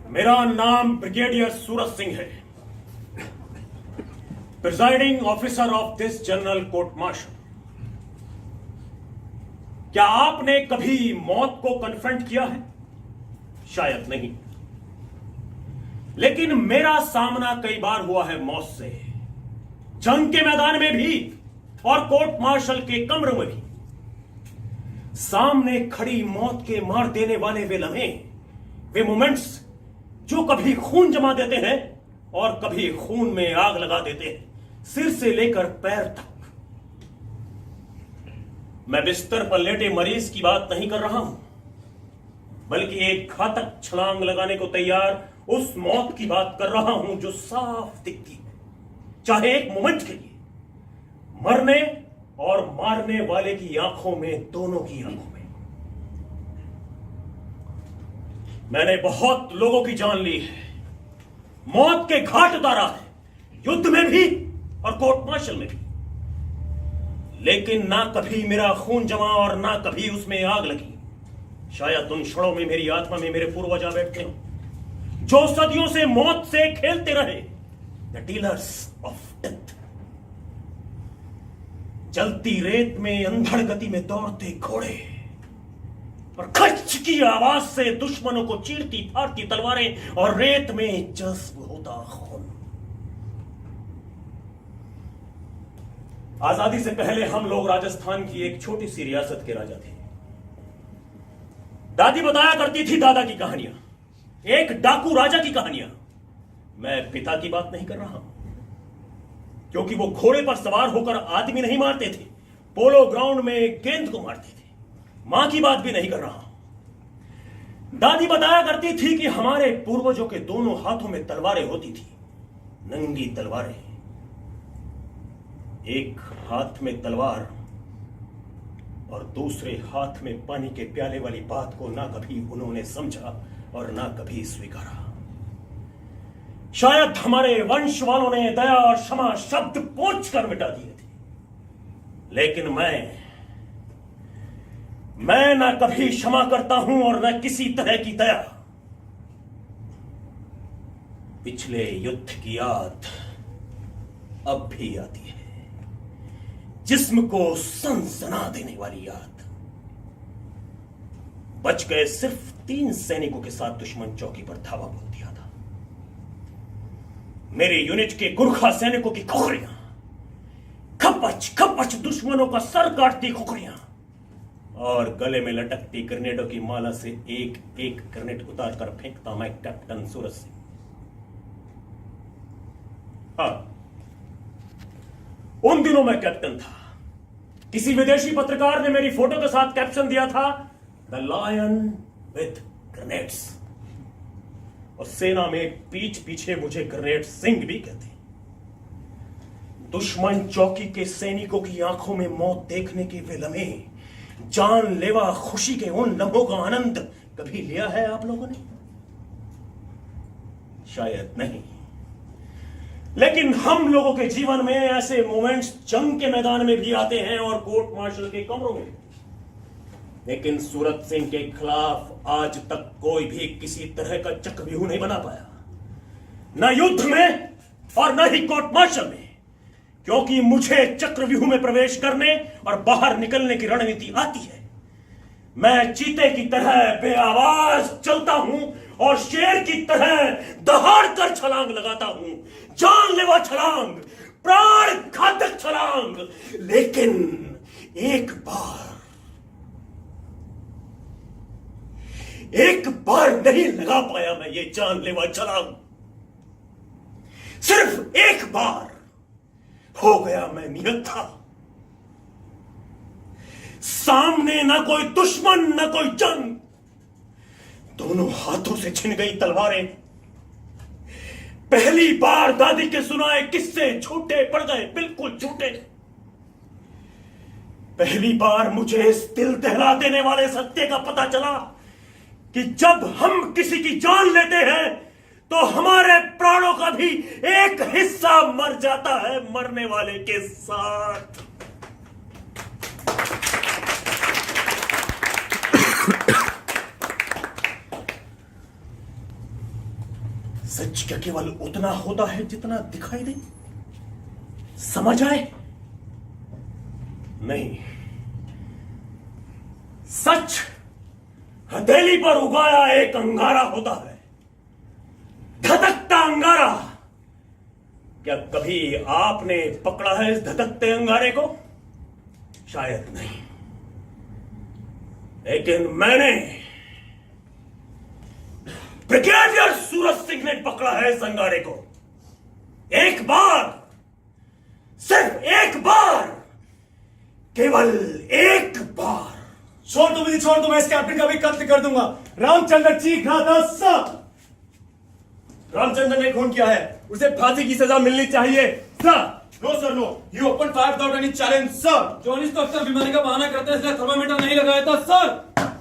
मेरा नाम ब्रिगेडियर सूरज सिंह है, presiding officer of this general court martial. क्या आपने कभी मौत को कन्फ्रंट किया है? शायद नहीं, लेकिन मेरा सामना कई बार हुआ है मौत से, जंग के मैदान में भी और कोर्ट मार्शल के कमरे में भी। सामने खड़ी मौत के मार देने वाले वे लम्हे, वे मोमेंट्स जो कभी खून जमा देते हैं और कभी खून में आग लगा देते हैं, सिर से लेकर पैर तक। मैं बिस्तर पर लेटे मरीज की बात नहीं कर रहा हूं, बल्कि एक घातक छलांग लगाने को तैयार उस मौत की बात कर रहा हूं जो साफ दिखती है, चाहे एक मोमेंट के लिए। मरने और मारने वाले की आंखों में, दोनों की आंखों में। मैंने बहुत लोगों की जान ली है, मौत के घाट उतारा है, युद्ध में भी और कोर्ट मार्शल में भी। लेकिन ना कभी मेरा खून जमा और ना कभी उसमें आग लगी। शायद उन क्षणों में मेरी आत्मा में मेरे पूर्वज आ बैठते हो, जो सदियों से मौत से खेलते रहे, द डीलर्स ऑफ डेथ। जलती रेत में अंधड़ गति में दौड़ते घोड़े और खच की आवाज से दुश्मनों को चीरती फाड़ती तलवारें और रेत में जज्ब होता खून। आजादी से पहले हम लोग राजस्थान की एक छोटी सी रियासत के राजा थे। दादी बताया करती थी दादा की कहानियां, एक डाकू राजा की कहानियां। मैं पिता की बात नहीं कर रहा हूं, क्योंकि वो घोड़े पर सवार होकर आदमी नहीं मारते थे, पोलो ग्राउंड में गेंद को मारते थे। मां की बात भी नहीं कर रहा हूं। दादी बताया करती थी कि हमारे पूर्वजों के दोनों हाथों में तलवारें होती थी, नंगी तलवारें। एक हाथ में तलवार और दूसरे हाथ में पानी के प्याले वाली बात को ना कभी उन्होंने समझा और ना कभी स्वीकारा। शायद हमारे वंश वालों ने दया और क्षमा शब्द पोंछ कर मिटा दिए थे, लेकिन मैं ना कभी क्षमा करता हूं और ना किसी तरह की दया। पिछले युद्ध की याद अब भी आती है, जिस्म को सनसना देने वाली याद। बच गए सिर्फ 3 सैनिकों के साथ दुश्मन चौकी पर धावा बोल दिया था। मेरे यूनिट के गुरखा सैनिकों की खुखरियां, खपच खपच दुश्मनों का सर काटती खुखरियां और गले में लटकती ग्रेनेडों की माला से एक एक ग्रेनेड उतार कर फेंकता मैं कैप्टन सूरज सिंह। हाँ, उन दिनों मैं कैप्टन था। किसी विदेशी पत्रकार ने मेरी फोटो के साथ कैप्शन दिया था, द लायन विथ ग्रेनेड्स, और सेना में पीठ पीछे मुझे ग्रेनेड सिंह भी कहते। दुश्मन चौकी के सैनिकों की आंखों में मौत देखने के वे लम्हे, जानलेवा खुशी के उन लम्हों का आनंद कभी लिया है आप लोगों ने? शायद नहीं, लेकिन हम लोगों के जीवन में ऐसे मोमेंट्स जंग के मैदान में भी आते हैं और कोर्ट मार्शल के कमरों में। लेकिन सूरज सिंह के खिलाफ आज तक कोई भी किसी तरह का चक्रव्यूह नहीं बना पाया, न युद्ध में और न ही कोर्ट मार्शल में, क्योंकि मुझे चक्रव्यूह में प्रवेश करने और बाहर निकलने की रणनीति आती है। मैं चीते की तरह बेआवाज चलता हूं और शेर की तरह दहाड़ कर छलांग लगाता हूं, जानलेवा छलांग, प्राण घातक छलांग। लेकिन एक बार नहीं लगा पाया मैं ये जानलेवा छलांग। सिर्फ एक बार हो गया मैं निहत्था। सामने ना कोई दुश्मन ना कोई जंग, दोनों हाथों से छिन गई तलवारें। पहली बार दादी के सुनाए किस्से झूठे पड़ गए, बिल्कुल झूठे। पहली बार मुझे इस दिल दहला देने वाले सत्य का पता चला कि जब हम किसी की जान लेते हैं तो हमारे प्राणों का भी एक हिस्सा मर जाता है मरने वाले के साथ। क्या केवल उतना होता है जितना दिखाई दे, समझ आए? नहीं, सच हथेली पर उगाया एक अंगारा होता है, धधकता अंगारा। क्या कभी आपने पकड़ा है इस धधकते अंगारे को? शायद नहीं, लेकिन मैंने, ब्रिगेडियर सूरज सिंह ने पकड़ा है इस अंगारे को। एक बार, सिर्फ एक बार, केवल एक बार। छोड़ दो मुझे, छोड़ दो, मैं इस कैप्टन का भी कत्ल कर दूंगा। रामचंद्र चीख रहा था सर। रामचंद्र ने खून किया है, उसे फांसी की सजा मिलनी चाहिए sir. No sir no, you open fire without any challenge sir. जॉनिस तो अक्सर बीमारी का बहाना करते हैं, इसलिए थर्मामीटर नहीं लगाया था सर।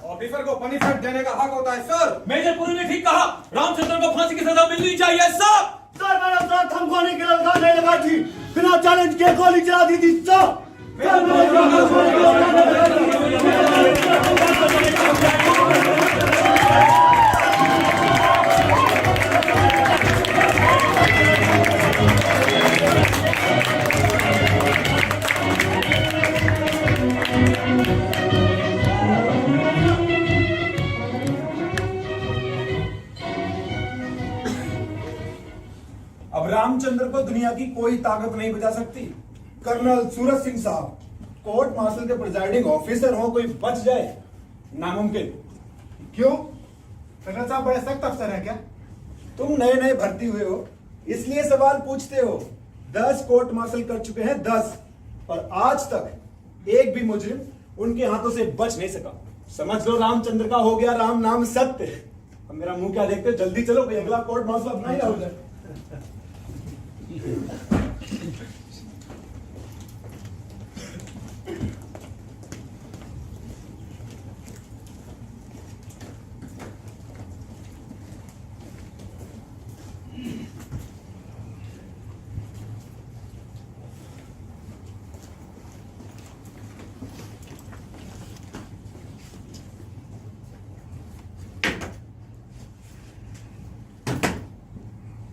ऑफिसर को पनिशमेंट देने का हक होता है सर। मेजर पुरी ने ठीक कहा, रामचंद्र को फांसी की सजा मिलनी चाहिए सर। सर मैंने साथ थमकाने के लिए नहीं लगाई थी, बिना चैलेंज के गोली चला दी थी सर। अब रामचंद्र को दुनिया की कोई ताकत नहीं बचा सकती। कर्नल सूरज सिंह साहब, कोर्ट मार्शल के प्रिजाइडिंग ऑफिसर हो, कोई बच जाए नामुमकिन। क्यों? कर्नल साहब बड़े सख्त अफसर हैं क्या? तुम नए नए भर्ती हुए हो, इसलिए सवाल पूछते हो। 10 कोर्ट मार्शल कर चुके हैं, 10, और आज तक एक भी मुजरिम उनके हाथों से बच नहीं सका। समझ लो रामचंद्र का हो गया राम नाम सत्य। अब मेरा मुंह क्या देखते हो? जल्दी चलो, कोई अगला कोर्ट मार्शल अपना ही हो जाए।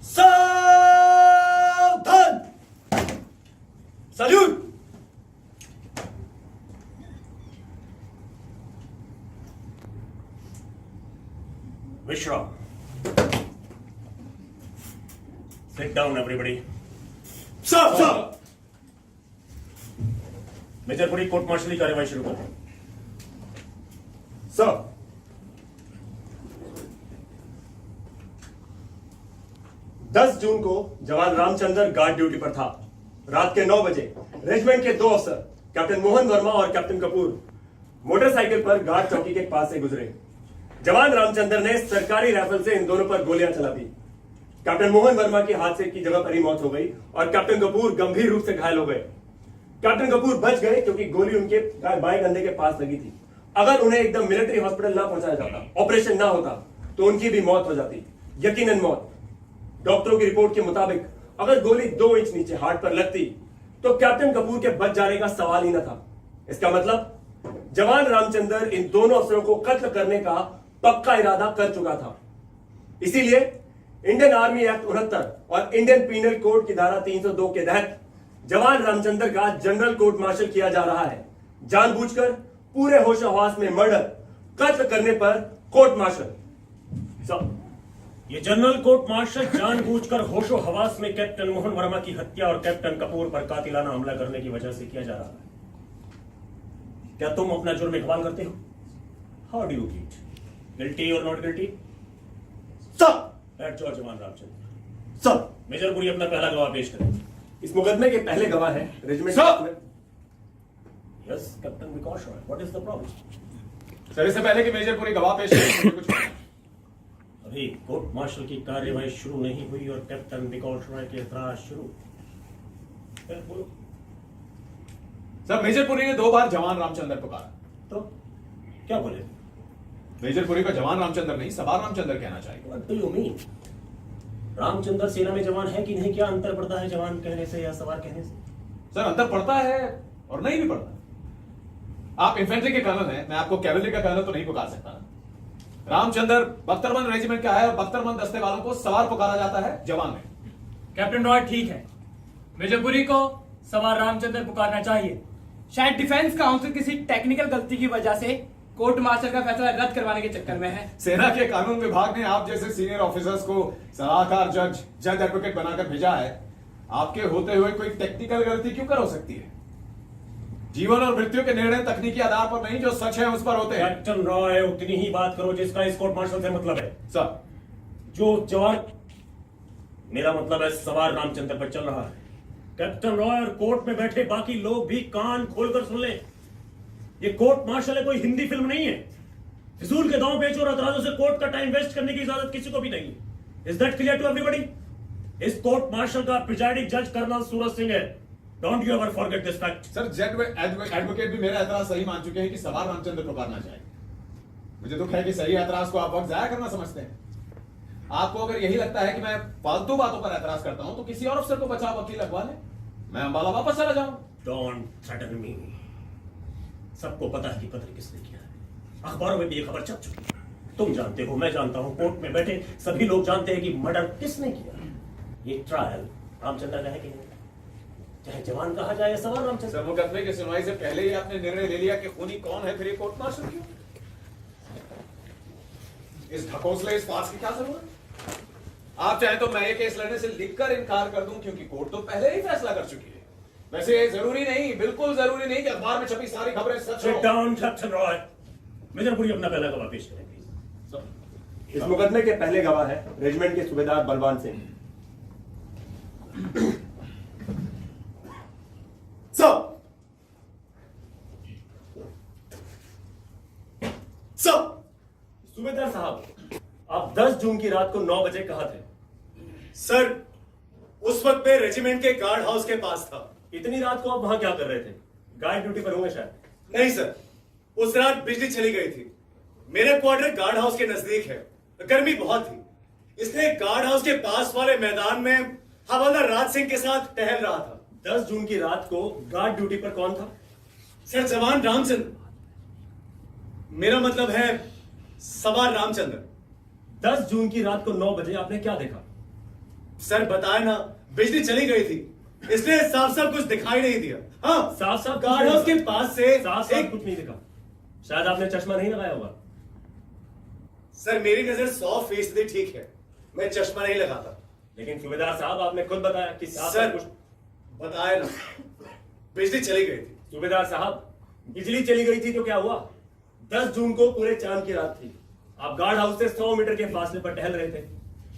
सावधान! सल्यूट! विश्राम। Sit down, everybody. Sir major Puri, court martial की कार्यवाही शुरू करें। सर 10 जून को जवान रामचंद्र गार्ड ड्यूटी पर था। रात के 9 बजे रेजिमेंट के 2 अफसर कैप्टन मोहन वर्मा और कैप्टन कपूर मोटरसाइकिल पर गार्ड चौकी के पास से गुजरे। जवान रामचंद्र ने सरकारी राइफल से इन दोनों पर गोलियां चला दी। कैप्टन मोहन वर्मा की हादसे की जगह पर ही मौत हो गई और कैप्टन कपूर गंभीर रूप से घायल हो गए। कैप्टन कपूर बच गए क्योंकि गोली उनके बाएं कंधे के पास लगी थी। अगर उन्हें एकदम मिलिट्री हॉस्पिटल ना पहुंचाया जाता, ऑपरेशन ना होता, तो उनकी भी मौत हो जाती, यकीनन मौत। डॉक्टरों की रिपोर्ट के मुताबिक अगर गोली 2 इंच नीचे हार्ट पर लगती तो कैप्टन कपूर के बच जाने का सवाल ही न था। इसका मतलब जवान रामचंद्र इन दोनों अफसरों को कत्ल करने का पक्का इरादा कर चुका था। इसीलिए इंडियन आर्मी एक्ट 69 और इंडियन पीनल कोड की धारा 302 के तहत जवान रामचंद्र का जनरल कोर्ट मार्शल किया जा रहा है। जानबूझकर पूरे होश हवास में मर्डर, कत्ल करने पर कोर्ट मार्शल। ये जनरल कोर्ट मार्शल जानबूझकर होशो हवास में कैप्टन मोहन वर्मा की हत्या और कैप्टन कपूर पर कातिलाना हमला करने की वजह से किया जा रहा है। क्या तुम अपना जुर्म इकबाल करते हो? How do you plead? Guilty और नॉट गिल्टी? सर बैठ जाओ जवान रामचंद्र। सर मेजर पुरी अपना पहला गवाह पेश करें। इस मुकदमे के पहले गवाह है regiment. Yes captain Vikas Roy, what is the problem? Sir, इससे पहले कि मेजर पुरी गवाह पेश करें, कुछ अभी कोर्ट मार्शल की कार्यवाही शुरू नहीं हुई और कैप्टन विकास रॉय के एतराज शुरू। बोलो। सर, मेजर पुरी ने 2 बार जवान रामचंद्र पुकारा। तो क्या बोले? मेजर पुरी को जवान रामचंद्र नहीं, सवार रामचंद्र कहना चाहिए। What do you mean? Ramchandra सेना में जवान है कि नहीं? क्या अंतर पड़ता है जवान कहने से या सवार कहने से? सर, अंतर पड़ता है और नहीं भी पड़ता। आप इन्फेंट्री के कर्नल हैं, मैं आपको कैवलरी का कर्नल तो नहीं पुकार सकता। रामचंद्र बख्तरबंद रेजिमेंट का है और बख्तरबंद दस्ते वालों को सवार पुकारा जाता है जवान में। कैप्टन रॉय ठीक है, मेजरपुरी को सवार रामचंद्र पुकारना चाहिए। शायद डिफेंस काउंसिल किसी टेक्निकल गलती की वजह से कोर्ट मार्शल का फैसला रद्द करवाने के चक्कर में है। सेना के कानून विभाग ने आप जैसे सीनियर ऑफिसर्स को सलाहकार जज एडवोकेट बनाकर भेजा है। आपके होते हुए कोई टेक्निकल गलती क्यों कर हो सकती है? जीवन और मृत्यु के निर्णय तकनीकी आधार पर नहीं, जो सच है उस पर होते हैं। कैप्टन रॉय उतनी ही बात करो जिसका इस कोर्ट मार्शल से मतलब है। सर, जो जवान, मेरा मतलब है सवार रामचंद्र पर चल रहा है। कैप्टन रॉय और कोर्ट में बैठे बाकी लोग भी कान खोलकर सुन लें। ये कोर्ट मार्शल है, कोई हिंदी फिल्म नहीं है। फिजूल के दांव पेच और अतराजों से कोर्ट का टाइम वेस्ट करने की इजाजत किसी को भी नहीं है। Is that clear to everybody? इस कोर्ट मार्शल का प्रिजाइडिंग जज कर्नल सूरज सिंह है। Don't you ever forget this fact. Sir, जज एडवोकेट भी मेरा एतराज सही मान चुके हैं कि सवार रामचंद्र पुकारना चाहिए। मुझे दुख है कि सही एतराज को आप वक्त जाया करना समझते हैं। आपको अगर यही लगता है कि मैं फालतू बातों पर एतराज करता हूं तो किसी और अफसर को बचाव वकील लगवा ले, मैं अंबाला वापस चला जाऊं। डोंट थ्रेटन मी। सबको पता है कि कत्ल किसने किया है। अखबारों में भी ये खबर छप चुकी है। तुम जानते हो, मैं जानता हूं, कोर्ट में बैठे सभी लोग जानते हैं कि मर्डर किसने किया। ये ट्रायल रामचंद्र का है कि नहीं, चाहे जवान कहा जाए या सवार रामचंद्र। सर, मुकदमे की सुनवाई से पहले ही आपने निर्णय ले लिया कि खूनी कौन है, फिर ये कोर्ट मार्शल क्यों? इस ढकोसले, इस फास की क्या जरूरत? आप चाहे तो मैं ये केस लड़ने से लिखकर इनकार कर दूं, क्योंकि कोर्ट तो पहले ही फैसला कर चुकी है। वैसे जरूरी नहीं, बिल्कुल जरूरी नहीं कि अखबार में छपी सारी खबरें सच सिट हो। Down captain Roy. मेजरपुरी अपना पहला गवाह पेश करें प्लीज। सर, इस मुकदमे के पहले गवाह है रेजिमेंट के सूबेदार बलवान सिंह। सूबेदार साहब, आप 10 जून की रात को 9 बजे कहां थे? सर, उस वक्त मैं रेजिमेंट के गार्ड हाउस के पास था। इतनी रात को आप वहां क्या कर रहे थे? गार्ड ड्यूटी पर होंगे शायद। नहीं सर, उस रात बिजली चली गई थी। मेरा क्वार्टर गार्ड हाउस के नजदीक है। गर्मी बहुत थी, इसलिए गार्ड हाउस के पास वाले मैदान में हवलदार राज सिंह के साथ टहल रहा था। 10 जून की रात को गार्ड ड्यूटी पर कौन था? सर, जवान रामचंद्र, मेरा मतलब है सवार रामचंद्र। 10 जून की रात को 9 बजे आपने क्या देखा? सर बताया ना, बिजली चली गई थी, इसलिए साफ साफ कुछ दिखाई नहीं दिया। हाँ, साफ साफ गार्ड हाउस के पास से साफ साफ कुछ नहीं दिखा। शायद आपने चश्मा नहीं लगाया होगा। सर, मेरी नजर 100% ठीक है, मैं चश्मा नहीं लगाता। लेकिन सूबेदार साहब, आपने खुद बताया कि साफ सर, साफ कुछ। बताया ना, बिजली चली गई थी। सूबेदार साहब, बिजली चली गई थी तो क्या हुआ? 10 जून को पूरे चांद की रात थी। आप गार्ड हाउस से 100 मीटर के फासले पर टहल रहे थे।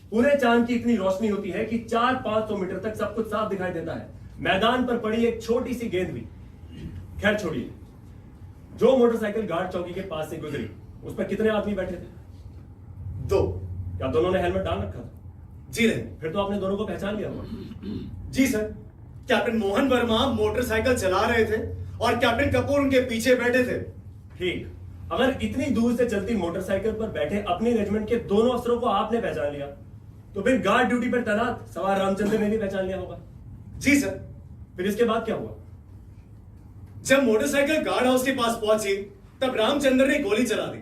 पूरे चांद की इतनी रोशनी होती है कि 400-500 मीटर तक सब कुछ साफ दिखाई देता है। मैदान पर पड़ी एक छोटी सी गेंद भी, खैर छोड़िए। जो मोटरसाइकिल गार्ड चौकी के पास से गुजरी, उस पर कितने आदमी बैठे थे? 2। क्या दोनों ने हेलमेट डाल रखा था? जी नहीं। फिर तो आपने दोनों को पहचान लिया होगा। जी sir, captain Mohan Verma motorcycle चला रहे थे और कैप्टन कपूर उनके पीछे बैठे थे। ठीक, अगर इतनी दूर से चलती मोटरसाइकिल पर बैठे अपने रेजिमेंट के दोनों अफसरों को आपने पहचान लिया, तो फिर गार्ड ड्यूटी पर तैनात सवार रामचंद्र ने भी पहचान लिया होगा। जी सर। फिर इसके बाद क्या हुआ? जब मोटरसाइकिल गार्ड हाउस के पास पहुंची, तब रामचंद्र ने गोली चला दी।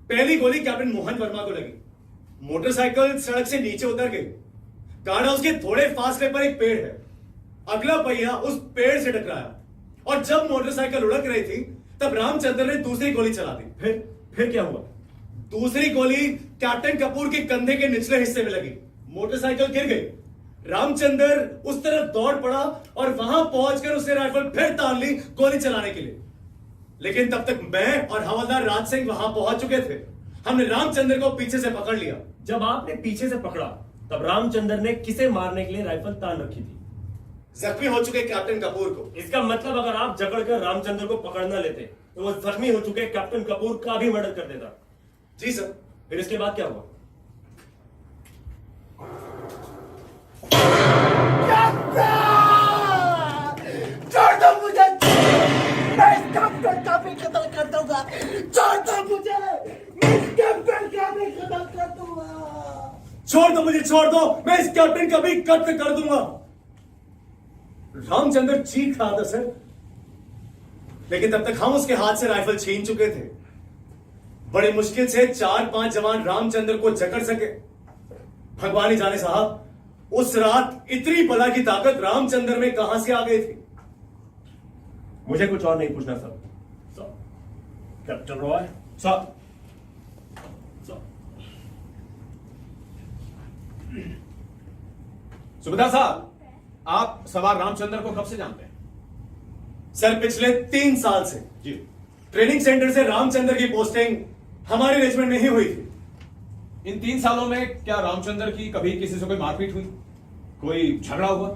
पहली गोली कैप्टन मोहन वर्मा को लगी। मोटरसाइकिल सड़क से नीचे उतर गई। गार्ड हाउस के थोड़े फासले पर एक पेड़ है, अगला पहिया उस पेड़ से टकराया और जब मोटरसाइकिल लुढ़क रही थी, तब रामचंद्र ने दूसरी गोली चला दी। फिर क्या हुआ? दूसरी गोली कैप्टन कपूर के कंधे के निचले हिस्से में लगी। मोटरसाइकिल गिर गई। रामचंद्र उस तरफ दौड़ पड़ा और वहां पहुंचकर उसने राइफल फिर तान ली गोली चलाने के लिए। लेकिन तब तक मैं और हवलदार राज सिंह वहां पहुंच चुके थे। हमने रामचंद्र को पीछे से पकड़ लिया। जब आपने पीछे से पकड़ा, तब रामचंद्र ने किसे मारने के लिए राइफल तान रखी थी? जख्मी हो चुके कैप्टन कपूर को। इसका मतलब अगर आप जकड़कर रामचंद्र को पकड़ना लेते, तो वो जख्मी हो चुके कैप्टन कपूर का भी मर्डर कर देता। जी सर। फिर इसके बाद क्या हुआ? छोड़ दो मुझे, मैं इस कैप्टन का भी कत्ल कर दूंगा। छोड़ दो मुझे, मैं इस कैप्टन का भी कत्ल कर दूंगा। छोड़ दो मुझे, छोड़ दो, मैं इस कैप्टन का भी कत्ल कर दूंगा। रामचंद्र चीख रहा था सर, लेकिन तब तक हम उसके हाथ से राइफल छीन चुके थे। बड़ी मुश्किल से 4-5 जवान रामचंद्र को जकड़ सके। भगवान ही जाने साहब, उस रात इतनी बला की ताकत रामचंद्र में कहां से आ गई थी। मुझे कुछ और नहीं पूछना सर। कैप्टन रॉय, सर, सुबेदार साहब, आप सवार रामचंद्र को कब से जानते हैं? सर, पिछले 3 साल से जी। ट्रेनिंग सेंटर से रामचंद्र की पोस्टिंग हमारे रेजिमेंट में ही हुई थी। इन 3 सालों में क्या रामचंद्र की कभी किसी से कोई मारपीट हुई, कोई झगड़ा हुआ,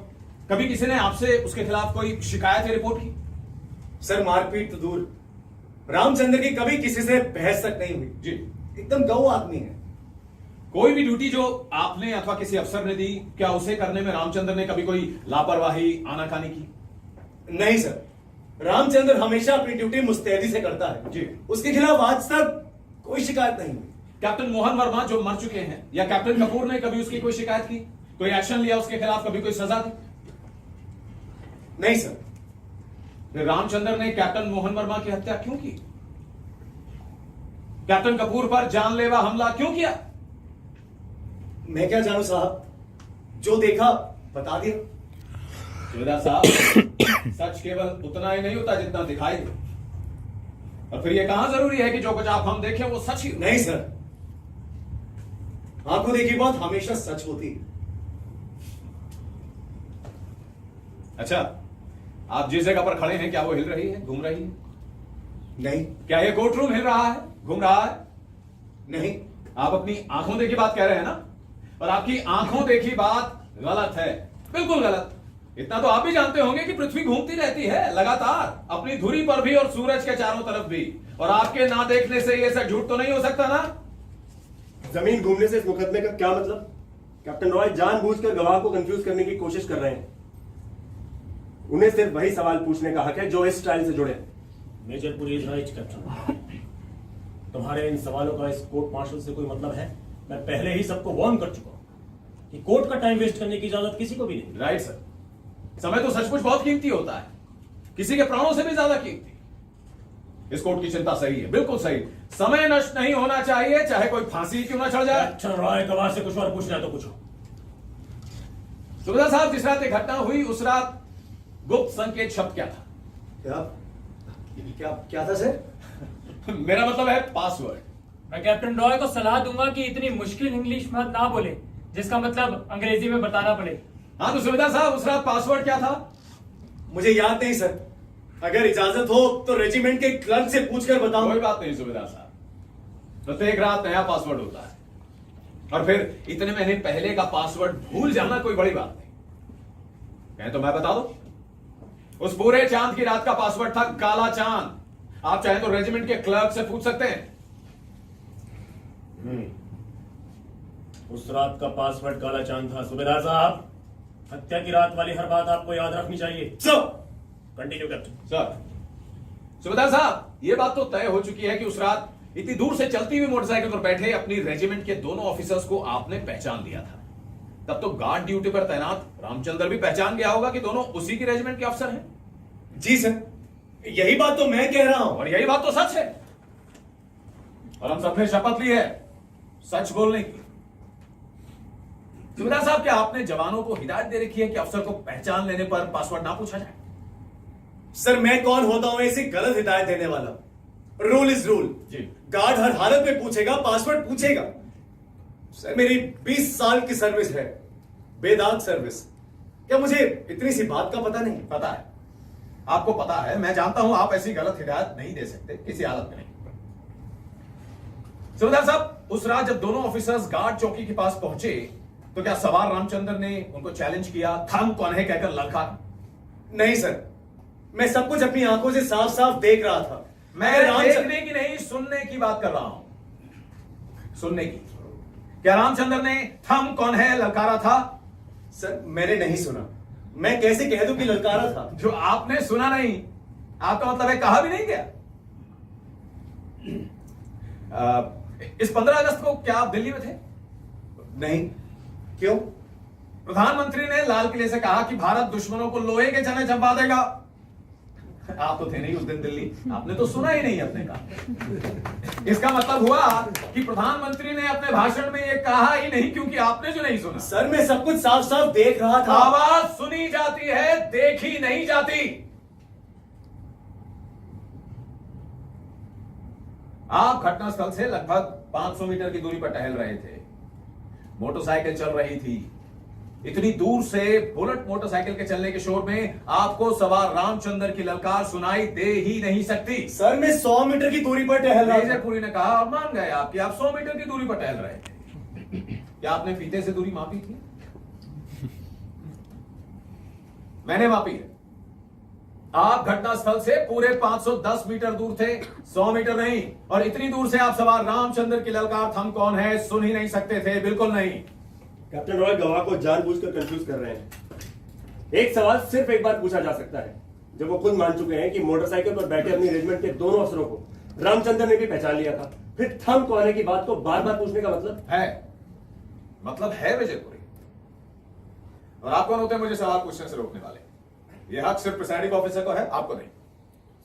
कभी किसी ने आपसे उसके खिलाफ कोई शिकायत या रिपोर्ट की? सर, मारपीट तो दूर, रामचंद्र की कभी किसी से बहस तक नहीं हुई। जी। एकदम गौ आदमी है। कोई भी ड्यूटी जो आपने अथवा किसी अफसर ने दी, क्या उसे करने में रामचंद्र ने कभी कोई लापरवाही, आनाकानी की? नहीं सर, रामचंद्र हमेशा अपनी ड्यूटी मुस्तैदी से करता है। जी। उसके खिलाफ आज तक कोई शिकायत नहीं हुई। कैप्टन मोहन वर्मा जो मर चुके हैं, या कैप्टन कपूर ने कभी उसकी कोई शिकायत की, कोई एक्शन लिया उसके खिलाफ, कभी कोई सजा दी? नहीं सर। फिर रामचंद्र ने कैप्टन मोहन वर्मा की हत्या क्यों की? कैप्टन कपूर पर जानलेवा हमला क्यों किया? मैं क्या जानूं साहब, जो देखा बता दिया। सुबेदार साहब, सच केवल उतना ही नहीं होता जितना दिखाई दे। और फिर यह कहां जरूरी है कि जो कुछ आप हम देखें वो सच ही हो? नहीं सर, आंखों देखी बात हमेशा सच होती है। अच्छा, आप जिस जगह पर खड़े हैं क्या वो हिल रही है, घूम रही है? नहीं। क्या ये कोर्ट रूम हिल रहा है, घूम रहा है? नहीं। आप अपनी आंखों देखी बात कह रहे हैं ना, और आपकी आंखों देखी बात गलत है, बिल्कुल गलत। इतना तो आप भी जानते होंगे कि पृथ्वी घूमती रहती है लगातार, अपनी धुरी पर भी और सूरज के चारों तरफ भी, और आपके ना देखने से ये सब झूठ तो नहीं हो सकता ना? जमीन घूमने से इस मुकदमे का क्या मतलब? कैप्टन रॉय जानबूझकर गवाह को कंफ्यूज करने की कोशिश कर रहे हैं। उन्हें सिर्फ वही सवाल पूछने का हक है जो इस ट्रायल से जुड़े। Major Puri is right captain. तुम्हारे इन सवालों का इस कोर्ट मार्शल से कोई मतलब है? मैं पहले ही सबको वार्न कर चुका हूं कि कोर्ट का टाइम वेस्ट करने की इजाजत किसी को भी नहीं। राइट सर, समय तो सचमुच बहुत कीमती होता है, किसी के प्राणों से भी ज्यादा कीमती। इस कोर्ट की चिंता सही है, बिल्कुल सही। समय नष्ट नहीं होना चाहिए, चाहे कोई फांसी क्यों ना चढ़ जाए। कैप्टन रॉय, गवाह से कुछ और पूछना है तो पूछो। सुबेदार साहब, जिस रात ये घटना हुई उस रात गुप्त संकेत शब्द क्या था? क्या क्या था सर? मेरा मतलब है पासवर्ड। मैं कैप्टन रॉय को सलाह दूंगा कि इतनी मुश्किल इंग्लिश मत ना बोले जिसका मतलब अंग्रेजी में बताना पड़े। हाँ तो सुबेदार साहब, उस रात पासवर्ड क्या था? मुझे याद नहीं सर, अगर इजाजत हो तो रेजिमेंट के क्लर्क से पूछकर बताऊं। कोई बात नहीं सुबेदार साहब, प्रत्येक रात नया पासवर्ड होता है, और फिर इतने महीने पहले का पासवर्ड भूल जाना कोई बड़ी बात नहीं। कहें तो मैं बता दूं, उस पूरे चांद की रात का पासवर्ड था काला चांद। आप चाहें तो रेजिमेंट के क्लर्क से पूछ सकते हैं। उस रात का पासवर्ड काला चांद था। सुबेदार साहब, हत्या की रात वाली हर बात आपको याद रखनी चाहिए। Sir, continue captain. सर, सुबेदार साहब, यह बात तो तय हो चुकी है कि उस रात इतनी दूर से चलती हुई मोटरसाइकिल पर बैठे अपनी रेजिमेंट के दोनों ऑफिसर्स को आपने पहचान लिया था। तब तो गार्ड ड्यूटी पर तैनात रामचंद्र भी पहचान गया होगा कि दोनों उसी की रेजिमेंट के अफसर हैं। जी सर, यही बात तो मैं कह रहा हूं। और यही बात तो सच है, और हम सबने शपथ ली है सच बोलने की। सुबेदार साहब, क्या आपने जवानों को हिदायत दे रखी है कि अफसर को पहचान लेने पर पासवर्ड ना पूछा जाए? सर, मैं कौन होता हूं ऐसी गलत हिदायत देने वाला? Rule is rule. जी। गार्ड हर हालत में पूछेगा, पासवर्ड पूछेगा। सर, मेरी 20 साल की सर्विस है, बेदाग सर्विस। क्या मुझे इतनी सी बात का पता नहीं? पता है, आपको पता है, मैं जानता हूं आप ऐसी गलत हिदायत नहीं दे सकते किसी हालत में नहीं। सुबेदार साहब, उस रात जब दोनों ऑफिसर्स गार्ड चौकी के पास पहुंचे तो क्या सवार रामचंद्र ने उनको चैलेंज किया, थम कौन है कहकर ललकार? नहीं सर, मैं सब कुछ अपनी आंखों से साफ साफ देख रहा था। मैं देखने की नहीं, सुनने की बात कर रहा हूं, सुनने की। क्या रामचंद्र ने थम कौन है ललकारा था? सर, मैंने नहीं सुना। मैं कैसे कह दूं कि ललकारा था? जो आपने सुना नहीं, आपका मतलब है कहा भी नहीं गया। इस 15 अगस्त को क्या आप दिल्ली में थे? नहीं। क्यों? प्रधानमंत्री ने लाल किले से कहा कि भारत दुश्मनों को लोहे के चने चंपा देगा। आप तो थे नहीं उस दिन दिल्ली, आपने तो सुना ही नहीं अपने का। इसका मतलब हुआ कि प्रधानमंत्री ने अपने भाषण में ये कहा ही नहीं क्योंकि आपने जो नहीं सुना। सर मैं सब कुछ साफ साफ देख रहा था। आवाज सुनी जाती है, देखी नहीं जाती। आप घटनास्थल से लगभग 500 मीटर की दूरी पर टहल रहे थे। मोटरसाइकिल चल रही थी। इतनी दूर से बुलेट मोटरसाइकिल के चलने के शोर में आपको सवार रामचंद्र की ललकार सुनाई दे ही नहीं सकती। सर मैं 100 मीटर की दूरी पर टहल रहा था। मेजरपुरी ने कहा और मान गए आप कि आप 100 मीटर की दूरी पर टहल रहे थे। क्या आपने फीते से दूरी मापी थी? मैंने मापी है। आप घटनास्थल से पूरे 510 मीटर दूर थे, 100 मीटर नहीं। और इतनी दूर से आप सवार रामचंद्र की ललकार थम कौन है सुन ही नहीं सकते थे, बिल्कुल नहीं। कैप्टन रॉय गवाह को जानबूझकर कंफ्यूज कर रहे हैं। एक सवाल सिर्फ एक बार पूछा जा सकता है, जब वो खुद मान चुके हैं कि मोटरसाइकिल पर बैठे अपनी रेजिमेंट के दोनों अफसरों को रामचंद्र ने भी पहचान लिया था, फिर थम कौन है की बात को बार बार पूछने का मतलब है विजयपुरी। और आप कौन होते हैं मुझे सवाल पूछने से रोकने वाले? यह हक सिर्फ प्रिसाइडिंग ऑफिसर को है, आपको नहीं।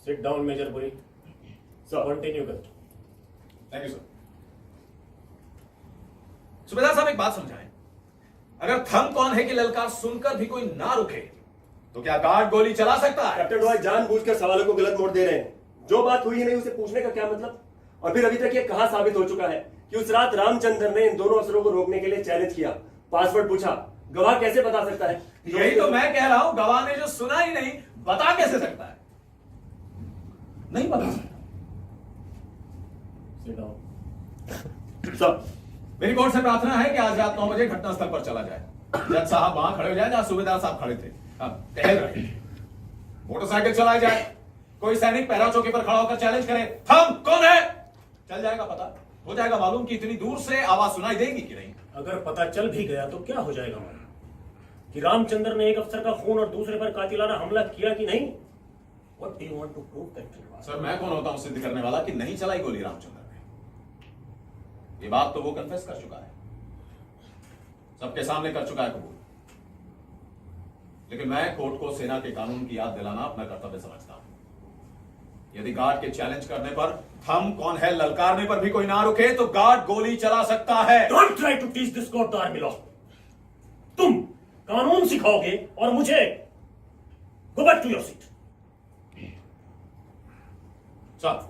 Sit down Majorpuri. Sir continue कर। Thank you sir. सुबेदार साहब एक बात समझाएं, अगर थम कौन है कि ललकार सुनकर भी कोई ना रुके तो क्या गार्ड गोली चला सकता है? कैप्टन रॉय जानबूझकर सवालों को गलत मोड़ दे रहे हैं। जो बात हुई नहीं उसे पूछने का क्या मतलब? और फिर अभी तक ये कहां साबित हो चुका है कि उस रात रामचंद्र ने इन दोनों अफसरों को रोकने के लिए चैलेंज किया, पासवर्ड पूछा। गवाह कैसे बता सकता है? यही तो मैं कह रहा हूं, गवाह ने जो सुना ही नहीं बता कैसे सकता है? नहीं बता सकता। Sit down. सब मेरी कोर्ट से प्रार्थना है कि आज रात 9 बजे घटनास्थल पर चला जाए। जज साहब वहां खड़े हो जाए जहां सूबेदार साहब खड़े थे। अब टहल रहे, मोटरसाइकिल चलाई जाए, कोई सैनिक पहरा चौकी पर खड़ा होकर चैलेंज करे, थम कौन है? चल जाएगा पता, हो जाएगा मालूम कि इतनी दूर से आवाज सुनाई देगी कि नहीं। अगर पता चल भी गया तो क्या हो जाएगा मालूम कि रामचंद्र ने एक अफसर का खून और दूसरे पर कातिलाना हमला किया कि नहीं? What do you want to prove that? Sir मैं कौन होता हूं सिद्ध करने वाला कि नहीं चलाई गोली रामचंद्र ने? ये बात तो वो कन्फेस कर चुका है, सबके सामने कर चुका है कबूल। लेकिन मैं कोर्ट को सेना के कानून की याद दिलाना अपना कर्तव्य समझता हूं। यदि गार्ड के चैलेंज करने पर, थम कौन है ललकारने पर भी कोई ना रुके तो गार्ड गोली चला सकता है। Don't try to teach this court the army law. तुम कानून सिखाओगे और मुझे go back to your seat. Sir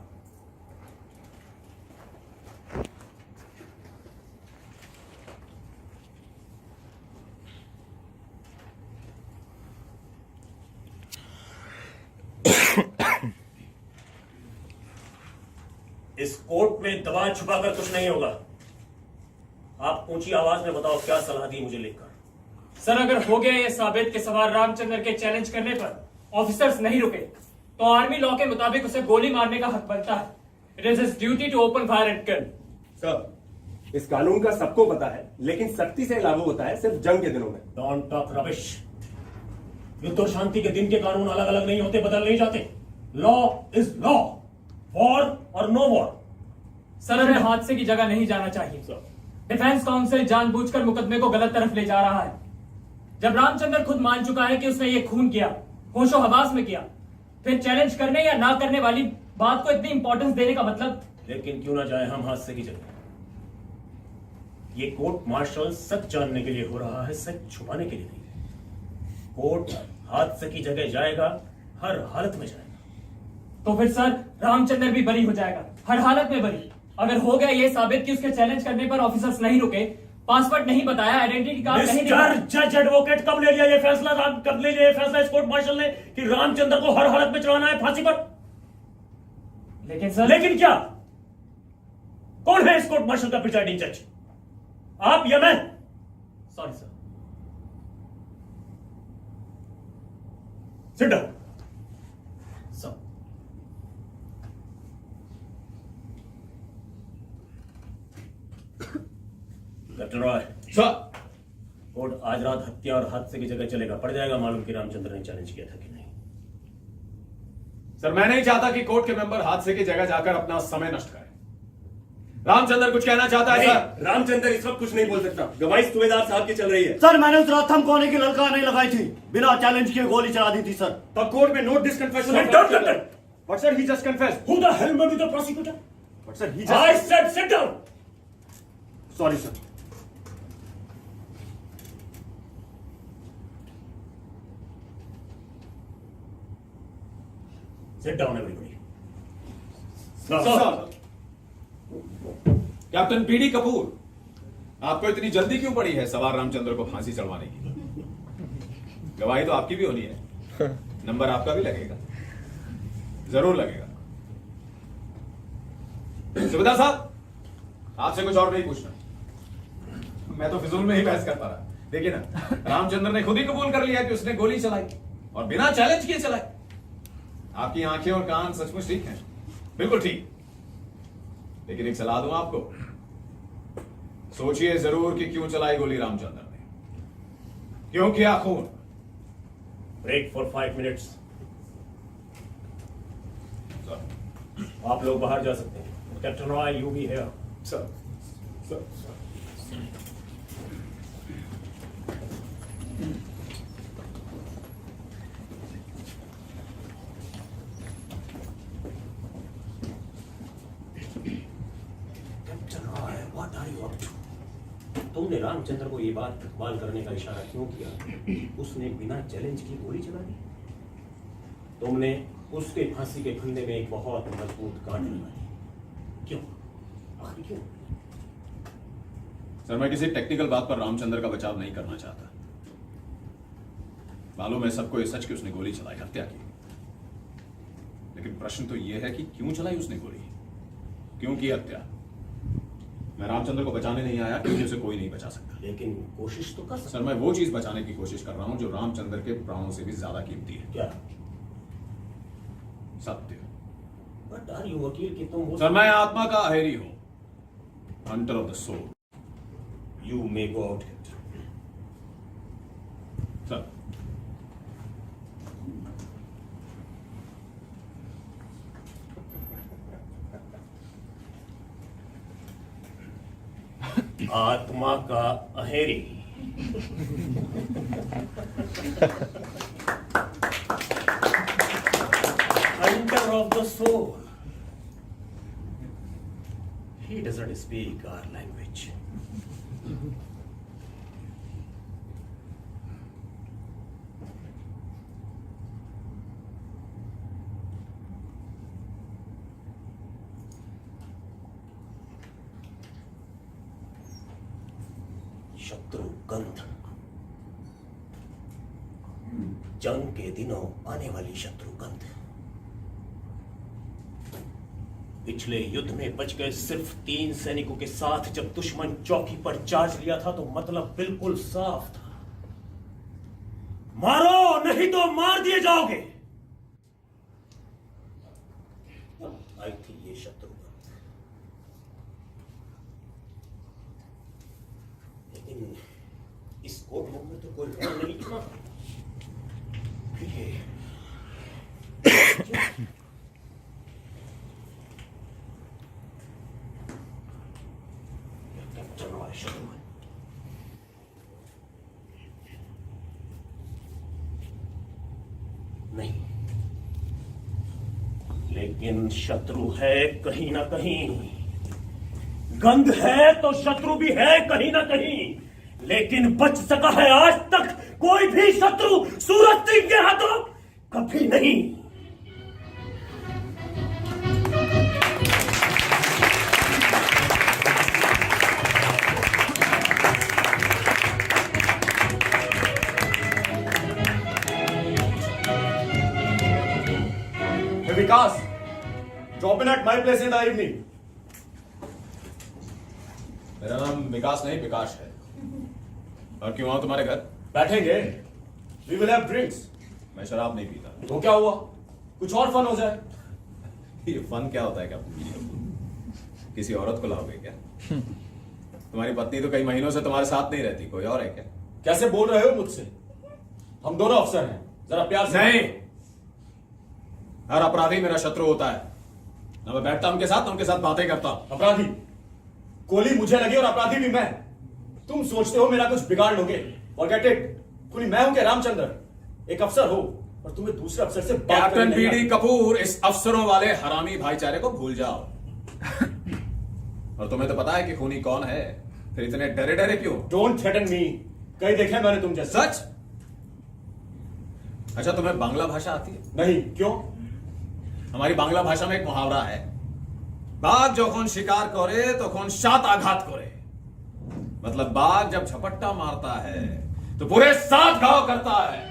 इस कोर्ट में दबा छुपा कर कुछ नहीं होगा। आप ऊंची आवाज में बताओ क्या सलाह दी मुझे लेकर। सर अगर हो गया ये साबित कि सवार रामचंद्र के चैलेंज करने पर ऑफिसर्स नहीं रुके तो आर्मी लॉ के मुताबिक उसे गोली मारने का हक बनता है। It is his duty to open fire and kill. Sir इस कानून का सबको पता है, लेकिन सख्ती से लागू होता है सिर्फ जंग के दिनों में। Don't talk rubbish. युद्ध और शांति के दिन के कानून अलग अलग नहीं होते, बदल नहीं जाते। लॉ इज लॉ, वॉर और नो वॉर। सर हमें हादसे की जगह नहीं जाना चाहिए। डिफेंस काउंसिल जानबूझकर मुकदमे को गलत तरफ ले जा रहा है। जब रामचंद्र खुद मान चुका है कि उसने ये खून किया, होशो हवास में किया, फिर चैलेंज करने या ना करने वाली बात को इतनी इंपॉर्टेंस देने का मतलब? लेकिन क्यों ना जाए हम हादसे की जगह। ये कोर्ट मार्शल सच जानने के लिए हो रहा है, सच छुपाने के लिए नहीं। कोर्ट हादसे की जगह जाएगा, हर हालत में जाएगा। तो फिर सर रामचंद्र भी बरी हो जाएगा, हर हालत में बरी। अगर हो गया ये साबित कि उसके चैलेंज करने पर ऑफिसर्स नहीं रुके, पासवर्ड नहीं बताया, आइडेंटिटी कार्ड नहीं दिखाया। जज एडवोकेट कब ले लिया ये फैसला? कब ले लिया ये फैसला इस कोर्ट मार्शल ने कि रामचंद्र को हर हालत में चढ़ाना है फांसी पर? लेकिन सर, लेकिन क्या? कौन है इस कोर्ट मार्शल का प्रिसाइडिंग जज? आप या मैं? Sorry sir. Seat down. Sir captain Roy, sir court आज रात हत्या और हादसे की जगह चलेगा। पड़ जाएगा मालूम कि रामचंद्र ने चैलेंज किया था कि नहीं। सर मैं नहीं चाहता कि कोर्ट के मेंबर हादसे की जगह जाकर अपना समय नष्ट करें। रामचंद्र कुछ कहना चाहता है सर। नहीं, रामचंद्र इस वक्त कुछ नहीं बोल सकता। गवाही सूबेदार साहब की चल रही है। सर मैंने उस रात थमकोने की ललकार नहीं लगाई थी, बिना चैलेंज किए गोली चला दी थी सर। द कोर्ट में note this confession. Sit down, Captain. But sir, he just confessed. Who the hell may be the prosecutor? But sir, he just. I said sit down. Sorry, sir. Sit down, everybody. Sir. Captain PD Kapoor, आपको इतनी जल्दी क्यों पड़ी है सवार रामचंद्र को फांसी चढ़वाने की? गवाही तो आपकी भी होनी है, नंबर आपका भी लगेगा, जरूर लगेगा। सुबेदार साहब, आपसे कुछ और नहीं पूछना, मैं तो फिजूल में ही बहस करता रहा। देखिए ना, रामचंद्र ने खुद ही कबूल कर लिया कि उसने गोली चलाई और बिना चैलेंज किए चलाई। आपकी आंखें और कान सचमुच ठीक हैं, बिल्कुल ठीक। लेकिन एक सलाह दूं आपको, सोचिए जरूर कि क्यों चलाई गोली रामचंद्र ने, क्यों किया खून। Break for 5 minutes. सर, आप लोग बाहर जा सकते हैं। Captain Roy, you be here. Sir, sir, captain Roy, what are you up to? तुमने रामचंद्र को ये बात इकबाल करने का इशारा क्यों किया? उसने बिना चैलेंज की गोली चला दी। तुमने उसके फांसी के फंदे में एक बहुत मजबूत गांठ लगाई। क्यों? आखिर क्यों? सर, मैं किसी टेक्निकल बात पर रामचंद्र का बचाव नहीं करना चाहता। मालूम है सबको ये सच कि उसने गोली चलाई, हत्या की। लेकिन प्रश्न तो यह है कि क्यों चलाई उसने गोली, क्यों की हत्या? मैं रामचंद्र को बचाने नहीं आया क्योंकि उसे कोई नहीं बचा सकता। लेकिन कोशिश तो कर सकते। सर, मैं वो चीज बचाने की कोशिश कर रहा हूं जो रामचंद्र के प्राणों से भी ज्यादा कीमती है। क्या? सत्य। बट आर यू वकील कि तुम वो सर, मैं आत्मा का अहेरी हूं, hunter of the soul. You may go out. Sir, आत्मा का Aheri. Hunter of the soul. He doesn't speak our language. शत्रुगंध, जंग के दिनों आने वाली शत्रुगंध। पिछले युद्ध में बच गए सिर्फ 3 सैनिकों के साथ जब दुश्मन चौकी पर चार्ज लिया था तो मतलब बिल्कुल साफ था, मारो नहीं तो मार दिए जाओगे। आई थी ये शत्रुगंध। लेकिन इस कोर्ट रूम में तो कोई और नहीं था। ये कैप्टन रॉय शर्मा। नहीं, लेकिन शत्रु है कहीं ना कहीं। गंध है तो शत्रु भी है कहीं ना कहीं, लेकिन बच सका है आज तक कोई भी शत्रु सूरज सिंह के हाथों? कभी नहीं। विकास, drop in at my place in the evening. मेरा नाम विकास नहीं विकास है। और क्यों आऊं तुम्हारे घर? बैठेंगे, we will have drinks. मैं शराब नहीं पीता। तो क्या हुआ, कुछ और फन हो जाए। ये फन क्या होता है कैप्टन? किसी औरत को लाओगे क्या? तुम्हारी पत्नी तो कई महीनों से तुम्हारे साथ नहीं रहती, कोई और है क्या? कैसे बोल रहे हो मुझसे? हम दोनों अफसर हैं, जरा प्यार से। नहीं, हर अपराधी मेरा शत्रु होता है। ना मैं बैठता उनके साथ, ना उनके साथ बातें करता हूं। अपराधी, गोली मुझे लगी और अपराधी भी मैं। तुम सोचते हो मेरा कुछ बिगाड़ लोगे? Forget it. खूनी मैं हूं क्या रामचंद्र? एक अफसर हो और तुम्हें दूसरे अफसर से बात कैप्टन करने नहीं बीडी कपूर, इस अफसरों वाले हरामी भाईचारे को भूल जाओ। और तुम्हें तो पता है कि खूनी कौन है, फिर इतने डरे डरे क्यों? डोंट थ्रेटन मी। कहीं देखा मैंने तुम जैसा? सच? अच्छा, तुम्हें बांग्ला भाषा आती है? नहीं। क्यों? हमारी बांग्ला भाषा में एक मुहावरा है, बाघ যখন शिकार करे তখন सात आघात करे। मतलब बाघ जब झपट्टा मारता है तो पूरे 7 घाव करता है।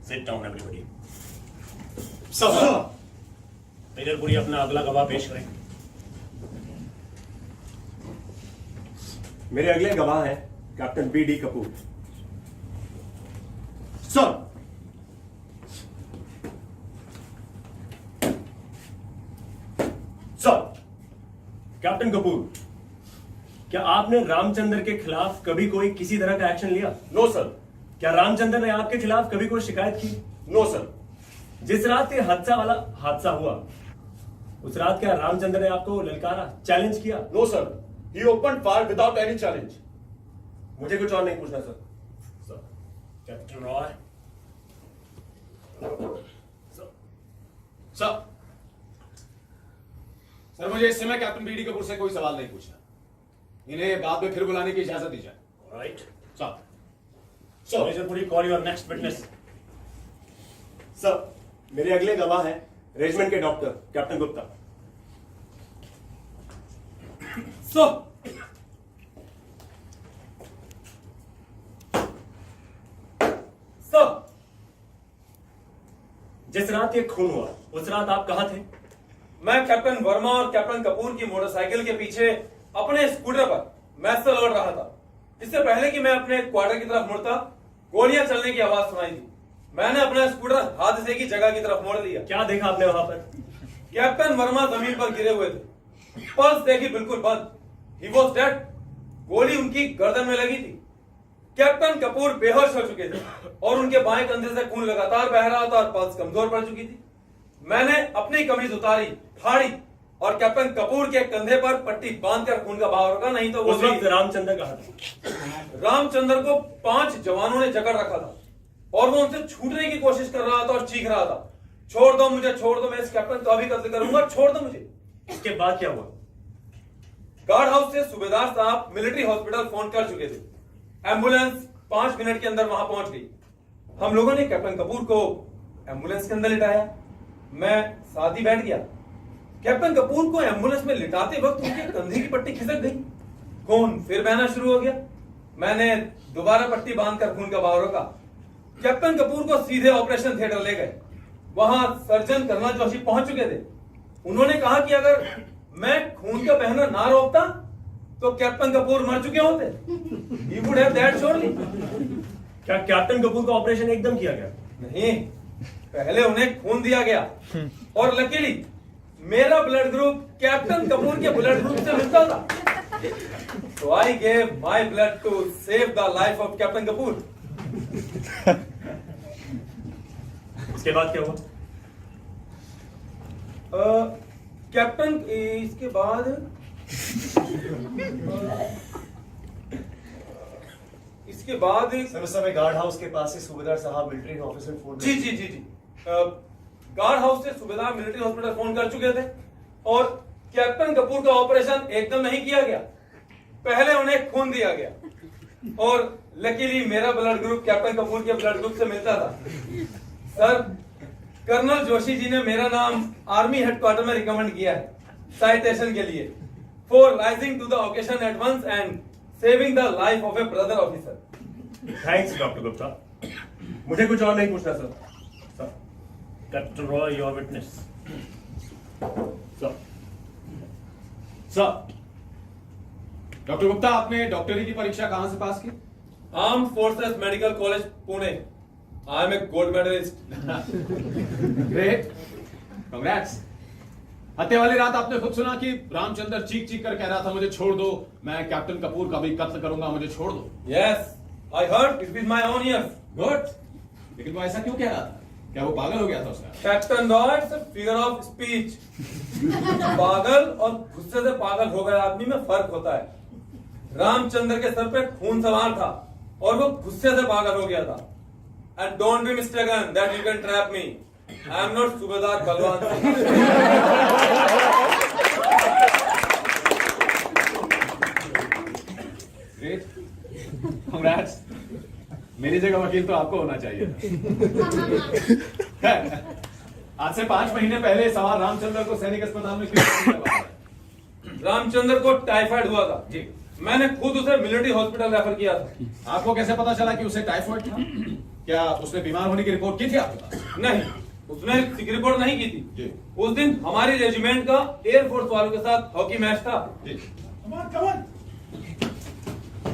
Sit down, everybody. Sir. Major Puri अपना अगला गवाह पेश करें। मेरे अगले गवाह हैं captain BD Kapoor. Sir. Sir, captain Kapoor, क्या आपने रामचंद्र के खिलाफ कभी कोई किसी तरह का एक्शन लिया? No sir. क्या रामचंद्र ने आपके खिलाफ कभी कोई शिकायत की? No sir. जिस रात ये हादसा हुआ, उस रात क्या रामचंद्र ने आपको ललकारा, चैलेंज किया? No sir. He open fire without any challenge. मुझे कुछ और नहीं पूछना sir. Sir, captain Roy. Sir. Sir, मुझे इस समय कैप्टन बीडी कपूर से कोई सवाल नहीं पूछना। इन्हें बाद में फिर बुलाने की इजाजत दी जाए। Right. Sir. Sir, major Puri, call your next witness. Sir, मेरे अगले गवाह हैं रेजिमेंट के डॉक्टर कैप्टन गुप्ता। सर, जिस रात ये खून हुआ, उस रात आप कहां थे? मैं कैप्टन वर्मा और कैप्टन कपूर की मोटरसाइकिल के पीछे अपने स्कूटर पर मैच से लौट रहा था। इससे पहले कि मैं अपने क्वार्टर की तरफ मुड़ता, गोलियां चलने की आवाज सुनाई दी। मैंने अपना स्कूटर हादसे की जगह की तरफ मोड़ लिया। क्या देखा आपने वहां पर? कैप्टन वर्मा जमीन पर गिरे हुए थे, पल्स देखी बिल्कुल बंद। He was dead. गोली उनकी गर्दन में लगी थी। कैप्टन कपूर बेहोश हो चुके थे और उनके बाएं कंधे से खून लगातार बह रहा था और पल्स कमजोर पड़ चुकी थी। मैंने अपनी कमीज उतारी, फाड़ी और कैप्टन कपूर के कंधे पर पट्टी बांधकर खून का बहाव रोका, नहीं तो वो उस वक्त रामचंद्र कहां था? रामचंद्र को 5 जवानों ने जकड़ रखा था और वो उनसे छूटने की कोशिश कर रहा था और चीख रहा था, छोड़ दो मुझे, छोड़ दो, मैं इस कैप्टन का भी कत्ल करूंगा, छोड़ दो मुझे। इसके बाद क्या हुआ? गार्ड हाउस से सूबेदार साहब मिलिट्री हॉस्पिटल फोन कर चुके थे। एम्बुलेंस 5 मिनट के अंदर वहां पहुंच गई। हम लोगों ने कैप्टन कपूर को एम्बुलेंस के अंदर लिटाया। मैं साथ ही बैठ गया। कैप्टन कपूर को एम्बुलेंस में लिटाते वक्त उनके कंधे की पट्टी खिसक गई। खून फिर बहना शुरू हो गया। मैंने दोबारा पट्टी बांधकर खून का बहाव रोका। कैप्टन कपूर को सीधे ऑपरेशन थिएटर ले गए। वहां सर्जन कर्नल जोशी पहुंच चुके थे। उन्होंने कहा कि अगर मैं खून का बहना ना रोकता तो कैप्टन कपूर मर चुके होते। He would have died surely। क्या कैप्टन कपूर का ऑपरेशन एकदम किया गया? नहीं, पहले उन्हें खून दिया गया और लकीली मेरा ब्लड ग्रुप कैप्टन कपूर के ब्लड ग्रुप से मिलता था। So I gave my blood to save the life of captain Kapoor. इसके बाद क्या हुआ? कैप्टन इसके बाद सर, उस समय गार्ड हाउस के पास से सूबेदार साहब मिलिट्री ऑफिसर फोन जी जी जी जी गार्ड हाउस से सूबेदार मिलिट्री हॉस्पिटल फोन कर चुके थे और कैप्टन कपूर का ऑपरेशन एकदम नहीं किया गया। पहले उन्हें खून दिया गया और लकीली मेरा ब्लड ग्रुप कैप्टन कपूर के ब्लड ग्रुप से मिलता था। सर, कर्नल जोशी जी ने मेरा नाम आर्मी हेडक्वार्टर में रिकमेंड किया है साइटेशन के लिए for rising to the occasion at once and saving the life of a brother officer. Thanks doctor Gupta. मुझे कुछ और नहीं पूछना sir. Sir captain Roy, your witness. Sir doctor Gupta, आपने डॉक्टरी की परीक्षा कहां से पास की? Armed forces medical college Pune. I am a gold medalist. Great, congrats. हत्या वाली रात आपने खुद सुना कि रामचंद्र चीख चीख कर कह रहा था मुझे छोड़ दो, मैं कैप्टन कपूर का भी कत्ल करूंगा, मुझे छोड़ दो। Yes, I heard it with my own years. Good, लेकिन वो ऐसा क्यों कह रहा था? क्या वो पागल हो गया था उसका? Captain Roy it's a figure of speech. पागल और गुस्से से पागल हो गए आदमी में फर्क होता है। रामचंद्र के सर पे खून सवार था और वो गुस्से से पागल हो गया था। And don't be mistaken that you can trap me. I am not सूबेदार बलवान सिंह। Great, congrats. मेरी जगह वकील तो आपको होना चाहिए था। आज से 5 महीने पहले सवार रामचंद्र को सैनिक अस्पताल में क्यों? रामचंद्र को टाइफाइड हुआ था जी, मैंने खुद उसे मिलिट्री हॉस्पिटल रेफर किया था। आपको कैसे पता चला कि उसे टाइफाइड था? क्या उसने बीमार होने की रिपोर्ट की थी आपके पास? नहीं, उसने सिक रिपोर्ट नहीं की थी। जी। उस दिन हमारी रेजिमेंट का एयरफोर्स वालों के साथ हॉकी मैच था। जी।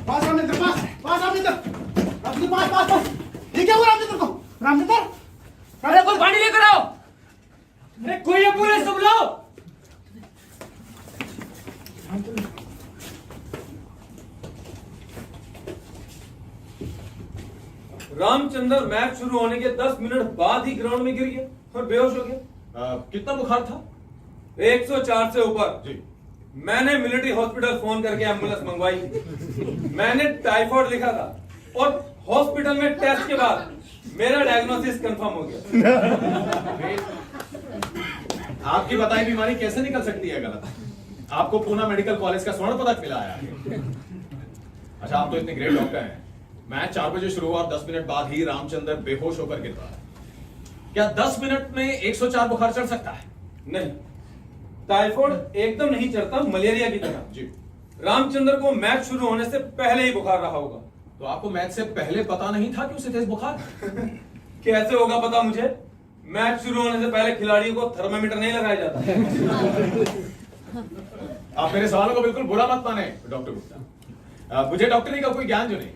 पास रामचंद्र, पास रामचंद्र, रामचंद्र, पास। ये क्या हुआ रामचंद्र को? रामचंद्र, अरे कोई पानी लेकर आओ। अरे कोई एम्बुलेंस तो बुलाओ। रामचंद्र मैच शुरू होने के 10 मिनट बाद ही ग्राउंड में गिर गया और बेहोश हो गया। कितना बुखार था? 104 से ऊपर। जी। मैंने मिलिट्री हॉस्पिटल फोन करके एम्बुलेंस मंगवाई। मैंने टाइफाइड लिखा था और हॉस्पिटल में टेस्ट के बाद मेरा डायग्नोसिस कंफर्म हो गया। आपकी बताई बीमारी कैसे निकल सकती है गलत? आपको पूना मेडिकल कॉलेज का स्वर्ण पदक मिला है। अच्छा, आप तो इतने ग्रेट डॉक्टर हैं। मैच 4 बजे शुरू हुआ और 10 मिनट बाद ही रामचंद्र बेहोश होकर गिर रहा है। क्या 10 मिनट में 104 बुखार चढ़ सकता है? नहीं, टाइफाइड एकदम नहीं चढ़ता, मलेरिया की तरह। जी। रामचंद्र को मैच शुरू होने से पहले ही बुखार रहा होगा। तो आपको मैच से पहले पता नहीं था कि उसे तेज बुखार? कैसे होगा पता मुझे? मैच शुरू होने से पहले खिलाड़ियों को थर्मामीटर नहीं लगाया जाता। आप मेरे सवालों को बिल्कुल बुरा मत माने डॉक्टर गुप्ता। मुझे डॉक्टरी का कोई ज्ञान जो नहीं।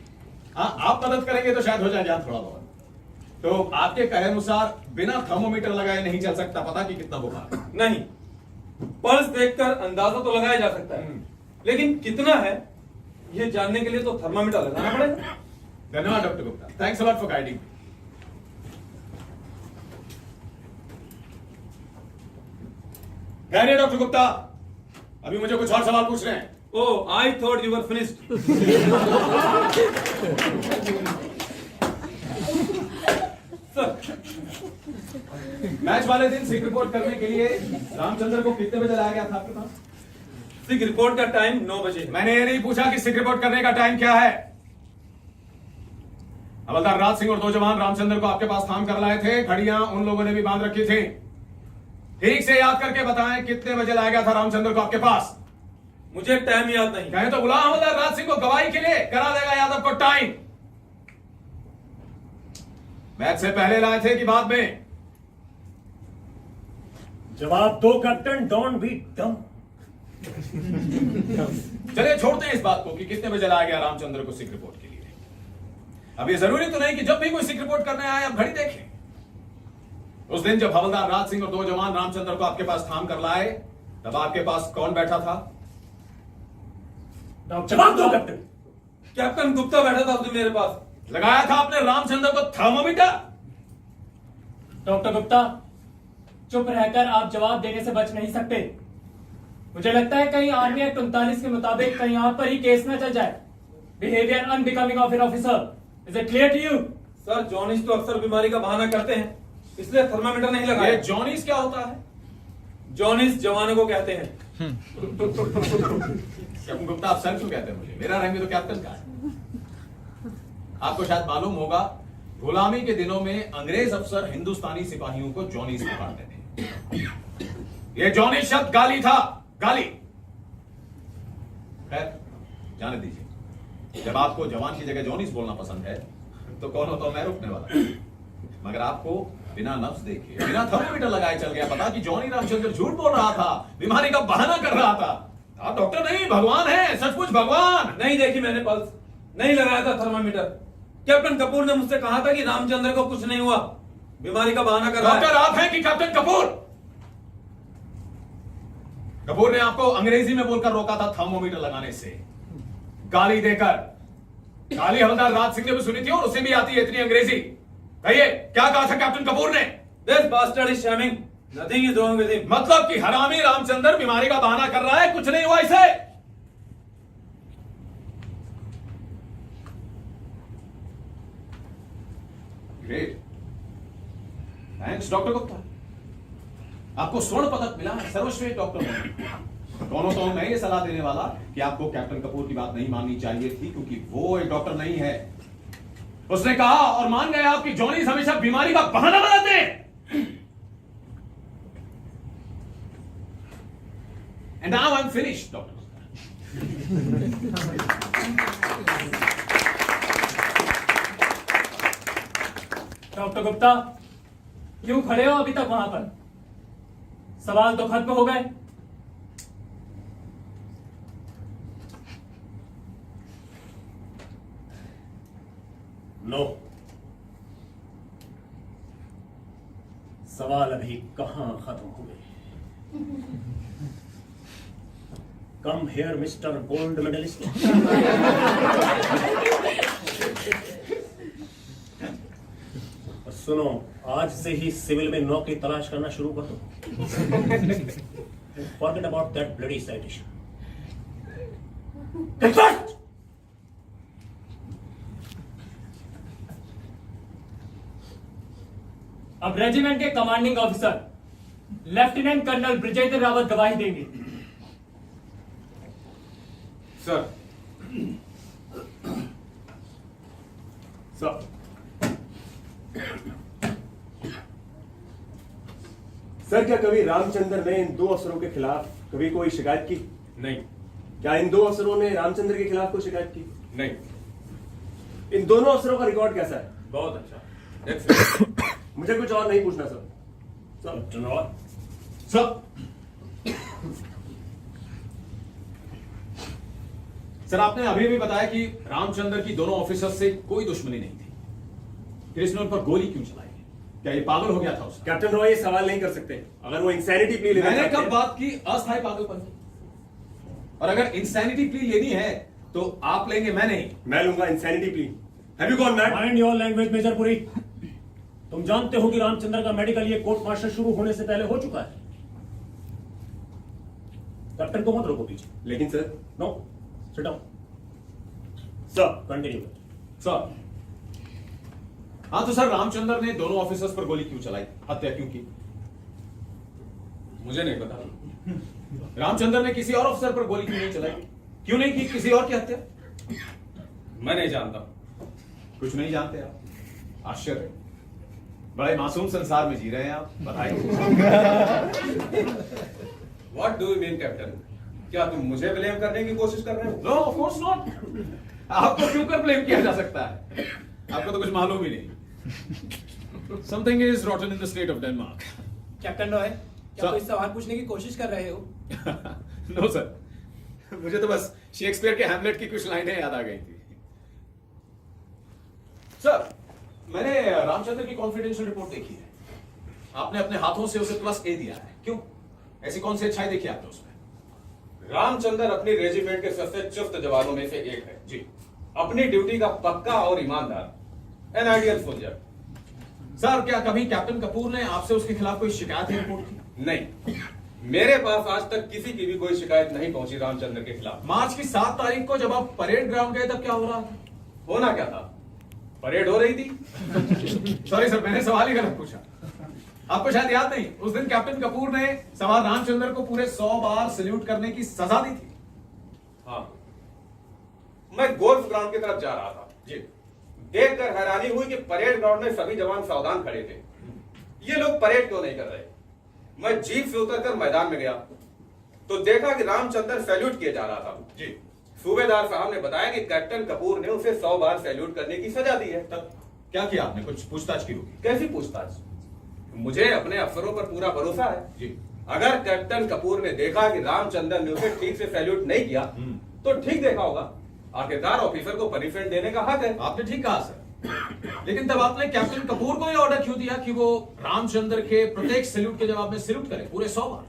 हाँ, आप मदद करेंगे तो शायद हो जाए ज्ञान थोड़ा बहुत। तो आपके कहे अनुसार बिना थर्मोमीटर लगाए नहीं चल सकता पता कि कितना बुखार? नहीं, पल्स देखकर अंदाजा तो लगाया जा सकता है, लेकिन कितना है ये जानने के लिए तो थर्मामीटर लगाना पड़ेगा। धन्यवाद doctor Gupta, thanks a lot for guiding. खैर डॉक्टर गुप्ता, अभी मुझे कुछ और सवाल पूछ रहे हैं। Oh, I thought you were finished. Match वाले दिन सिक रिपोर्ट करने के लिए रामचंद्र को कितने बजे लाया गया था आपके पास? सिक रिपोर्ट का टाइम 9 बजे। मैंने ये नहीं पूछा कि सिक रिपोर्ट करने का टाइम क्या है। हवलदार राज सिंह और 2 जवान रामचंद्र को आपके पास थाम कर लाए थे। घड़ियां उन लोगों ने भी बांध रखी थी। ठीक से याद करके बताएं कितने बजे लाया गया था रामचंद्र को आपके पास? मुझे टाइम याद नहीं। कहें तो बुला हवलदार राज सिंह को गवाही के लिए, करा देगा यादव को टाइम। मैच से पहले लाए थे कि बाद में? जवाब दो कैप्टन, डोंट बी डम। चलिए छोड़ते हैं इस बात को कि कितने बजे लाया गया रामचंद्र को सिक रिपोर्ट के लिए। अब ये जरूरी तो नहीं कि जब भी कोई सिक रिपोर्ट करने आए आप घड़ी देखें। उस दिन जब हवलदार राज सिंह और 2 जवान रामचंद्र को आपके पास थाम कर लाए, तब आपके पास कौन बैठा था? जवाब दो कैप्टन। कैप्टन गुप्ता बैठा था उस दिन मेरे पास। लगाया था आपने रामचंद्र को थर्मोमीटर? डॉक्टर गुप्ता, चुप रहकर आप जवाब देने से बच नहीं सकते। मुझे लगता है कहीं आर्मी एक्ट 39 के मुताबिक कहीं आप पर ही केस न चल जाए। Behaviour unbecoming of an officer. Is it clear to you? Sir, जॉनिस तो अक्सर बीमारी का बहाना करते हैं, इसलिए थर्मामीटर नहीं लगाया। ये जॉनिस क्या होता है? जॉनिस जवानों को कहते हैं। कैप्टन गुप्ता, आप सर क्यों कहते हैं मुझे? मेरा रंग भी तो कैप्टन का है। आपको शायद मालूम होगा, गुलामी के दिनों में अंग्रेज अफसर हिंदुस्तानी सिपाहियों को जॉनीस पुकारते थे। ये जॉनीस शब्द गाली था, गाली। खैर, जाने दीजिए। जब आपको जवान की जगह जॉनीस बोलना पसंद है तो कौन होता मैं रुकने वाला। मगर आपको बिना नफ्स देखे, बिना थर्मोमीटर लगाए चल गया पता कि जॉनी रामचंद्र झूठ बोल रहा था, बीमारी का बहाना कर रहा था। आप डॉक्टर नहीं, भगवान है, सचमुच भगवान। नहीं देखी मैंने पल्स, नहीं लगाया था थर्मामीटर। कैप्टन कपूर ने मुझसे कहा था कि रामचंद्र को कुछ नहीं हुआ, बीमारी का बहाना कर रहा है। डॉक्टर आप हैं कि कैप्टन कपूर? कपूर ने आपको अंग्रेजी में बोलकर रोका था थर्मोमीटर लगाने से, गाली देकर। काली हवलदार राज सिंह ने भी सुनी थी और उसे भी आती है इतनी अंग्रेजी। कहिए क्या कहा था कैप्टन कपूर ने? This bastard is shaming. Nothing is wrong with him. मतलब कि हरामी रामचंद्र बीमारी का बहाना कर रहा है, कुछ नहीं हुआ इसे। ग्रेट, थैंक्स डॉक्टर गुप्ता, आपको स्वर्ण पदक मिला, सर्वश्रेष्ठ डॉक्टर। दोनों तो मैं ये सलाह देने वाला कि आपको कैप्टन कपूर की बात नहीं माननी चाहिए थी, क्योंकि वो एक डॉक्टर नहीं है। उसने कहा और मान गया आप कि जॉनी हमेशा बीमारी का बहाना बनाते हैं। And now I am finished doctor. Doctor Gupta, क्यों खड़े हो अभी तक वहां पर? सवाल तो खत्म हो गए। नो, सवाल अभी कहां खत्म हुए। Come here mister gold medalist. सुनो, आज से ही सिविल में नौकरी तलाश करना शुरू कर दो। Forget about that bloody citation. अब रेजिमेंट के commanding officer lieutenant colonel Brijendra Rawat गवाही देंगे। सर, सर, सर क्या कभी रामचंद्र ने इन दो अफसरों के खिलाफ कभी कोई शिकायत की? नहीं। क्या इन दो अफसरों ने रामचंद्र के खिलाफ कोई शिकायत की? नहीं। इन दोनों अफसरों का रिकॉर्ड कैसा है? बहुत अच्छा, एक्सीलेंट। मुझे कुछ और नहीं पूछना सर। सर आपने अभी भी बताया कि रामचंद्र की दोनों ऑफिसर से कोई दुश्मनी नहीं थी, फिर इसने उन पर गोली क्यों चलाई? क्या ये पागल हो गया था उसका? कैप्टन रॉय ये सवाल नहीं कर सकते। अगर वो इंसैनिटी प्ली लेना मैंने चाहते कब हैं- बात की अस्थायी पागलपन की? और अगर इंसैनिटी प्ली लेनी है तो आप लेंगे, मैं नहीं। मैं लूंगा insanity plea. Have you gone mad? Mind your language major Puri. तुम जानते हो कि रामचंद्र का मेडिकल ये कोर्ट मार्शल शुरू होने से पहले हो चुका है। कैप्टन को मत रोको पीछे। लेकिन sir. No, sit down. Sir continue. Sir, हाँ तो सर रामचंद्र ने दोनों ऑफिसर्स पर गोली क्यों चलाई, हत्या क्यों की? मुझे नहीं पता। रामचंद्र ने किसी और अफसर पर गोली क्यों नहीं चलाई? क्यों नहीं की किसी और की हत्या? मैं नहीं जानता। कुछ नहीं जानते आप? आश्चर्य, बड़े मासूम संसार में जी रहे हैं आप। बताइए। What do you mean, captain? क्या तुम मुझे ब्लेम करने की कोशिश कर रहे हो? No, of course not. आपको क्यों कर ब्लेम किया जा सकता है? आपको तो कुछ मालूम ही नहीं। Something is रॉटन in the state of Denmark. Captain Roy, क्या सर। कोई सवाल पूछने की कोशिश कर रहे हो? नो सर, मुझे तो बस शेक्सपियर के हैमलेट की कुछ लाइनें याद आ गई थी। सर, मैंने रामचंद्र की कॉन्फिडेंशियल रिपोर्ट देखी है। आपने अपने हाथों से उसे +A दिया है, क्यों? ऐसी कौन सी अच्छाई देखी आपने उसमें? रामचंद्र अपनी रेजिमेंट के सबसे चुस्त जवानों में से एक है जी। अपनी ड्यूटी का पक्का और ईमानदार, एन आइडियल सोल्जर। सर, क्या कभी कैप्टन कपूर ने आपसे उसके खिलाफ कोई शिकायत या रिपोर्ट की? नहीं, मेरे पास आज तक किसी की भी कोई शिकायत नहीं पहुंची रामचंद्र के खिलाफ। मार्च की 7 तारीख को जब आप परेड ग्राउंड गए तब क्या हो रहा था? होना क्या था? परेड हो रही थी। सॉरी सर, मैंने सवाल ही गलत पूछा। आपको शायद याद नहीं, उस दिन कैप्टन कपूर ने सवार रामचंद्र को पूरे 100 बार सैल्यूट करने की सजा दी थी। हाँ, मैं गोल्फ ग्राउंड की तरफ जा रहा था जी। देखकर हैरानी हुई कि परेड ग्राउंड में सभी जवान सावधान खड़े थे। ये लोग परेड क्यों नहीं कर रहे? मैं जीप से उतरकर मैदान में गया तो देखा कि रामचंद्र सैल्यूट किए जा रहा था। जी। सूबेदार साहब ने बताया कि कैप्टन कपूर ने उसे 100 बार सैल्यूट करने की सजा दी है। क्या किया आपने? कुछ पूछताछ की होगी। कैसी पूछताछ? मुझे अपने अफसरों पर पूरा भरोसा है जी। अगर कैप्टन कपूर ने देखा कि रामचंद्र ने उसे ठीक से सैल्यूट नहीं किया तो ठीक देखा होगा। आखिरकार ऑफिसर को पनिशमेंट देने का हक है। आपने ठीक कहा सर, लेकिन तब आपने कैप्टन कपूर को ये ऑर्डर क्यों दिया कि वो रामचंद्र के प्रत्येक सैल्यूट के जवाब में सैल्यूट करे पूरे 100 बार?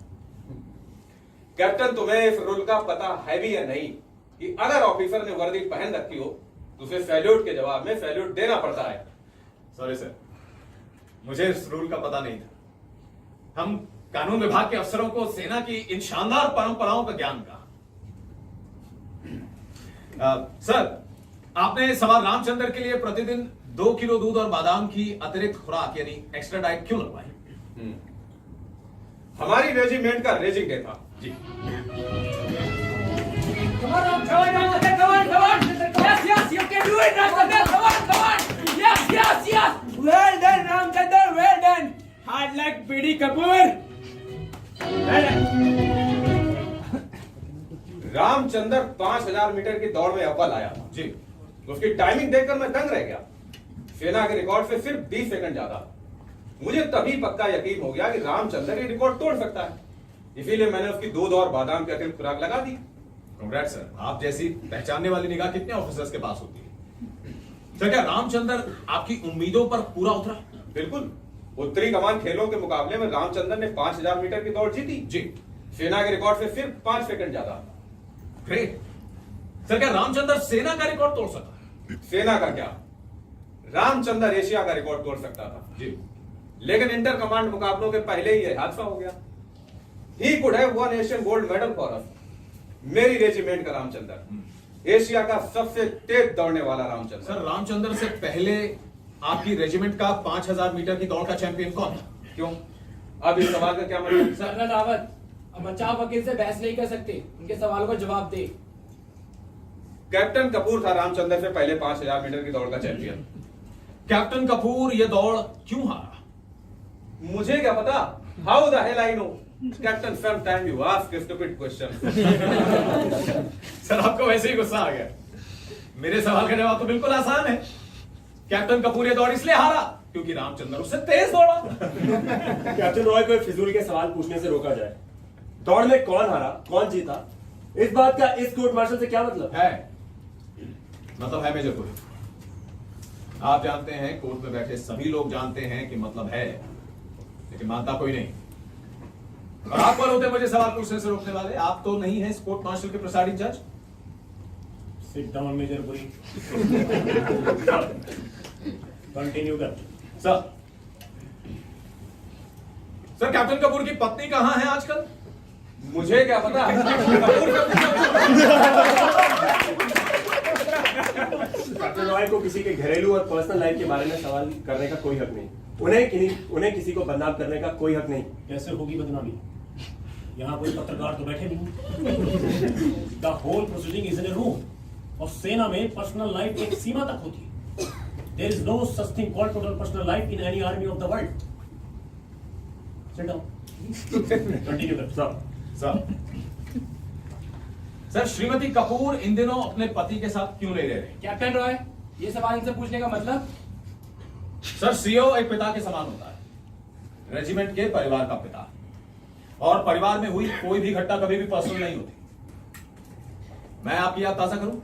कैप्टन, तुम्हें इस रूल का पता है भी या नहीं कि अगर ऑफिसर ने वर्दी पहन रखी हो तो उसे सैल्यूट के जवाब में सैल्यूट देना पड़ता है। सॉरी सर, मुझे इस रूल का पता नहीं था। हम कानून विभाग के अफसरों को सेना की इन शानदार परंपराओं का ज्ञान कहा। सर, आपने सवार रामचंद्र के लिए प्रतिदिन 2 किलो दूध और बादाम की अतिरिक्त खुराक यानी एक्स्ट्रा डाइट क्यों लगवाई? हमारी रेजिमेंट का रेजिंग डे था। जी। Well done, Ramchandar. Well done. Hard luck, BD Kapoor. Well done. Ramchandra 5000 metre की दौड़ में अव्वल आया था। जी। उसकी टाइमिंग देखकर मैं दंग रह गया। सेना के रिकॉर्ड से सिर्फ 20 सेकंड ज्यादा। मुझे तभी पक्का यकीन हो गया कि रामचंद्र ये रिकॉर्ड तोड़ सकता है। इसीलिए मैंने उसकी दूध और बादाम की अतिरिक्त खुराक लगा दी। कांग्रेट सर, आप जैसी पहचानने वाली निगाह कितने ऑफिसर्स के पास होती है? सर, क्या रामचंद्र आपकी उम्मीदों पर पूरा उतरा? बिल्कुल। उत्तरी कमान खेलों के मुकाबले में रामचंद्र ने 5000 मीटर की दौड़ जीती। जी। सेना के रिकॉर्ड से सिर्फ 5 सेकंड ज्यादा। ग्रेट। सर, क्या रामचंद्र सेना का रिकॉर्ड तोड़ सका? सेना का क्या, रामचंद्र एशिया का रिकॉर्ड तोड़ सकता था। जी। लेकिन इंटर कमांड मुकाबलों के पहले ही यह हादसा हो गया। He could have one Asian gold medal for us. मेरी रेजिमेंट का रामचंद्र, एशिया का सबसे तेज दौड़ने वाला रामचंद्र। सर, रामचंद्र से पहले आपकी रेजिमेंट का 5000 मीटर की दौड़ का चैंपियन कौन था? क्यों? अब इस सवाल का क्या मतलब? सरदार दावत, अब बचाव वकील से बहस नहीं कर सकते, उनके सवालों का जवाब दे। कैप्टन कपूर था रामचंद्र से पहले 5000 मीटर की दौड़ का चैंपियन। कैप्टन कपूर ये दौड़ क्यों हारा? मुझे क्या पता? How the hell I know? Captain, sometime you ask stupid question. Sir, आपको वैसे ही गुस्सा आ गया। मेरे सवाल का जवाब तो बिल्कुल आसान है। कैप्टन कपूर ये दौड़ इसलिए हारा क्योंकि रामचंद्र उससे तेज दौड़ा। कैप्टन रॉय को फिजूल के सवाल पूछने से रोका जाए। दौड़ में कौन हारा, कौन जीता, इस बात का इस कोर्ट मार्शल से क्या मतलब है? मतलब है मेजर पुरी। आप जानते हैं, कोर्ट में बैठे सभी लोग जानते हैं कि मतलब है, लेकिन मानता कोई नहीं। और आप कौन होते मुझे सवाल पूछने से रोकने वाले? आप तो नहीं है इस कोर्ट मार्शल के प्रिसाइडिंग जज। Sit down major Puri. Continue कर। सर, कैप्टन कपूर की पत्नी कहां है आजकल? मुझे क्या पता? कपूर कैप्टन रॉय को किसी के घरेलू और पर्सनल लाइफ के बारे में सवाल करने का कोई हक नहीं। उन्हें किसी को बदनाम करने का कोई हक नहीं। कैसे होगी बदनामी? यहाँ कोई पत्रकार तो बैठे नहीं। The whole proceeding is in a room. और सेना में पर्सनल लाइफ एक सीमा तक होती है। There is no such thing called total personal life in any army of the world. Sit down. Continue कर। सर, श्रीमती कपूर इन दिनों अपने पति के साथ क्यों नहीं रह रही? कैप्टन रॉय, ये सवाल इनसे पूछने का मतलब? सर, सीओ एक पिता के समान होता है, रेजिमेंट के परिवार का पिता। और परिवार में हुई कोई भी घटना कभी भी पर्सनल नहीं होती। मैं आपकी याद ताजा करूं,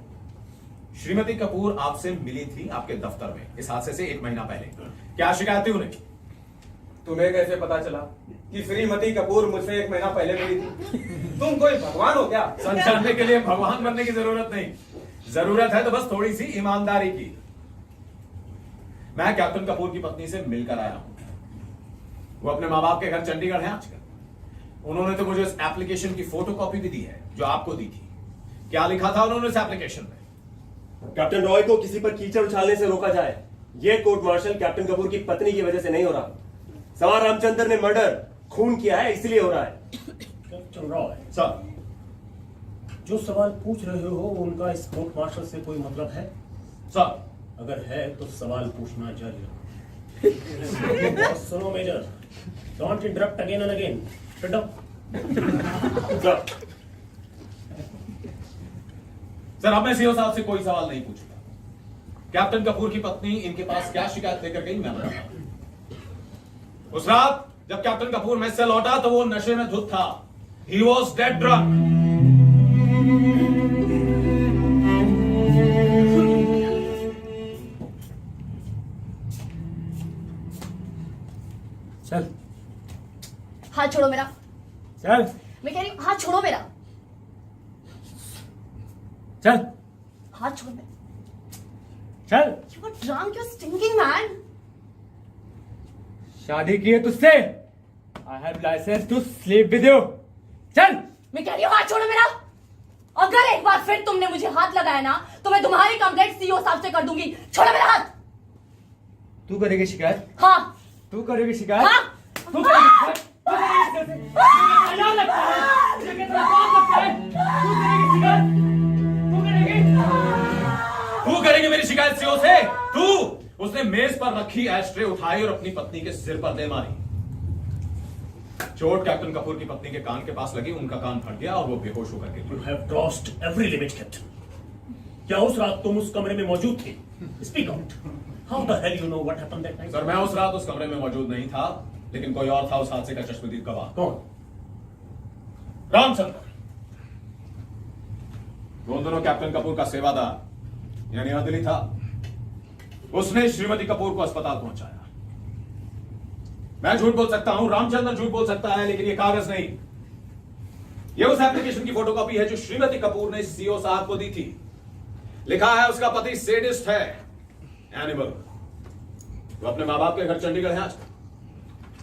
श्रीमती कपूर आपसे मिली थी आपके दफ्तर में इस हादसे से 1 महीना पहले। क्या शिकायत थी उन्हें? तुम्हें कैसे पता चला कि श्रीमती कपूर मुझसे 1 महीना पहले मिली थी? तुम कोई भगवान हो क्या? संचालने के लिए भगवान बनने की जरूरत नहीं, जरूरत है तो बस थोड़ी सी ईमानदारी की। मैं कैप्टन कपूर की पत्नी से मिलकर आया हूं। वो अपने माँ बाप के घर चंडीगढ़ है आजकल। उन्होंने तो मुझे उस एप्लीकेशन की फोटोकॉपी भी दी है जो आपको दी थी। क्या लिखा था उन्होंने उस एप्लीकेशन में? कैप्टन रॉय को किसी पर कीचड़ उछालने से रोका जाए, यह कोर्ट मार्शल कैप्टन कपूर की पत्नी की वजह से नहीं हो रहा। सवार रामचंद्र ने मर्डर, खून किया है, इसलिए हो रहा है। कैप्टन रॉय, सर, जो सवाल पूछ रहे हो उनका इस कोर्ट मार्शल से कोई मतलब है? सर, अगर है तो सवाल पूछना जारी रखो। सुनो major, don't interrupt again and again. Sit down. Sir, अब मैं सीओ साहब से कोई सवाल नहीं पूछूंगा। कैप्टन कपूर की पत्नी इनके पास क्या शिकायत लेकर गई मैं बताता हूं। उस रात जब कैप्टन कपूर मेस से लौटा तो वो नशे में धुत था। He was dead drunk. चल हाथ छोड़ो मेरा। चल मैं कह रही हूँ हाथ छोड़ो मेरा। चल हाथ छोड़ो मेरा। चल। You are drunk, you're stinking man. शादी की है तुझसे। I have license to sleep with you. चल। मैं कह रही हूँ हाथ छोड़ो मेरा। अगर एक बार फिर तुमने मुझे हाथ लगाया ना तो मैं तुम्हारी कंप्लेंट सीईओ साहब से कर दूंगी। छोड़ो मेरा हाथ। तू करेगी शिकायत? हाँ। तू करेगी शिकायत? हाँ। तू करेगी शिकायत? तू करेगी शिकायत? क्या लगता है? मुझे कितना पाप लगता है? तू करेगी शिकायत? तू करेगी? तू करेगी मेरी शिकायत सीओ से? तू? उसने मेज पर रखी एस्ट्रे उठाई और अपनी पत्नी के सिर पर दे मारी। चोट कैप्टन कपूर की पत्नी के कान के पास लगी, उनका कान फट गया और वो बेहोश होकर गिर You गई। have crossed every limit, Captain. क्या उस रात तुम उस कमरे में मौजूद थे? Speak out. How the hell you know what happened that night? Sir मैं उस रात उस कमरे में मौजूद नहीं था, लेकिन कोई और था उस हादसे का चश्मदीद गवाह। कौन? रामचंद्र। वो दोनों कैप्टन कपूर का सेवादार यानी अदली था। उसने श्रीमती कपूर को अस्पताल पहुंचाया। मैं झूठ बोल सकता हूं, रामचंद्र झूठ बोल सकता है, लेकिन ये कागज नहीं। ये उस एप्लीकेशन की फोटोकॉपी है जो श्रीमती कपूर ने सीओ साहब को दी थी। लिखा है उसका पति सेडिस्ट है, एनिमल। वो अपने मां बाप के घर चंडीगढ़ है। आज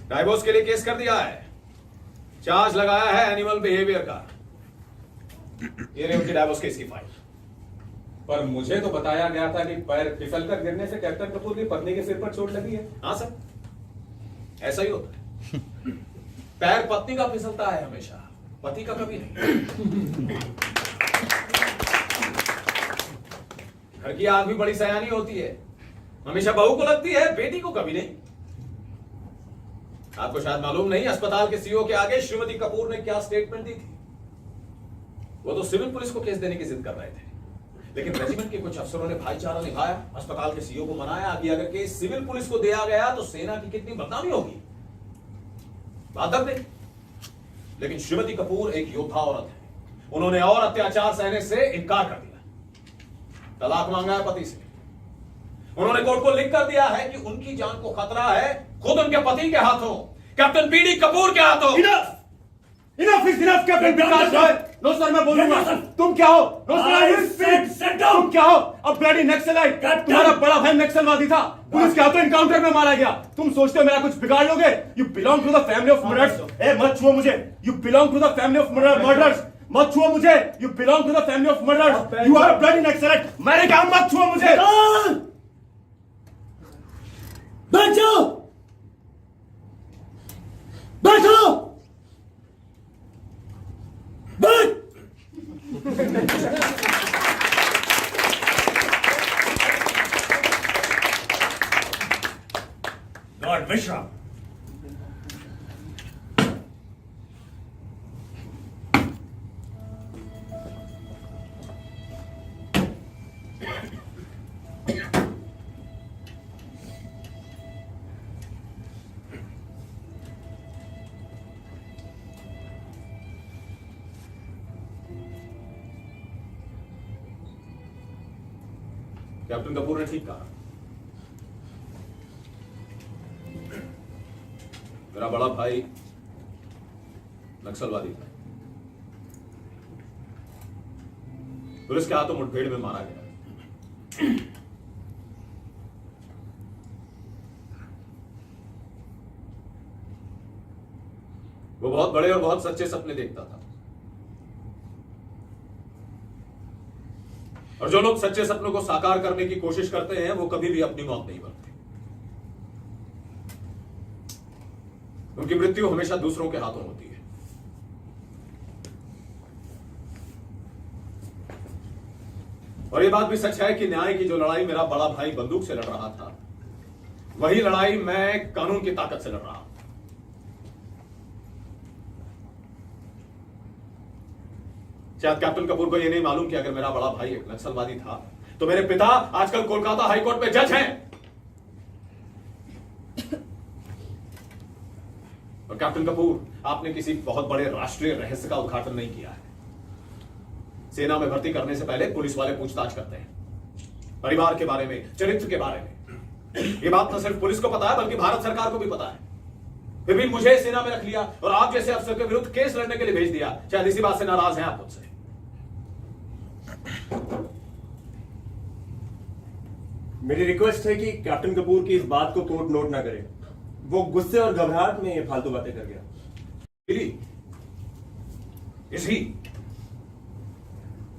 डाइवोर्स के लिए केस कर दिया है, चार्ज लगाया है एनिमल बिहेवियर का। ये रही उनकी डाइवोर्स केस की फाइल। पर मुझे तो बताया गया था कि पैर फिसल कर गिरने से कैप्टन कपूर की पत्नी के सिर पर चोट लगी है। हाँ सर, ऐसा ही होता है। पैर पत्नी का फिसलता है हमेशा, पति का कभी नहीं। घर की आग भी बड़ी सयानी होती है, हमेशा बहू को लगती है, बेटी को कभी नहीं। आपको शायद मालूम नहीं, अस्पताल के सीईओ के आगे श्रीमती कपूर ने क्या स्टेटमेंट दी थी। वो तो सिविल पुलिस को केस देने की जिद कर रहे थे, लेकिन रेजिमेंट के कुछ अफसरों ने भाईचारा निभाया, अस्पताल के सीईओ को मनाया कि अगर केस सिविल पुलिस को दिया गया तो सेना की कितनी बदनामी होगी। बात दब गई। लेकिन श्रीमती कपूर एक योद्धा औरत है, उन्होंने और अत्याचार सहने से इनकार कर दिया। तलाक मांगा है पति से। उन्होंने कोर्ट को लिख कर दिया है कि उनकी जान को खतरा है, खुद उनके पति के हाथों, कैप्टन पीडी कपूर के हाथों। Enough is enough, captain Prakash Roy. No sir, मैं बोलूंगा। तुम क्या हो? नो सर, तुम क्या हो? अब ब्लडी नक्सलाइट। तुम्हारा बड़ा भाई नक्सलवादी था, पुलिस के हाथों एनकाउंटर में मारा गया। तुम सोचते हो मेरा कुछ बिगाड़ लोगे? You belong to the family of murderers. ए मत छुओ मुझे। You belong to the family of murderers. मत छुओ मुझे। You belong to the family of murderers. You are a bloody naxalite. मैंने कहा मत छुओ मुझे। बैठो बैठो बैठ। Lord Vishram. कैप्टन कपूर ने ठीक कहा। मेरा बड़ा भाई नक्सलवादी था, पुलिस के हाथों मुठभेड़ में मारा गया। वो बहुत बड़े और बहुत सच्चे सपने देखता था, और जो लोग सच्चे सपनों को साकार करने की कोशिश करते हैं वो कभी भी अपनी मौत नहीं मरते। उनकी मृत्यु हमेशा दूसरों के हाथों होती है। और ये बात भी सच है कि न्याय की जो लड़ाई मेरा बड़ा भाई बंदूक से लड़ रहा था, वही लड़ाई मैं कानून की ताकत से लड़ रहा हूं। शायद कैप्टन कपूर को यह नहीं मालूम कि अगर मेरा बड़ा भाई एक नक्सलवादी था तो मेरे पिता आजकल कोलकाता हाईकोर्ट में जज हैं। और कैप्टन कपूर, आपने किसी बहुत बड़े राष्ट्रीय रहस्य का उद्घाटन नहीं किया है। सेना में भर्ती करने से पहले पुलिस वाले पूछताछ करते हैं, परिवार के बारे में, चरित्र के बारे में। ये बात न सिर्फ पुलिस को पता है बल्कि भारत सरकार को भी पता है। फिर भी मुझे सेना में रख लिया और आप जैसे अफसर के विरुद्ध केस लड़ने के लिए भेज दिया। शायद इसी बात से नाराज हैं आप मुझसे। मेरी रिक्वेस्ट है कि कैप्टन कपूर की इस बात को कोर्ट नोट ना करे। वो गुस्से और घबराहट में ये फालतू बातें कर गया।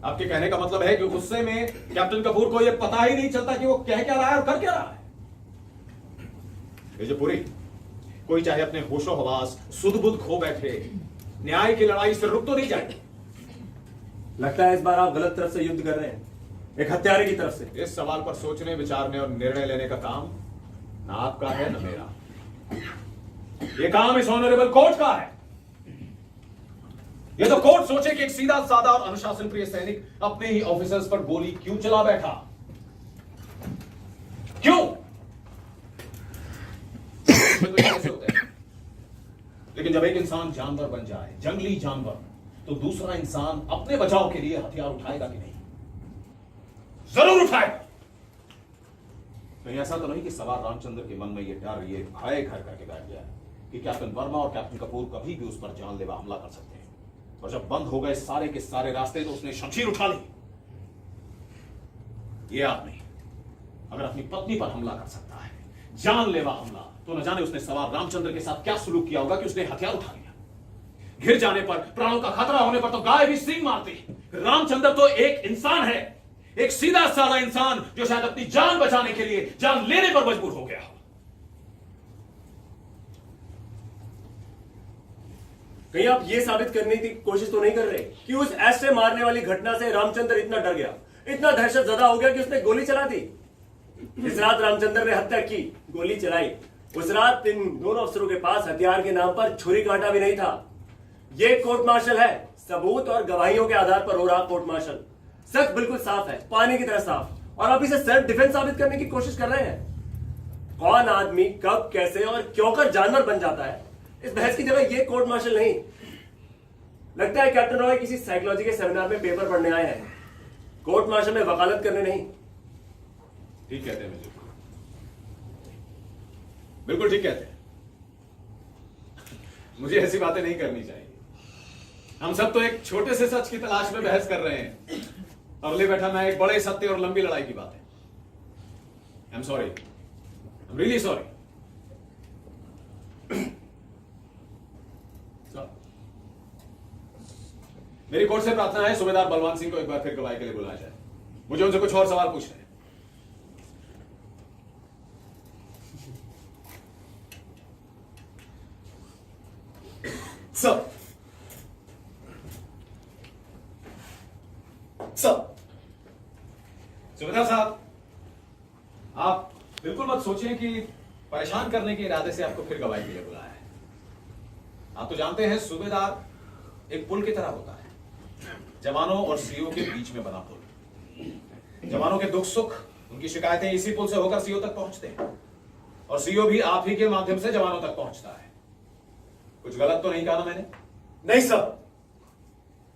आपके कहने का मतलब है कि गुस्से में कैप्टन कपूर को यह पता ही नहीं चलता कि वो कह क्या रहा है और कर क्या रहा है। ये जो पूरी, कोई चाहे अपने होशो हवास सुध बुध खो बैठे, न्याय की लड़ाई से रुक तो नहीं जाएगी। लगता है इस बार आप गलत तरफ से युद्ध कर रहे हैं, एक हत्यारे की तरफ से। इस सवाल पर सोचने, विचारने और निर्णय लेने का काम ना आपका है न मेरा। यह काम इस ऑनरेबल कोर्ट का है। ये तो कोर्ट सोचे कि एक सीधा साधा और अनुशासन प्रिय सैनिक अपने ही ऑफिसर्स पर गोली क्यों चला बैठा, क्यों? तो कैसे होता है? लेकिन जब एक इंसान जानवर बन जाए, जंगली जानवर, तो दूसरा इंसान अपने बचाव के लिए हथियार उठाएगा कि नहीं? जरूर उठाएगा। कहीं ऐसा तो नहीं कि सवार रामचंद्र के मन में यह डर, ये भय घर करके बैठ गया कि कैप्टन वर्मा और कैप्टन कपूर कभी भी उस पर जानलेवा हमला कर सकते हैं। और जब बंद हो गए सारे के सारे रास्ते तो उसने शमशीर उठा ली। ये आदमी अगर अपनी पत्नी पर हमला कर सकता है, जानलेवा हमला, तो न जाने उसने सवार रामचंद्र के साथ क्या सुलूक किया होगा कि उसने हथियार उठा लिया। घिर जाने पर, प्राणों का खतरा होने पर तो गाय भी सींग मारती। रामचंद्र तो एक इंसान है, एक सीधा साधा इंसान जो शायद अपनी जान बचाने के लिए जान लेने पर मजबूर हो गया। कहीं आप ये साबित करने की कोशिश तो नहीं कर रहे कि उस ऐसे मारने वाली घटना से रामचंद्र इतना डर गया, इतना दहशत ज़दा हो गया कि उसने गोली चला दी? इस रात रामचंद्र ने हत्या की, गोली चलाई। उस रात इन दोनों अफसरों के पास हथियार के नाम पर छुरी कांटा भी नहीं था। ये कोर्ट मार्शल है, सबूत और गवाहियों के आधार पर हो रहा कोर्ट मार्शल। सच बिल्कुल साफ है, पानी की तरह साफ। और आप इसे सेल्फ डिफेंस साबित करने की कोशिश कर रहे हैं। कौन आदमी कब, कैसे और क्यों कर जानवर बन जाता है, इस बहस की जगह ये कोर्ट मार्शल नहीं। लगता है कैप्टन रॉय किसी साइकोलॉजी के सेमिनार में पेपर पढ़ने आए हैं, कोर्ट मार्शल में वकालत करने नहीं। ठीक कहते हैं मुझे, बिल्कुल ठीक कहते हैं। मुझे ऐसी बातें नहीं करनी चाहिए। हम सब तो एक छोटे से सच की तलाश में बहस कर रहे हैं और ले बैठा मैं एक बड़े सत्य और लंबी लड़ाई की बात है। I am sorry, I am really sorry. मेरी कोर्ट से प्रार्थना है सूबेदार बलवान सिंह को एक बार फिर गवाही के लिए बुलाया जाए। मुझे उनसे कुछ और सवाल पूछने हैं। सब सूबेदार साहब, आप बिल्कुल मत सोचें कि परेशान करने के इरादे से आपको फिर गवाही के लिए बुलाया है। आप तो जानते हैं सूबेदार एक पुल की तरह होता है, जवानों और सीओ के बीच में बना पुल। जवानों के दुख सुख, उनकी शिकायतें इसी पुल से होकर सीओ तक पहुंचते हैं और सीओ भी आप ही के माध्यम से जवानों तक पहुंचता है। कुछ गलत तो नहीं कहा ना मैंने? नहीं सब।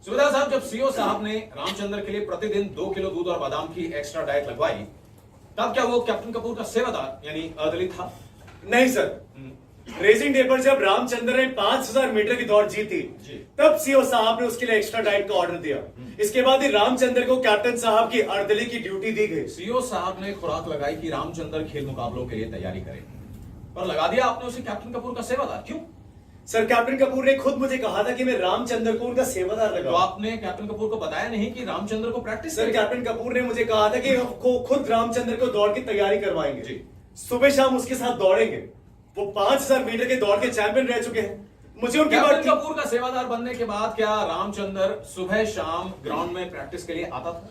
सूबेदार साहब, जब सीओ साहब ने रामचंद्र के लिए प्रतिदिन 2 किलो दूध और बादाम की एक्स्ट्रा डाइट लगवाई, तब क्या वो कैप्टन कपूर का सेवादार यानी अदलित था? नहीं सर। रेसिंग डे पर जब रामचंद्र ने 5000 मीटर की दौड़ जीती, तब सीओ साहब ने उसके लिए एक्स्ट्रा डाइट का ऑर्डर दिया। इसके बाद ही रामचंद्र को कैप्टन साहब की अर्दली की ड्यूटी दी गई। सीओ साहब ने खुराक लगाई कि रामचंद्र खेल मुकाबलों के लिए तैयारी करे, पर लगा दिया आपने उसे कैप्टन कपूर का सेवादार। क्यों? सर, कैप्टन कपूर ने खुद मुझे कहा था कि मैं रामचंद्र को उनका सेवादार तो लगाऊं। आपने कैप्टन कपूर को बताया नहीं कि रामचंद्र को प्रैक्टिस? सर, कैप्टन कपूर ने मुझे कहा था कि वो खुद रामचंद्र को दौड़ की तैयारी करवाएंगे। जी। सुबह शाम उसके साथ दौड़ेंगे। वो 5000 मीटर के दौड़ के चैंपियन रह चुके हैं। मुझे उनकी कैप्टन कपूर का सेवादार बनने के बाद क्या रामचंद्र सुबह शाम ग्राउंड में प्रैक्टिस के लिए आता था?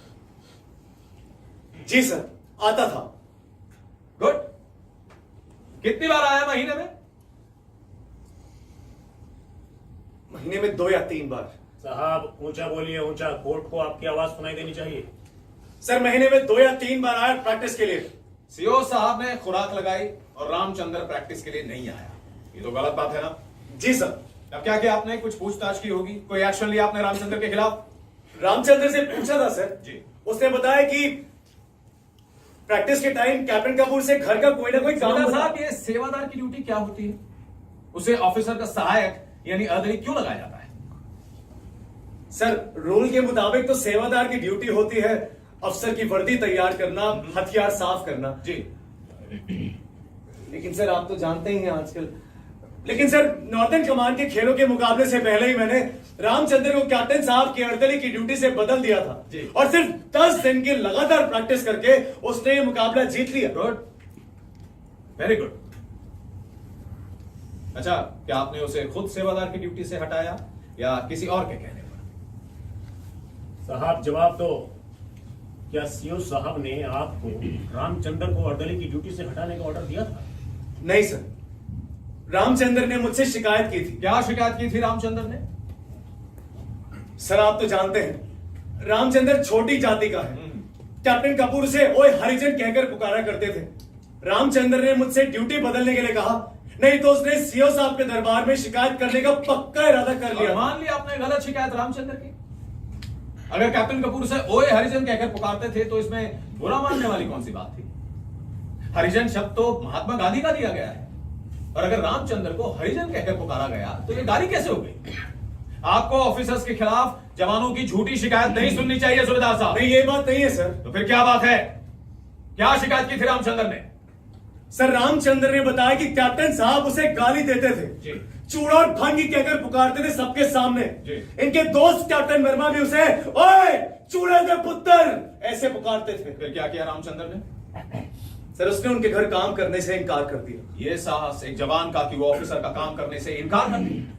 जी सर, आता था। गुड। कितनी बार आया महीने में? महीने में 2 या 3 बार। साहब ऊंचा बोलिए, ऊंचा। कोर्ट को आपकी आवाज सुनाई देनी चाहिए। सर महीने में 2 या 3 बार आया प्रैक्टिस के लिए। सीओ साहब ने खुराक लगाई और रामचंद्र प्रैक्टिस के लिए नहीं आया, ये तो गलत बात है ना? जी सर। अब क्या किया आपने? कुछ पूछताछ की होगी, कोई एक्शन लिया आपने रामचंद्र के खिलाफ? रामचंद्र से पूछा था सर जी। उसने बताया कि प्रैक्टिस के टाइम कैप्टन कपूर से घर का कोई ना कोई काम सरदार बता- साहब, ये सेवादार की ड्यूटी क्या होती है? उसे ऑफिसर का सहायक यानी अर्दली क्यों लगाया जाता है? सर रूल के मुताबिक तो सेवादार की ड्यूटी होती है अफसर की वर्दी तैयार करना, हथियार साफ करना। जी। लेकिन सर आप तो जानते ही हैं आजकल। लेकिन सर नॉर्दर्न कमांड के खेलों के मुकाबले से पहले ही मैंने रामचंद्र को कैप्टन साहब की अर्दली की ड्यूटी से बदल दिया था जी। और सिर्फ 10 दिन की लगातार प्रैक्टिस करके उसने ये मुकाबला जीत लिया। Good, very good. अच्छा, क्या आपने उसे खुद सेवादार की ड्यूटी से हटाया या किसी और के कहने पर? साहब जवाब दो, क्या सीओ साहब ने आपको रामचंद्र को अर्दली की ड्यूटी से हटाने का ऑर्डर दिया था? नहीं सर, रामचंद्र ने मुझसे शिकायत की थी। क्या शिकायत की थी रामचंद्र ने? सर आप तो जानते हैं रामचंद्र छोटी जाति का है। कैप्टन कपूर से ओए हरिजन कहकर पुकारा करते थे। रामचंद्र ने मुझसे ड्यूटी बदलने के लिए कहा, नहीं तो उसने सीओ साहब के दरबार में शिकायत करने का पक्का इरादा कर और लिया। मान लिया आपने गलत शिकायत रामचंद्र की। अगर कैप्टन कपूर से ओए हरिजन कहकर पुकारते थे तो इसमें बुरा मानने वाली कौन सी बात थी? हरिजन शब्द तो महात्मा गांधी का दिया गया है, और अगर रामचंद्र को हरिजन कहकर पुकारा गया तो ये गाली कैसे हो गई? आपको ऑफिसर्स के खिलाफ जवानों की झूठी शिकायत नहीं सुननी चाहिए सूबेदार साहब। नहीं ये बात नहीं है सर। तो फिर क्या बात है? क्या शिकायत की थी रामचंद्र ने? सर रामचंद्र ने बताया कि कैप्टन साहब उसे गाली देते थे, जी। चूड़ा और भंगी कहकर पुकारते थे सबके सामने। जी। इनके दोस्त कैप्टन वर्मा भी उसे ओए चूड़े के पुत्र ऐसे पुकारते थे। फिर क्या किया रामचंद्र ने? सर उसने उनके घर काम करने से इनकार कर दिया। ये साहस एक जवान का कि वो ऑफिसर का काम करने से इनकार कर दिया।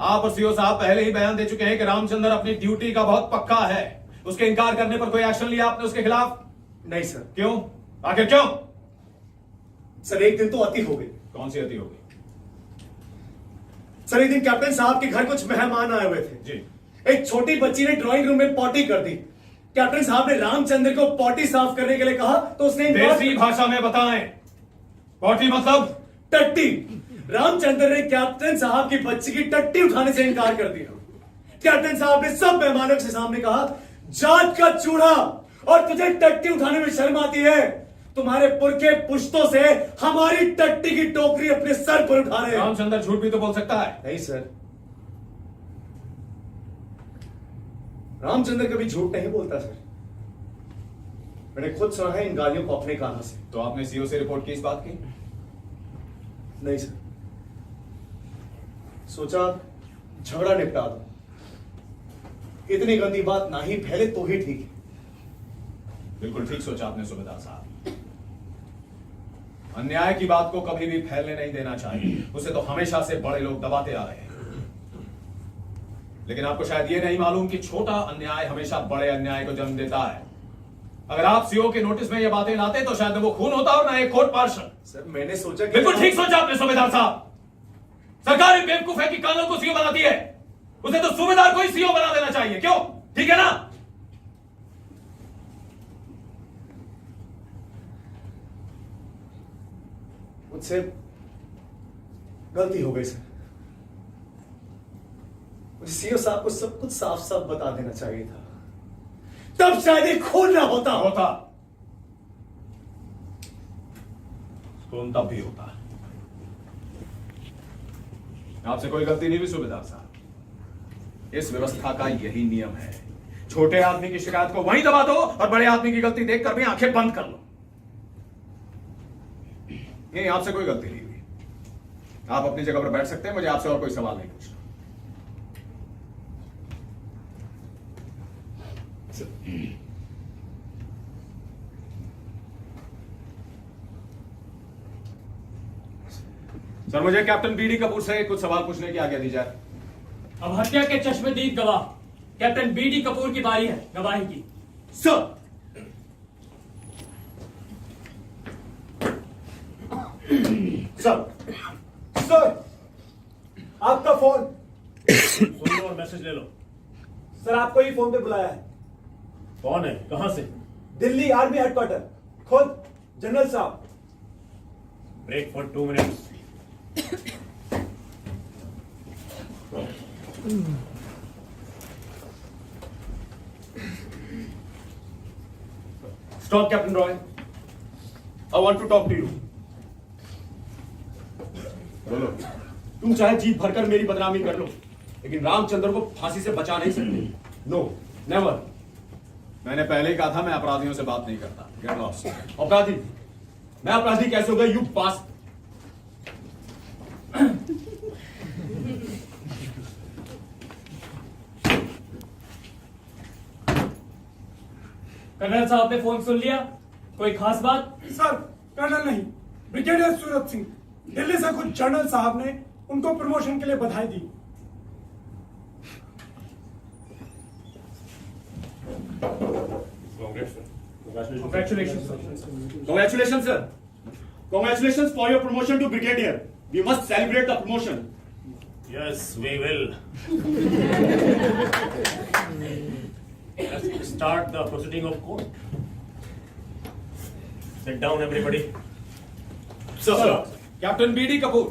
आप और सीओ साहब पहले ही बयान दे चुके हैं कि रामचंद्र अपनी ड्यूटी का बहुत पक्का है। उसके इनकार करने पर कोई एक्शन लिया आपने उसके खिलाफ? नहीं सर। क्यों? आखिर क्यों? सर एक दिन तो अति हो गई। कौन सी अति हो गई? सर एक दिन कैप्टन साहब के घर कुछ मेहमान आए हुए थे जी। एक छोटी बच्ची ने ड्राइंग रूम में पॉटी कर दी। कैप्टन साहब ने रामचंद्र को पॉटी साफ करने के लिए कहा तो उसने देसी भाषा में बताएं, पॉटी मतलब? टट्टी। रामचंद्र ने कैप्टन साहब की बच्ची की टट्टी उठाने से इनकार कर दिया। कैप्टन साहब ने सब मेहमानों के सामने कहा, जात का चूड़ा और तुझे टट्टी उठाने में शर्म आती है? तुम्हारे पुरखे पुश्तों से हमारी टट्टी की टोकरी अपने सर पर उठा रहे हैं। रामचंद्र झूठ भी तो बोल सकता है। नहीं सर, रामचंद्र कभी झूठ नहीं बोलता सर। मैंने खुद सुना है इन गालियों को अपने कानों से। तो आपने सीओ से रिपोर्ट की इस बात की? नहीं सर, सोचा झगड़ा निपटा दो, इतनी गंदी बात ना ही फैले तो ही ठीक है। बिल्कुल ठीक सोचा आपने सूबेदार साहब। अन्याय की बात को कभी भी फैलने नहीं देना चाहिए, उसे तो हमेशा से बड़े लोग दबाते आ रहे हैं। लेकिन आपको शायद ये नहीं मालूम कि छोटा अन्याय हमेशा बड़े अन्याय को जन्म देता है। अगर आप सीओ के नोटिस में ये बातें लाते तो शायद वो खून होता और ना एक कोर्ट मार्शल। सर मैंने सोचा कि बिल्कुल ठीक सोचा आपने सूबेदार साहब। सरकार एक बेवकूफ है कि कानून को सीओ बनाती है, उसे तो सूबेदार को ही सीओ बना देना चाहिए। क्यों? ठीक है ना? मुझसे गलती हो गई सर। मुझे सीओ साहब को सब कुछ साफ साफ बता देना चाहिए था, तब शायद ये खून ना होता। खून तब भी होता। आपसे कोई गलती नहीं हुई सूबेदार साहब। इस व्यवस्था का यही नियम है। छोटे आदमी की शिकायत को वहीं दबा दो और बड़े आदमी की गलती देखकर भी आंखें बंद कर लो। नहीं, आपसे कोई गलती नहीं हुई। आप अपनी जगह पर बैठ सकते हैं, मुझे आपसे और कोई सवाल नहीं पूछना। सर मुझे कैप्टन बीडी कपूर से कुछ सवाल पूछने की आज्ञा दी जाए। अब हत्या के चश्मदीद गवाह कैप्टन बीडी कपूर की बारी है गवाही की। सर सर आपका फोन। सुन लो और मैसेज ले लो। सर आपको ही फोन पे बुलाया है। कौन है? कहां से? दिल्ली आर्मी हेडक्वार्टर, खुद जनरल साहब। Break for 2 minutes. Stop, Captain Roy. I want to talk to you. बोलो। तुम चाहे जीत भरकर मेरी बदनामी कर लो, लेकिन रामचंद्र को फांसी से बचा नहीं सकते। No, never. मैंने पहले ही कहा था मैं अपराधियों से बात नहीं करता। Get lost. अपराधी? मैं अपराधी कैसे हो गया? You pass. कर्नल साहब ने फोन सुन लिया? कोई खास बात? सर, कर्नल नहीं, ब्रिगेडियर सूरत सिंह। दिल्ली से खुद जनरल साहब ने उनको प्रमोशन के लिए बधाई दी। Congratulations, sir. Congratulations, sir. Congratulations for your promotion to brigadier. We must celebrate the promotion. Yes, we will. Let's start the proceeding of court. Sit down, everybody. Sir, captain BD Kapoor.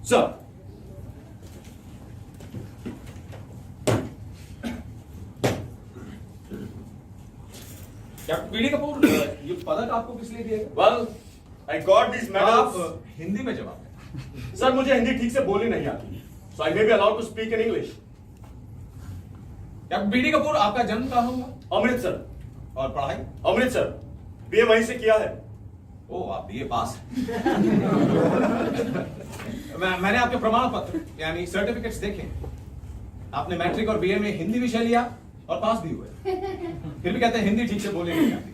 Sir. Captain BD Kapoor, ये पदक आपको किस लिए दिया गया? Well, I got these medals. आप हिंदी में जवाब दें। सर, मुझे हिंदी ठीक से बोलनी नहीं आती, so I may be allowed to speak in English. Captain BD Kapoor, आपका जन्म कहाँ हुआ? अमृतसर। और पढ़ाई? अमृतसर। बीए वहीं से किया है। ओ, आप बीए पास हैं। मैंने आपके प्रमाण पत्र यानी सर्टिफिकेट्स देखे। आपने मैट्रिक और बीए में हिंदी विषय लिया और पास भी हुए, फिर भी कहते हैं हिंदी ठीक से बोलनी नहीं आती।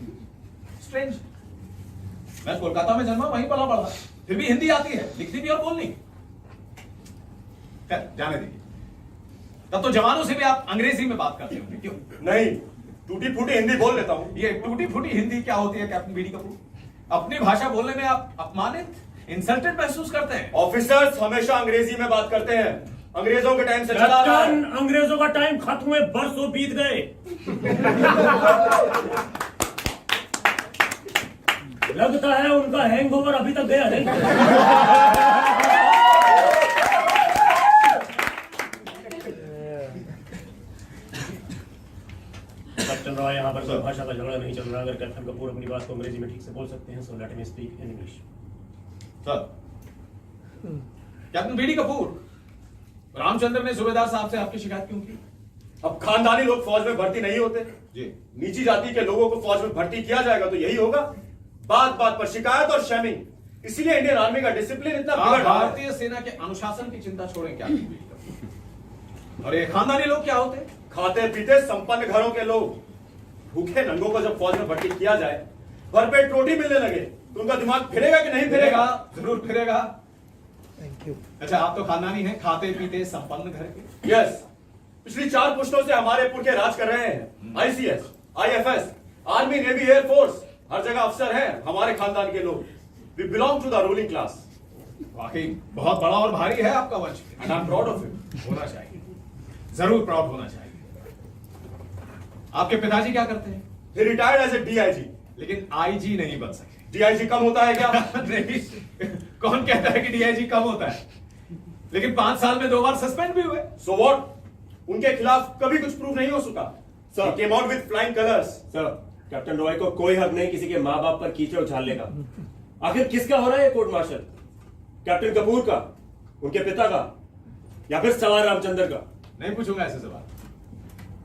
स्ट्रेंज। मैं कोलकाता में जन्मा, वहीं पला पढ़ा, फिर भी हिंदी आती है, लिखनी भी और बोलनी। खैर, जाने दीजिए। तब तो जवानों से भी आप अंग्रेजी में बात करते होंगे, क्यों? नहीं, टूटी फूटी हिंदी बोल लेता हूँ। ये टूटी फूटी हिंदी क्या होती है कैप्टन बीडी कपूर? अपनी भाषा बोलने में आप अपमानित, इंसल्टेड महसूस करते हैं। ऑफिसर्स हमेशा अंग्रेजी में बात करते हैं, अंग्रेजों के टाइम से चला आ रहा है। कैप्टन, अंग्रेजों का टाइम खत्म हुए बरसों बीत गए। लगता है उनका हैंगओवर अभी तक गया नहीं। कैप्टन रॉय, यहाँ पर कोई भाषा का झगड़ा नहीं चल रहा। अगर कैप्टन कपूर अपनी बात को अंग्रेजी में ठीक से बोल सकते हैं, so let me speak in English. Sir, captain BD Kapoor, Ramchandra ने सूबेदार साहब से आपकी शिकायत क्यों की? अब खानदानी लोग फौज में भर्ती नहीं होते जी। नीची जाति के लोगों को फौज में भर्ती किया जाएगा तो यही होगा। बात बात पर शिकायत और शेमिंग। इसीलिए इंडियन आर्मी का डिसिप्लिन इतना आप बिगड़ रहा है। भारतीय सेना के अनुशासन की चिंता छोड़ें क्या? और ये खानदानी लोग क्या होते हैं? खाते पीते संपन्न घरों के लोग। भूखे नंगों को जब फौज में भर्ती किया जाए, भरपेट रोटी मिलने लगे, तो उनका दिमाग फिरेगा कि नहीं फिरेगा? जरूर फिरेगा। अच्छा, आप तो खानदानी हैं, खाते पीते संपन्न घर के। यस, पिछली 4 पुश्तों से हमारे पुरखे राज कर रहे हैं। ICS, IFS, army, navy, air force, हर जगह अफसर हैं हमारे खानदान के लोग। We belong to the ruling class. वाकई बहुत बड़ा और भारी है आपका वंश, and I am proud of it. होना चाहिए, जरूर प्राउड होना चाहिए। आपके पिताजी क्या करते हैं? ही रिटायर्ड एज ए डीआईजी। लेकिन आईजी नहीं बन सके। डीआईजी कम होता है क्या? नहीं, कौन कहता है कि डीआईजी कम होता है? लेकिन 5 साल में 2 बार सस्पेंड भी हुए। So what? उनके खिलाफ कभी कुछ प्रूफ नहीं हो सका। Sir, came out with flying colours. Sir, captain Roy को कोई हक नहीं किसी के माँ बाप पर कीचड़ उछालने का। आखिर किसका हो रहा है कोर्ट मार्शल? कैप्टन कपूर का, उनके पिता का, या फिर सवार रामचंद्र का? नहीं पूछूंगा ऐसे सवाल,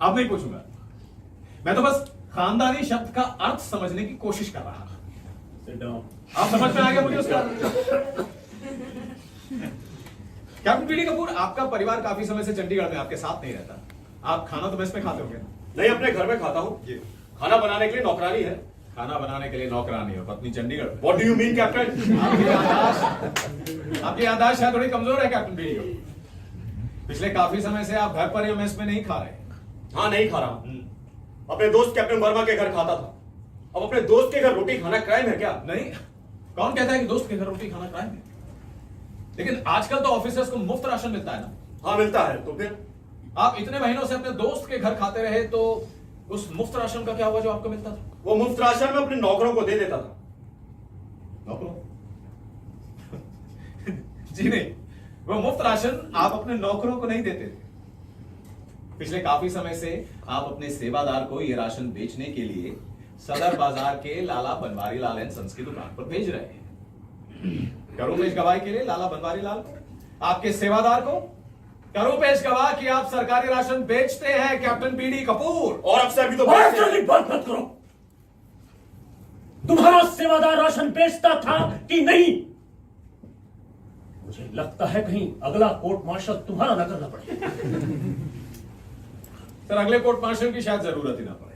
अब नहीं पूछूंगा। मैं तो बस खानदानी शब्द का अर्थ समझने की कोशिश कर रहा था। आप समझ में आ गया मुझे उसका? कैप्टन बीडी कपूर, आपका परिवार काफी समय से चंडीगढ़ में आपके साथ नहीं रहता। आप खाना तो मेस में खाते होंगे? नहीं, अपने घर में खाता हूँ। खाना बनाने के लिए नौकरानी है। खाना बनाने के लिए नौकरानी और पत्नी Chandigarh. What do you mean captain? आपकी याददाश्त शायद थोड़ी कमजोर है कैप्टन बीडी कपूर। पिछले काफी समय से आप घर पर या मेस में नहीं खा रहे। हाँ, नहीं खा रहा। अपने दोस्त कैप्टन वर्मा के घर खाता था। अब अपने दोस्त के घर रोटी खाना क्राइम है क्या? नहीं, कौन कहता है कि दोस्त के घर रोटी खाना क्राइम है? लेकिन आजकल तो ऑफिसर्स को मुफ्त राशन मिलता है ना? हाँ, मिलता है। तो फिर आप इतने महीनों से अपने दोस्त के घर खाते रहे तो उस मुफ्त राशन का क्या हुआ जो आपको मिलता था? वो मुफ्त राशन में अपने नौकरों को दे देता था। नौकरों? जी नहीं, वो मुफ्त राशन आप अपने नौकरों को नहीं देते थे। पिछले काफी समय से आप अपने सेवादार को यह राशन बेचने के लिए सदर बाजार के लाला बनवारी लाल एंड सन्स की दुकान पर भेज रहे हैं। करूं पेश गवाही के लिए लाला बनवारी लाल को, आपके सेवादार को? करूं पेश गवाह कि आप सरकारी राशन बेचते हैं कैप्टन बीडी कपूर? और अफसर भी तो अफसर की बात मत करो। तुम्हारा सेवादार राशन बेचता था कि नहीं? मुझे लगता है कहीं अगला कोर्ट मार्शल तुम्हारा न करना पड़े। सर, अगले कोर्ट मार्शल की शायद जरूरत ही ना पड़े।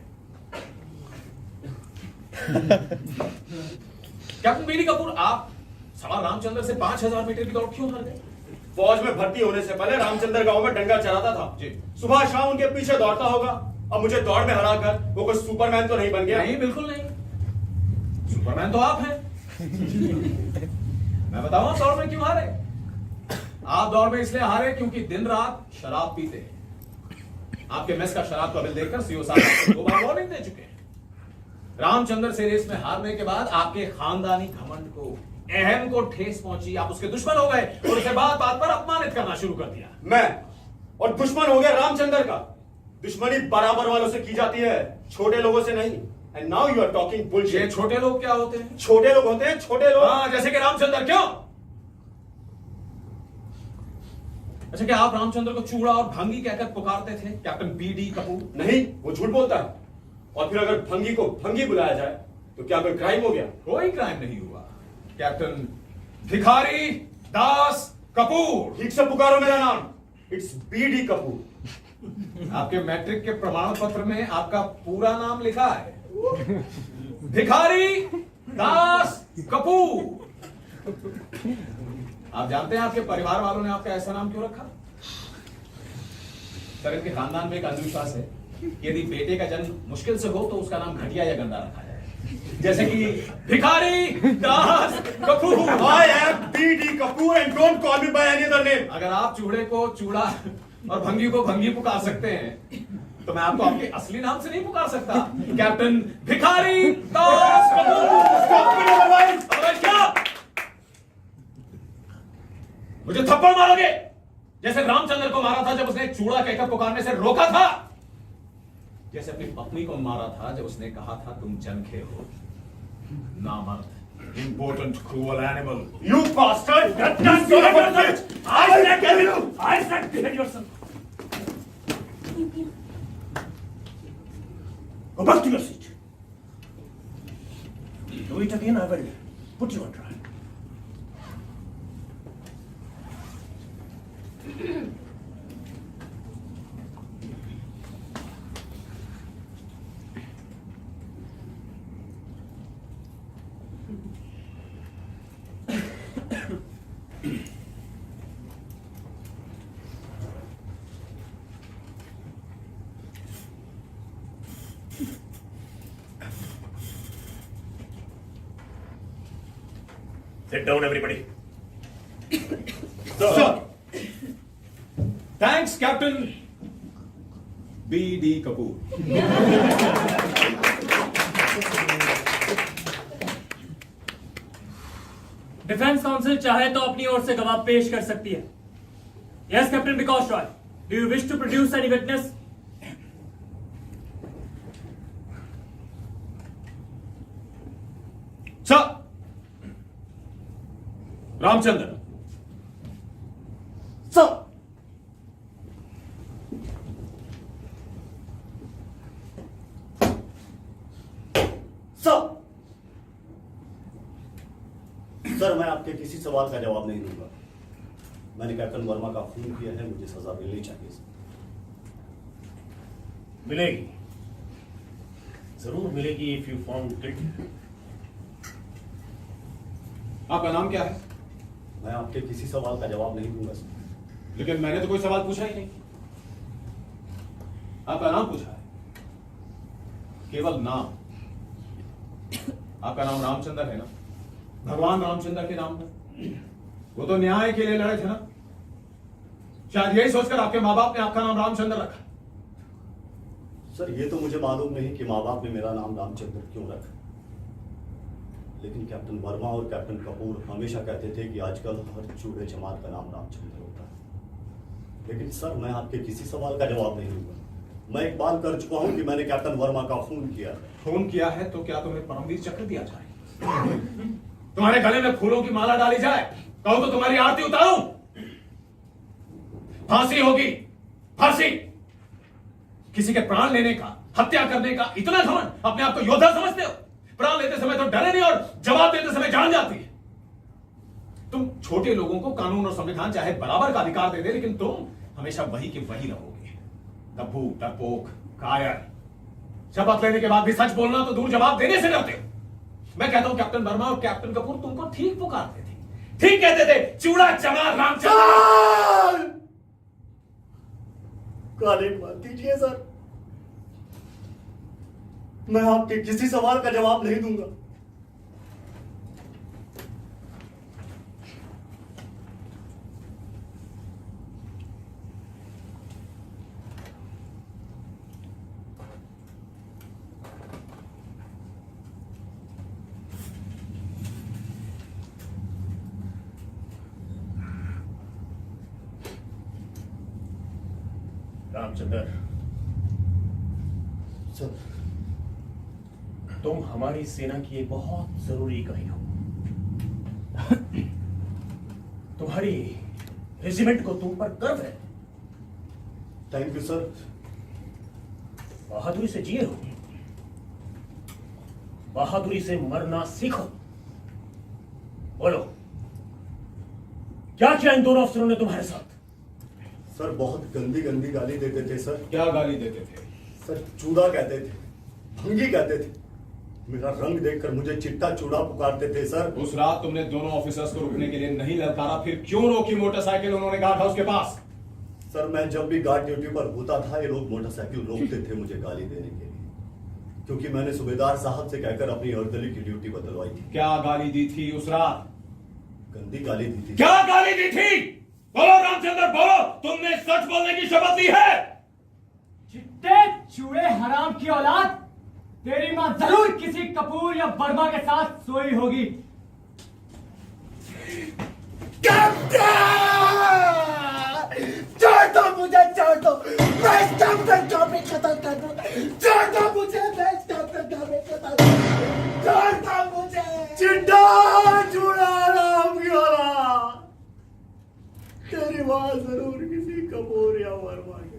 कैप्टन बीडी कपूर, आप सवार रामचंद्र से 5000 मीटर की दौड़ क्यों हार गए? फौज में भर्ती होने से पहले रामचंद्र गांव में डंगा चलाता था जी। सुबह शाम उनके पीछे दौड़ता होगा। अब मुझे दौड़ में हराकर वो कोई सुपरमैन तो नहीं बन गया? नहीं, बिल्कुल नहीं। सुपरमैन तो आप हैं। मैं बताऊं आप दौड़ में क्यों हारे? आप दौड़ में इसलिए हारे क्योंकि दिन रात शराब पीते हैं। आपके मेस का शराब का बिल देखकर सीओ साहब आपको 2 बार वार्निंग दे चुके हैं। रामचंद्र से रेस में हारने के बाद आपके खानदानी घमंड को, अहम को ठेस पहुंची। आप उसके दुश्मन हो गए और उसे बात बात पर अपमानित करना शुरू कर दिया। मैं और दुश्मन हो गया रामचंद्र का? दुश्मनी बराबर वालों से की जाती है, छोटे लोगों से नहीं। And now you are talking ये बुलशिट। छोटे लोग क्या होते हैं? छोटे लोग होते हैं छोटे लोग। हाँ, जैसे कि रामचंद्र। क्यों? अच्छा, क्या आप रामचंद्र को चूड़ा और भंगी कहकर पुकारते थे कैप्टन बीडी कपूर? नहीं, वो झूठ बोलता है। और फिर अगर भंगी को भंगी बुलाया जाए तो क्या कोई क्राइम हो गया? कोई क्राइम नहीं हुआ। कैप्टन भिखारी दास कपूर। ठीक से पुकारो मेरा नाम, इट्स बीडी कपूर। आपके मैट्रिक के प्रमाण पत्र में आपका पूरा नाम लिखा है, भिखारी दास कपूर। आप जानते हैं आपके परिवार वालों ने आपका ऐसा नाम क्यों रखा? सर, इनके खानदान में एक अंधविश्वास है कि यदि बेटे का जन्म मुश्किल से हो तो उसका नाम घटिया या गंदा रखा जाए, जैसे कि भिखारी दास Kapoor. I am BD Kapoor and don't call me by any other name. अगर आप चूड़े को चूड़ा और भंगी को भंगी पुकार सकते हैं तो मैं आपको आपके असली नाम से नहीं पुकार सकता, कैप्टन भिखारी दास कपूर। क्या मुझे थप्पड़ मारोगे जैसे रामचंद्र को मारा था जब उसने चूड़ा कहकर पुकारने से रोका था, जैसे अपनी पत्नी को मारा था जब उसने कहा था तुम जनखे हो, नामर्द, important cruel animal. You bastard! Son of a bitch! I said behead yourself. Go back to your seat. Do it again, I will put you on trial. Sit down, everybody. Sir. Thanks, Captain B.D. Kapoor. Defence council चाहे तो अपनी ओर से गवाह पेश कर सकती है। Yes captain Vikas Roy, do you wish to produce any witness? Sir, Ramchandra. Sir, sir, मैं आपके किसी सवाल का जवाब नहीं दूंगा। मैंने कैप्टन वर्मा का खून किया है, मुझे सजा मिलनी चाहिए सर। मिलेगी, जरूर मिलेगी इफ यू फाउंड गिल्टी। आपका नाम क्या है? मैं आपके किसी सवाल का जवाब नहीं दूंगा सर। लेकिन मैंने तो कोई सवाल पूछा ही नहीं। आपका नाम पूछा है, केवल नाम। आपका नाम रामचंद्र है ना? भगवान रामचंद्र के नाम पर। वो तो न्याय के लिए लड़े थे ना? शायद यही सोचकर आपके माँ बाप ने आपका नाम रामचंद्र रखा। सर ये तो मुझे मालूम नहीं कि माँ बाप ने मेरा नाम रामचंद्र क्यों रखा, लेकिन कैप्टन वर्मा और कैप्टन कपूर हमेशा कहते थे कि आजकल हर चूड़े जमात का नाम रामचंद्र होता है। लेकिन सर मैं आपके किसी सवाल का जवाब नहीं दूंगा। मैं इकबाल कर चुका हूं कि मैंने कैप्टन वर्मा का खून किया है। खून किया है तो क्या तुम्हें परमवीर चक्र दिया जाए? तुम्हारे गले में फूलों की माला डाली जाए? कहो तो तुम्हारी आरती उतारूं? फांसी होगी, फांसी। किसी के प्राण लेने का, हत्या करने का इतना घमंड, अपने आप को योद्धा समझते हो? प्राण लेते समय तो डरे नहीं और जवाब देते समय जान जाती है। तुम छोटे लोगों को कानून और संविधान चाहे बराबर का अधिकार दे दे, लेकिन तुम हमेशा वही के वही रहोगे। दब्बू, डरपोक, कायर। शपथ लेने के बाद भी सच बोलना तो दूर, जवाब देने से डरते हो। मैं कहता हूं कैप्टन वर्मा और कैप्टन कपूर तुमको ठीक पुकारते थे, ठीक कहते थे, चूड़ा चमार रामचंद्र। काले मत दीजिए सर, मैं आपके किसी सवाल का जवाब नहीं दूंगा। रामचंद्र, सर तुम हमारी सेना की एक बहुत जरूरी इकाई हो। तुम्हारी रेजिमेंट को तुम पर गर्व है। Thank you sir. बहादुरी से जिए हो, बहादुरी से मरना सीखो। बोलो, क्या किया इन दोनों अफसरों ने तुम्हारे साथ? सर बहुत गंदी गंदी गाली देते थे सर। क्या गाली देते थे? सर चूड़ा कहते थे, भंगी कहते थे, मेरा रंग देखकर मुझे चिट्टा चूड़ा पुकारते थे सर। उस रात तुमने दोनों ऑफिसर्स को रुकने के लिए नहीं ललकारा, फिर क्यों रोकी मोटरसाइकिल उन्होंने गार्ड हाउस के पास? सर मैं जब भी गार्ड ड्यूटी पर होता था ये लोग मोटरसाइकिल रोकते थे मुझे गाली देने के लिए, क्योंकि मैंने सूबेदार साहब से कहकर अपनी अर्दली की ड्यूटी बदलवाई थी। क्या गाली दी थी उस रात? गंदी गाली दी थी। क्या गाली दी थी? बोलो रामचंद्र, बोलो, तुमने सच बोलने की शपथ ली है? चिट्टे चूड़े हराम की औलाद, तेरी मां जरूर किसी कपूर या वर्मा के साथ सोई होगी। छोड़ दो मुझे, छोड़ दो, मैं इस कैप्टन का भी कत्ल कर दूं। छोड़ दो मुझे, मैं इस कैप्टन का भी कत्ल कर दूं। छोड़ दो मुझे। चिट्टा चूड़ा राम की औलाद, तेरी मां जरूर किसी कपूर या वर्मा के।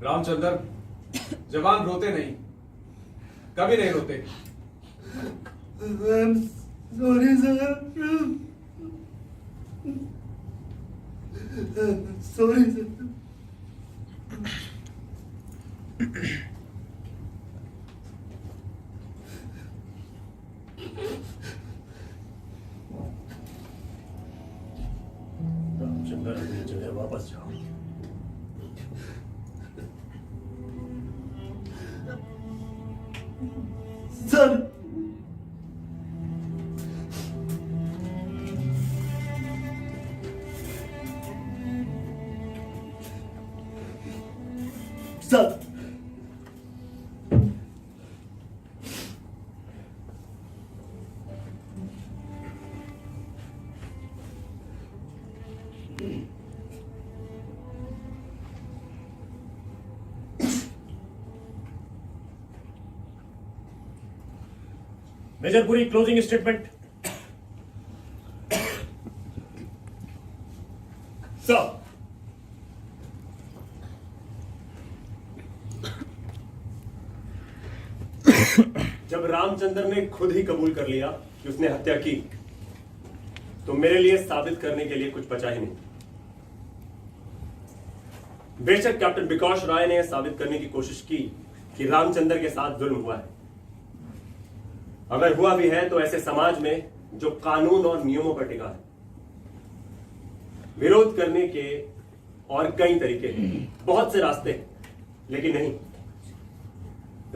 रामचंद्र, जवान रोते नहीं, कभी नहीं रोते। Sorry sir, sorry sir. Ramchandra, Ramchandra अपनी जगह वापस जाओ। Sir, sir, major Puri, closing statement. Sir, जब रामचंद्र ने खुद ही कबूल कर लिया कि उसने हत्या की, तो मेरे लिए साबित करने के लिए कुछ बचा ही नहीं। बेशक कैप्टन विकास राय ने यह साबित करने की कोशिश की कि रामचंद्र के साथ जुल्म हुआ है। अगर हुआ भी है तो ऐसे समाज में जो कानून और नियमों पर टिका है। विरोध करने के और कई तरीके हैं, बहुत से रास्ते हैं, लेकिन नहीं,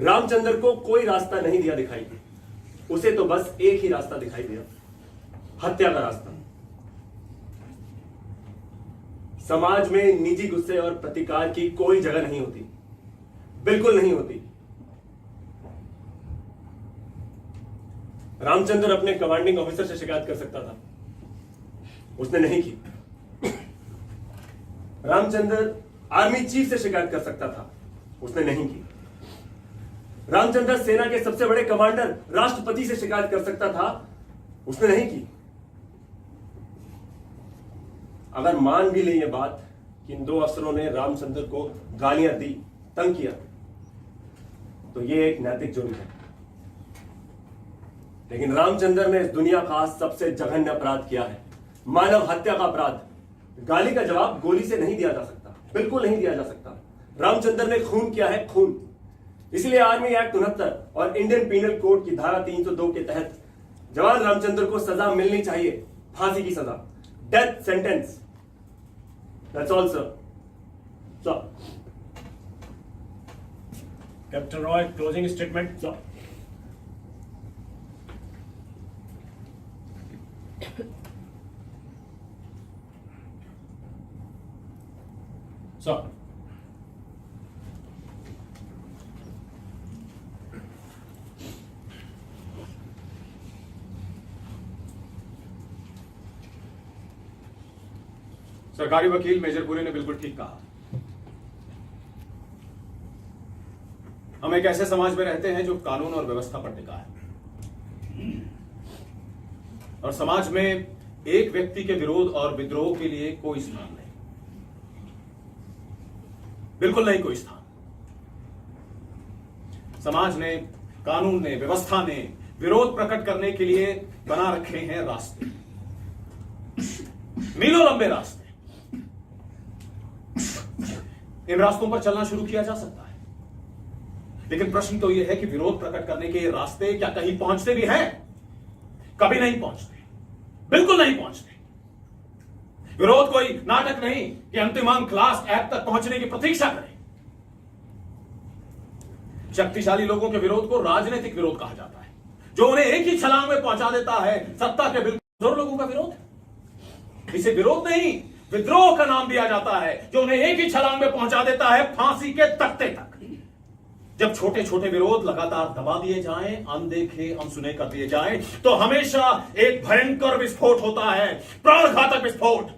रामचंद्र को कोई रास्ता नहीं दिया दिखाई। उसे तो बस एक ही रास्ता दिखाई दिया, हत्या का रास्ता। समाज में निजी गुस्से और प्रतिकार की कोई जगह नहीं होती, बिल्कुल नहीं होती। रामचंद्र अपने कमांडिंग ऑफिसर से शिकायत कर सकता था, उसने नहीं की। रामचंद्र आर्मी चीफ से शिकायत कर सकता था, उसने नहीं की। रामचंद्र सेना के सबसे बड़े कमांडर राष्ट्रपति से शिकायत कर सकता था, उसने नहीं की। अगर मान भी ले ये बात कि इन दो अफसरों ने रामचंद्र को गालियां दी, तंग किया, तो ये एक नैतिक जुर्म है। लेकिन रामचंद्र ने इस दुनिया का सबसे जघन्य अपराध किया है, मानव हत्या का अपराध। गाली का जवाब गोली से नहीं दिया जा सकता, बिल्कुल नहीं दिया जा सकता। रामचंद्र ने खून किया है, खून। इसलिए आर्मी एक्ट 69 और इंडियन पीनल कोड की धारा 302 के तहत जवान रामचंद्र को सजा मिलनी चाहिए, फांसी की सजा, death sentence. That's all sir. Captain Roy, closing statement. Sir, सरकारी वकील मेजर पुरी ने बिल्कुल ठीक कहा। हम एक ऐसे समाज में रहते हैं जो कानून और व्यवस्था पर टिका है, और समाज में एक व्यक्ति के विरोध और विद्रोह के लिए कोई स्थान नहीं, बिल्कुल नहीं कोई स्थान। समाज ने, कानून ने, व्यवस्था ने विरोध प्रकट करने के लिए बना रखे हैं रास्ते, मीलों लंबे रास्ते। इन रास्तों पर चलना शुरू किया जा सकता है, लेकिन प्रश्न तो यह है कि विरोध प्रकट करने के ये रास्ते क्या कहीं पहुंचते भी हैं? कभी नहीं पहुंचते, बिल्कुल नहीं पहुंचते। विरोध कोई नाटक नहीं कि अंतिम क्लास एक्ट तक पहुंचने की प्रतीक्षा करें। शक्तिशाली लोगों के विरोध को राजनीतिक विरोध कहा जाता है, जो उन्हें एक ही छलांग में पहुंचा देता है सत्ता के बिल्कुल लोगों का विरोध। इसे विरोध नहीं, विद्रोह का नाम दिया जाता है, जो उन्हें एक ही छलांग में पहुंचा देता है फांसी के तख्ते तक। जब छोटे छोटे विरोध लगातार दबा दिए जाएं, अनदेखे अनसुने कर दिए जाएं, तो हमेशा एक भयंकर विस्फोट होता है, प्राणघातक विस्फोट।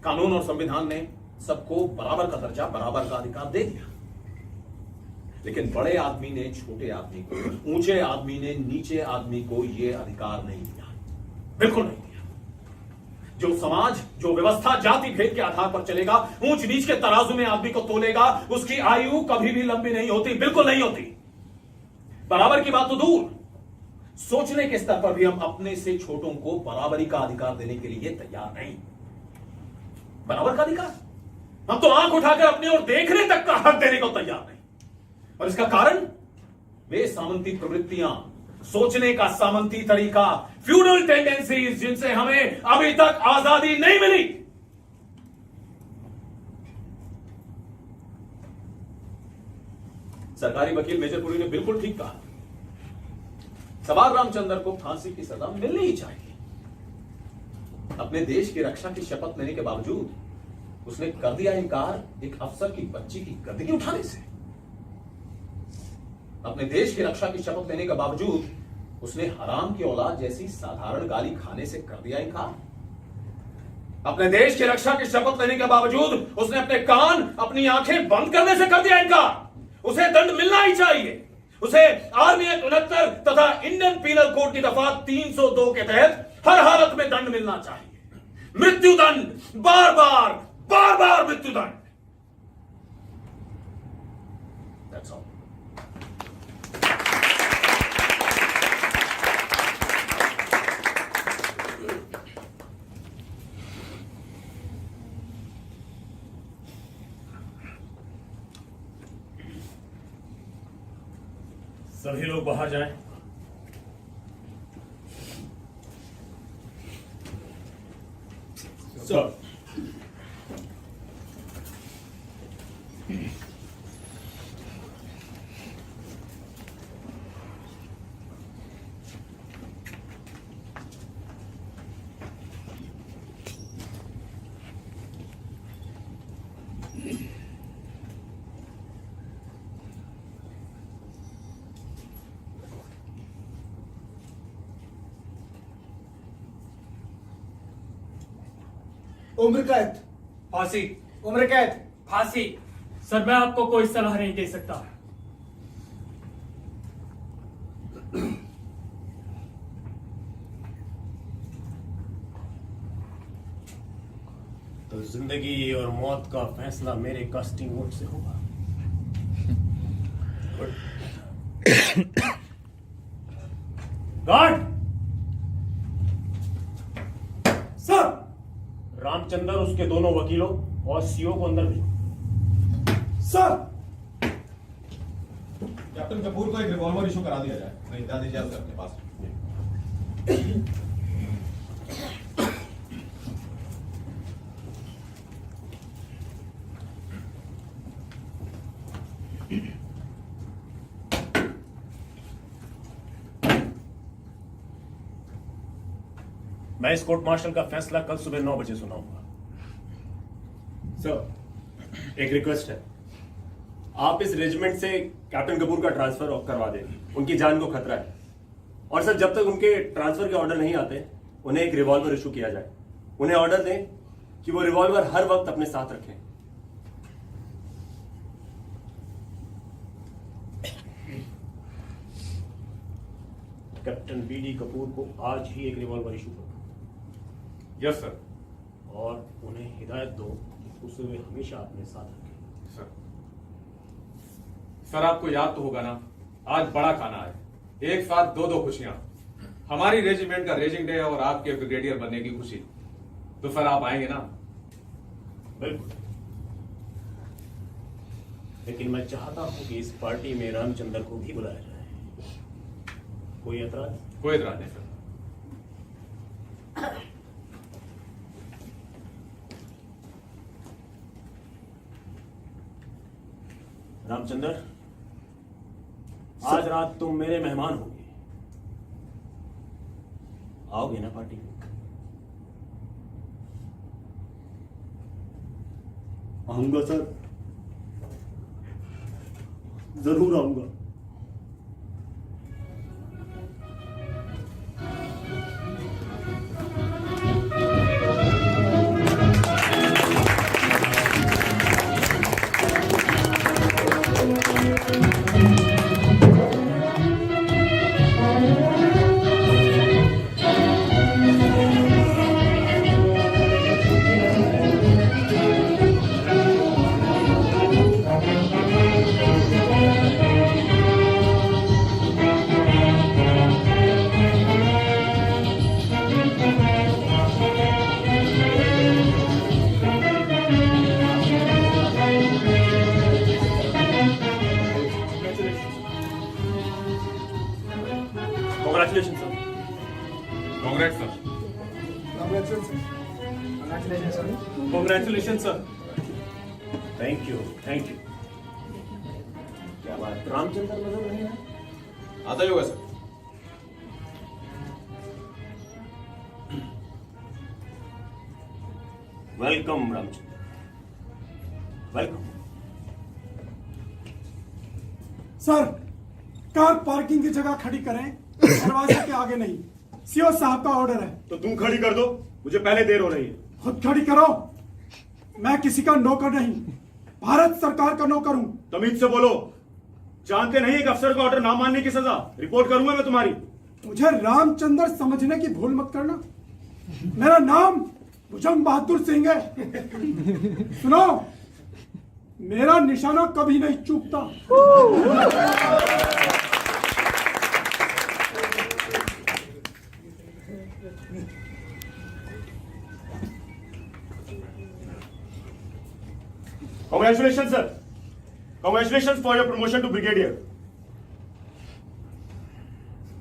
कानून और संविधान ने सबको बराबर का दर्जा, बराबर का अधिकार दे दिया, लेकिन बड़े आदमी ने छोटे आदमी को, ऊंचे आदमी ने नीचे आदमी को यह अधिकार नहीं दिया, बिल्कुल नहीं दिया। जो समाज, जो व्यवस्था जाति भेद के आधार पर चलेगा, ऊंच नीच के तराजू में आदमी को तोलेगा, उसकी आयु कभी भी लंबी नहीं होती, बिल्कुल नहीं होती। बराबर की बात तो दूर, सोचने के स्तर पर भी हम अपने से छोटों को बराबरी का अधिकार देने के लिए तैयार नहीं। बराबर का अधिकार, हम तो आंख उठाकर अपनी ओर देखने तक का हक देने को तैयार नहीं। और इसका कारण वे सामंती प्रवृत्तियां, सोचने का सामंती तरीका, फ्यूडल टेंडेंसीज जिनसे हमें अभी तक आजादी नहीं मिली। सरकारी वकील मेजर पुरी ने बिल्कुल ठीक कहा, सवार रामचंद्र को फांसी की सजा मिलनी ही चाहिए। अपने देश की रक्षा की शपथ लेने के बावजूद उसने कर दिया इनकार एक अफसर की बच्ची की गद्दी उठाने से। अपने देश की रक्षा की शपथ लेने के बावजूद उसने हराम की औलाद जैसी साधारण गाली खाने से कर दिया इनकार। अपने देश की रक्षा की शपथ लेने के बावजूद उसने अपने कान, अपनी आंखें बंद करने से कर दिया इनकार। उसे दंड मिलना ही चाहिए। उसे आर्मी एक्ट 69 तथा इंडियन पीनल कोड की दफा 302 के तहत हर हालत में दंड मिलना चाहिए। मृत्युदंड, बार बार मृत्युदंड। That's all. सभी लोग बाहर जाएं। सर, उम्र कैद, फांसी। उम्र कैद, फांसी। सर, मैं आपको कोई सलाह नहीं दे सकता। तो जिंदगी और मौत का फैसला मेरे कास्टिंग वोट से होगा। गार्ड! सर। रामचंद्र, उसके दोनों वकीलों और सीओ को अंदर भेजो। सर। कैप्टन कपूर को एक रिवॉल्वर इशू करा दिया जाए। नहीं, दे दीजिए उसे अपने पास। मैं इस कोर्ट मार्शल का फैसला कल सुबह 9 बजे सुनाऊंगा। सर, एक रिक्वेस्ट है, आप इस रेजिमेंट से कैप्टन कपूर का ट्रांसफर करवा दें। उनकी जान को खतरा है। और सर, जब तक उनके ट्रांसफर के ऑर्डर नहीं आते, उन्हें एक रिवॉल्वर इशू किया जाए। उन्हें ऑर्डर दें कि वो रिवॉल्वर हर वक्त अपने साथ रखें। कैप्टन बीडी कपूर को आज ही एक रिवॉल्वर इशू करो। Yes sir. और उन्हें हिदायत दो कि उसे वे हमेशा अपने साथ रखें। सर, आपको याद तो होगा ना, आज बड़ा खाना है, एक साथ दो खुशियां, हमारी रेजिमेंट का रेजिंग डे और आपके ब्रिगेडियर बनने की खुशी। तो सर, आप आएंगे ना? बिल्कुल। लेकिन मैं चाहता हूं कि इस पार्टी में रामचंद्र को भी बुलाया जाए। कोई एतराज? कोई एतराज नहीं सर। रामचंद्र, आज रात तुम मेरे मेहमान होगे। आओगे ना पार्टी में? आऊंगा सर, जरूर आऊंगा। Congratulations. Congratulations, sir. Congress sir. Congratulations, sir. Thank you. क्या बात, रामचंद्र नजर नहीं है? आता ही होगा sir. Welcome Ramchandra, welcome. Sir, car parking की जगह खड़ी करें, दरवाजे के आगे नहीं। सीओ साहब का ऑर्डर है। तो तुम खड़ी कर दो, मुझे पहले देर हो रही है। खुद खड़ी करो। मैं किसी का नौकर नहीं, भारत सरकार का नौकर हूं। तमीज से बोलो, जानते नहीं एक अफसर का ऑर्डर ना मानने की सजा रिपोर्ट करूंगा मैं तुम्हारी। मुझे रामचंद्र समझने की भूल मत करना। मेरा नाम भुजंग बहादुर सिंह है। सुनो, मेरा निशाना कभी नहीं चूकता। Congratulations, sir. Congratulations for your promotion to brigadier.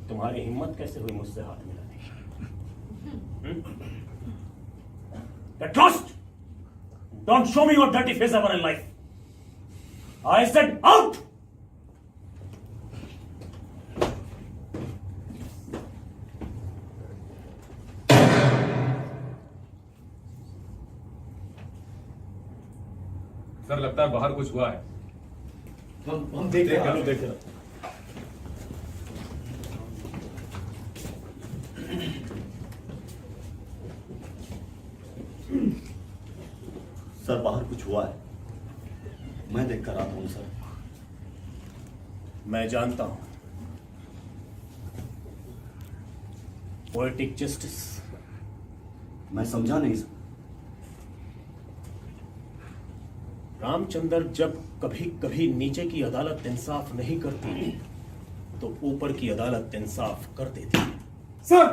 तुम्हारी हिम्मत कैसे हुई मुझसे हाथ मिलाने की? Get lost! Don't show me your dirty face ever in life. I said out! Sir लगता है बाहर कुछ हुआ है। हम देख रहे हैं। सर बाहर कुछ हुआ है, मैं देख कर आता हूं सर। मैं जानता हूं, पोएटिक जस्टिस। मैं समझा नहीं सर। रामचंद्र, जब कभी कभी नीचे की अदालत इंसाफ नहीं करती तो ऊपर की अदालत इंसाफ कर देती। सर,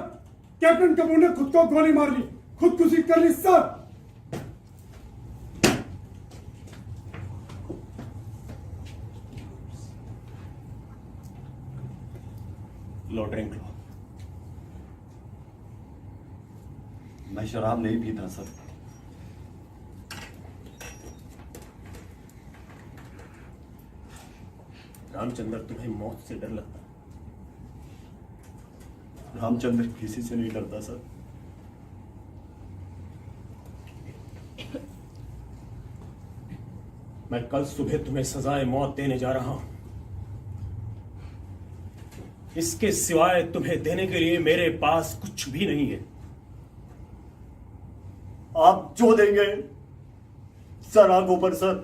कैप्टन कपूर ने खुद को गोली मार ली, खुदकुशी कर ली सर। लो ड्रिंक लो। मैं शराब नहीं पीता सर। रामचंद्र, तुम्हें मौत से डर लगता? रामचंद्र किसी से नहीं डरता सर। मैं कल सुबह तुम्हें सजाए मौत देने जा रहा हूं। इसके सिवाय तुम्हें देने के लिए मेरे पास कुछ भी नहीं है। आप जो देंगे सर, आंखों पर सर।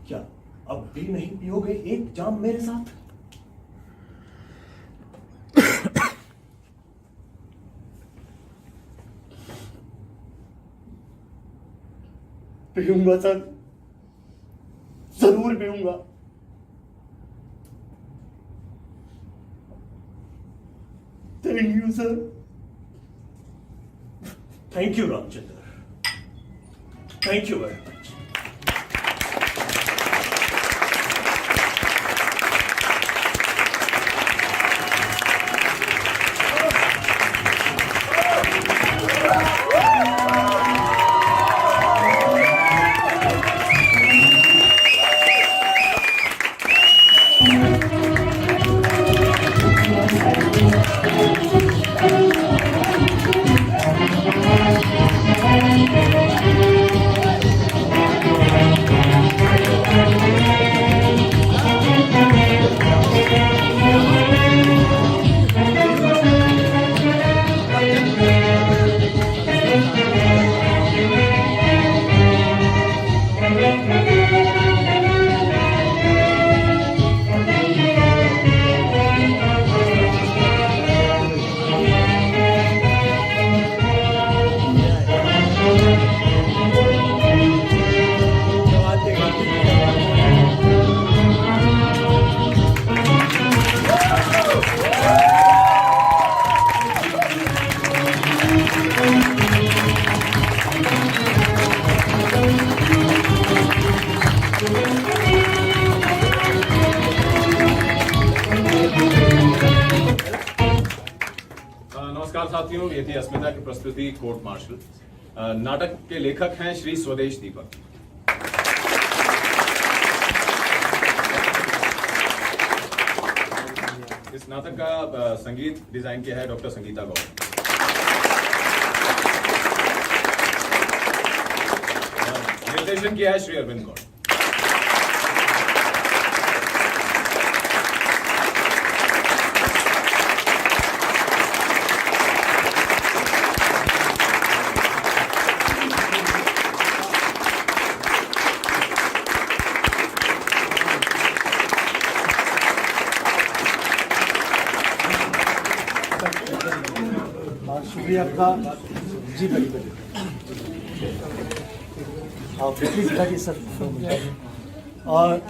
क्या अब भी नहीं पियोगे एक जाम मेरे साथ? पीऊंगा सर, जरूर पीऊंगा। Thank you sir. Thank you Ramchandra, thank you very much. साथियों, ये थी अस्मिता की प्रस्तुति कोर्ट मार्शल। नाटक के लेखक हैं श्री स्वदेश दीपक। इस नाटक का संगीत डिजाइन किया है डॉक्टर संगीता गौड़। निर्देशन किया है श्री अरविंद गौड़। शुक्रिया आपका जी। बिल्कुल प्लीज बैठिए सर। और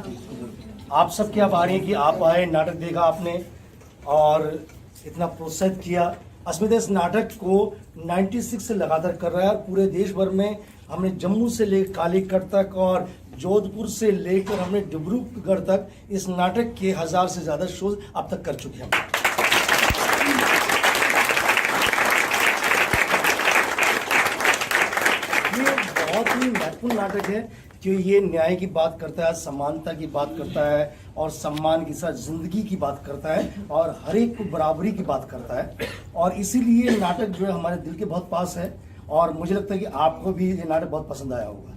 आप सब क्या आ रही हैं कि आप आए, नाटक देखा आपने और इतना प्रोत्साहित किया। अस्मिता इस नाटक को 96 से लगातार कर रहा है और पूरे देश भर में हमने जम्मू से लेकर कालीकट तक और जोधपुर से लेकर हमने डिब्रूगढ़ तक इस नाटक के 1000 से ज़्यादा शोज अब तक कर चुके हैं। बहुत ही महत्वपूर्ण नाटक है क्योंकि ये न्याय की बात करता है, समानता की बात करता है और सम्मान के साथ जिंदगी की बात करता है और हर एक को बराबरी की बात करता है। और इसीलिए नाटक जो है हमारे दिल के बहुत पास है और मुझे लगता है कि आपको भी ये नाटक बहुत पसंद आया होगा।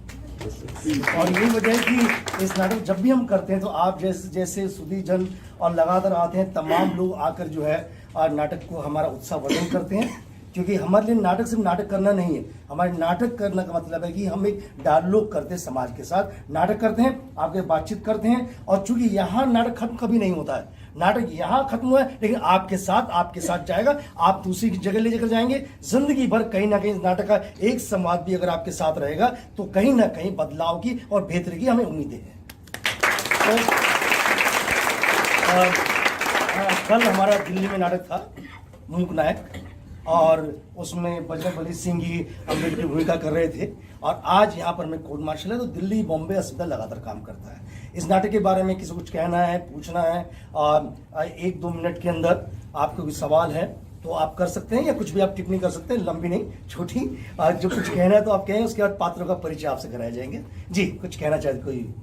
और यही वजह है कि इस नाटक जब भी हम करते हैं तो आप जैसे सुधी जन और लगातार आते हैं, तमाम लोग आकर जो है नाटक को हमारा उत्साह वर्धन करते हैं। क्योंकि हमारे लिए नाटक सिर्फ नाटक करना नहीं है, हमारे नाटक करने का मतलब है कि हम एक डायलॉग करते हैं समाज के साथ, नाटक करते हैं, आपके बातचीत करते हैं। और चूंकि यहाँ नाटक खत्म कभी नहीं होता है, नाटक यहाँ खत्म हुआ है लेकिन आपके साथ जाएगा, आप दूसरी जगह ले जाकर जाएंगे। जिंदगी भर कहीं ना कहीं नाटक का एक संवाद भी अगर आपके साथ रहेगा तो कहीं ना कहीं बदलाव की और बेहतरी की हमें उम्मीदें हैं। कल हमारा दिल्ली में नाटक था मूक नायक और उसमें बजरंगबली सिंह ही अम्बेडकर की भूमिका कर रहे थे। और आज यहाँ पर मैं कोर्ट मार्शल है तो दिल्ली बॉम्बे अस्पताल लगातार काम करता है। इस नाटक के बारे में किसी कुछ कहना है, पूछना है, 1-2 मिनट के अंदर आपको कोई सवाल है तो आप कर सकते हैं या कुछ भी आप टिप्पणी कर सकते हैं, लंबी नहीं छोटी। जो कुछ कहना है तो आप कहें, उसके बाद पात्रों का परिचय आपसे कराया जाएंगे। जी कुछ कहना चाहते, कोई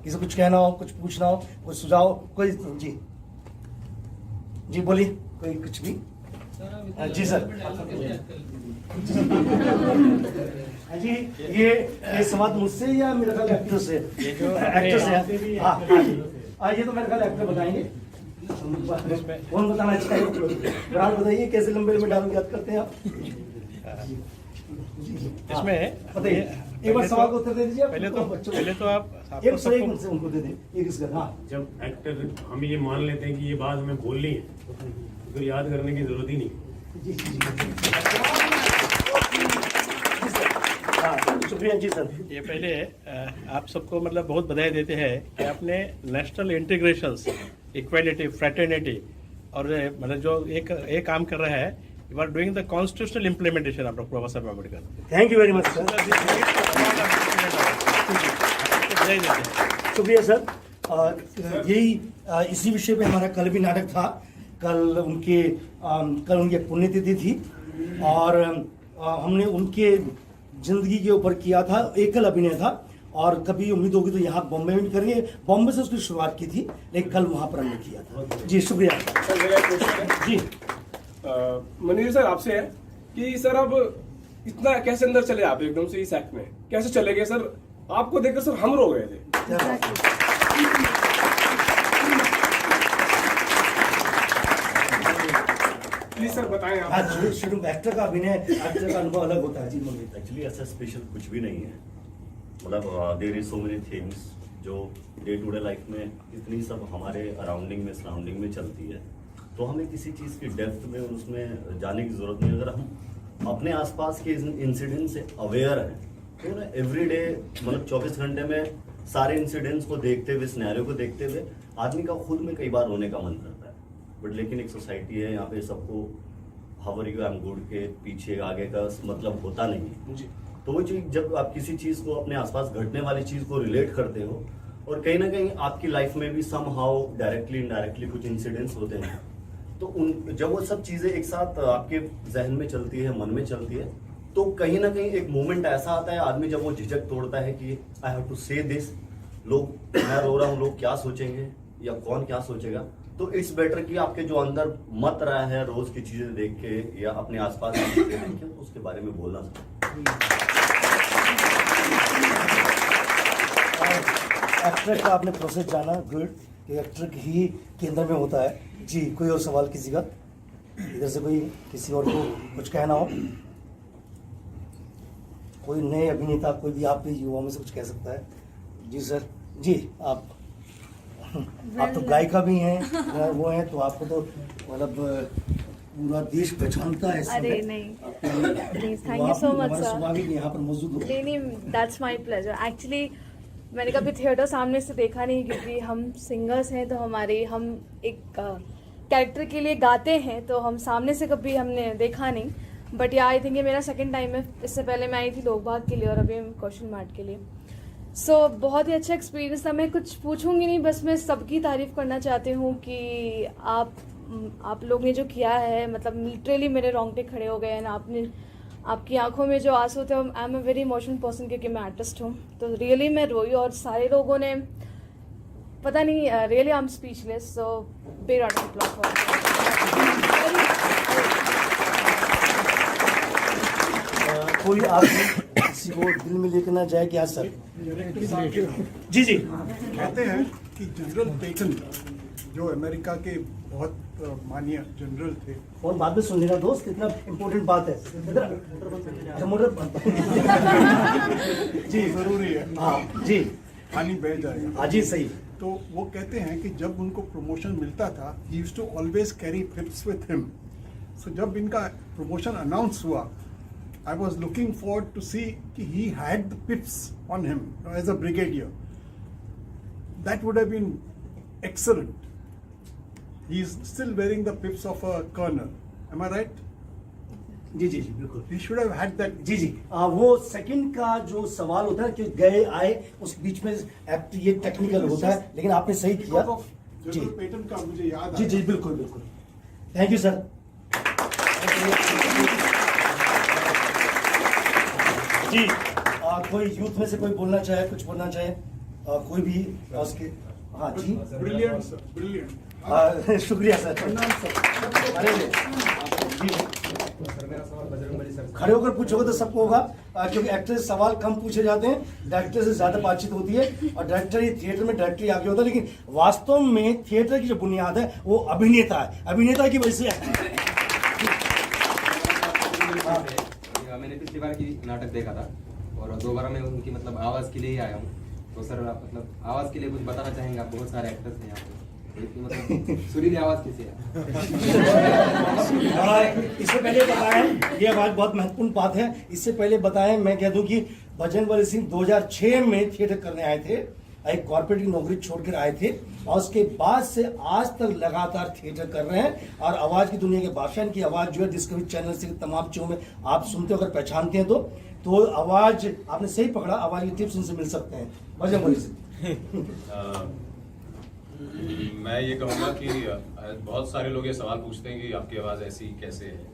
किसी कुछ कहना हो, कुछ पूछना हो, कोई सुझाव, कोई जी बोलिए, कोई कुछ भी। जी सर। जी ये संवाद मुझसे या मेरे ख्याल एक्टर से? एक्टर से। हाँ ये तो मेरे ख्याल एक्टर बताएंगे। कौन बताना चाहिए? ब्रांड बताइए, कैसे लंबे लंबे डायलॉग याद करते हैं आप? इसमें बताइए, एक बार सवाल को उत्तर दे दीजिए। पहले तो आप एक से उनको दे दें, एक इसका। हाँ जब एक्टर हम ये मान लेते हैं कि ये बात हमें बोलनी है तो याद करने की जरूरत ही नहीं। शुक्रिया जी सर। ये पहले आप सबको मतलब बहुत बधाई देते हैं कि आपने नेशनल इंटीग्रेशन, इक्वालिटी, फ्रेटर्निटी और मतलब जो एक काम कर रहा है, you are doing the constitutional implementation of doctor Baba Saheb Ambedkar. Thank you very much sir. शुक्रिया सर। यही इसी विषय पे हमारा कल भी नाटक था। कल उनकी पुण्यतिथि थी और हमने उनके जिंदगी के ऊपर किया था, एकल अभिनय था। और कभी उम्मीद होगी तो यहाँ बॉम्बे में भी करेंगे। बॉम्बे से उसकी शुरुआत की थी लेकिन कल वहाँ पर हमने किया था। जी शुक्रिया जी। मनीष सर आपसे है कि सर अब इतना कैसे अंदर चले आप एकदम से इस एक्ट में, कैसे चले गए सर? आपको देखकर सर हम रो गए थे। प्लीज सर बताएं आप। शुरू एक्टर का अभिनय, एक्टर का अनुभव अलग होता है जी। एक्चुअली ऐसा स्पेशल कुछ भी नहीं है, मतलब there is so many things जो डे टू डे लाइफ में इतनी सब हमारे अराउंडिंग में सराउंडिंग में चलती है, तो हमें किसी चीज़ की डेप्थ में उसमें जाने की जरूरत नहीं। अगर हम अपने आसपास के इंसिडेंट से अवेयर हैं तो ना एवरी डे मतलब 24 घंटे में सारे इंसिडेंट्स को देखते हुए, सिनेरियो को देखते हुए आदमी का खुद में कई बार रोने का मन करता है। बट लेकिन एक सोसाइटी है, यहाँ पे सबको how are you, I am good के पीछे आगे का मतलब होता नहीं है। तो वो चीज जब आप किसी चीज़ को अपने आसपास घटने वाली चीज़ को रिलेट करते हो और कहीं ना कहीं आपकी लाइफ में भी सम हाउ डायरेक्टली इनडायरेक्टली कुछ इंसिडेंट्स होते हैं तो उन जब वो सब चीजें एक साथ आपके जहन में चलती है, मन में चलती है, तो कहीं ना कहीं एक मोमेंट ऐसा आता है आदमी जब वो झिझक तोड़ता है कि आई हैव टू से दिस, लोग मैं रो रहा हूँ, लोग क्या सोचेंगे या कौन क्या सोचेगा। तो इट्स बेटर कि आपके जो अंदर मत रहा है रोज की चीजें देख के या अपने आसपास की चीजें देख के, तो उसके बारे में बोलना एक्टर का आपने प्रोसेस जाना, गुड, कि एक्टर ही केंद्र में होता है। जी, कोई और सवाल किसी का? इधर से कोई किसी और को कुछ कहना हो? कोई नए अभिनेता, कोई भी आप भी युवाओं में से कुछ कह सकता है? जी सर। जी, आप तो गायिका भी हैं, वो हैं, तो आपको तो मतलब पूरा देश पहचानता है। अरे नहीं, thank you so much sir. स्वागत यहाँ पर मौजूद हो। नहीं, दैट्स माय प्लेजर। एक्चुअली मैंने कभी थिएटर सामने से देखा नहीं, क्योंकि हम सिंगर्स हैं, तो हम एक कैरेक्टर के लिए गाते हैं, तो हम सामने से कभी हमने देखा नहीं। बट या आई थिंक ये मेरा सेकंड टाइम है। इससे पहले मैं आई थी लोग भाग के लिए और अभी क्वेश्चन मार्ट के लिए। सो बहुत ही अच्छा एक्सपीरियंस था। मैं कुछ पूछूंगी नहीं, बस मैं सबकी तारीफ करना चाहती हूँ कि आप लोग ने जो किया है, मतलब लिटरली मेरे रोंगटे खड़े हो गए हैं। आपने, आपकी आंखों में जो आंसू थे, I am a very emotional person, क्योंकि मैं आर्टिस्ट हूँ, तो रियली मैं रोई। और सारे लोगों ने पता नहीं, really I am speechless. So big round of applause for. कोई आप किसी को दिल में लेकर ना जाए क्या सर? जी जी। कहते हैं कि जनरल पेटन जो अमेरिका के बहुत माननीय जनरल थे, और बाद में सुन लेना दोस्त, इतना इम्पोर्टेंट बात है। जी जरूरी है। हाँ जी, पानी बह जाएगा। हाँ जी, सही। तो वो कहते हैं कि जब उनको प्रमोशन मिलता था, he used to always carry pips with him. So जब इनका प्रमोशन अनाउंस हुआ, I was looking forward to see कि he had the pips on him as a brigadier. That would have been excellent. He is still wearing the pips of a colonel. Am I right? जी जी जी, बिल्कुल। He should have had that. जी जी, वो second का जो सवाल होता है कि गए आए, उस बीच में एक्ट ये टेक्निकल होता है, लेकिन आपने सही किया। जनरल पेटन का मुझे याद जी जी, बिल्कुल बिल्कुल। Thank you sir. जी, कोई यूथ में से कोई बोलना चाहे, कुछ बोलना चाहे, कोई भी उसके? हाँ जी, ब्रिलियंट सर, ब्रिलियंट। शुक्रिया सर। अरे खड़े होकर पूछोगे तो सबको होगा, क्योंकि एक्टर से सवाल कम पूछे जाते हैं, डायरेक्टर से ज्यादा बातचीत होती है। और डायरेक्टर ही थिएटर में डायरेक्टर आगे होता है, लेकिन वास्तव में थिएटर की जो बुनियाद है वो अभिनेता है। अभिनेता की वजह से मैंने पिछली बार की नाटक देखा था और दोबारा मैं उनकी मतलब आवाज़ के लिए ही आया हूँ। तो सर आप मतलब आवाज़ के लिए कुछ बताना चाहेंगे? आप बहुत सारे एक्टर्स हैं यहाँ पे, इतनी मतलब सुरीली आवाज़ कैसे है? इससे पहले बताएं, ये आवाज बहुत महत्वपूर्ण बात है। इससे पहले बताएं, मैं कह दूं कि भजनवरी सिंह 2006 में थिएटर करने आए थे, एक कॉर्पोरेट की नौकरी छोड़कर आए थे, और उसके बाद से आज तक लगातार थिएटर कर रहे हैं। और आवाज की दुनिया के बादशाह की आवाज जो है डिस्कवरी चैनल से तमाम शो में आप सुनते हो, अगर पहचानते हैं तो आवाज आपने सही पकड़ा, आवाज के टिप्स उनसे मिल सकते हैं। भजनवरी सिंह। मैं ये कहूँगा कि बहुत सारे लोग ये सवाल पूछते हैं कि आपकी आवाज़ ऐसी कैसे है।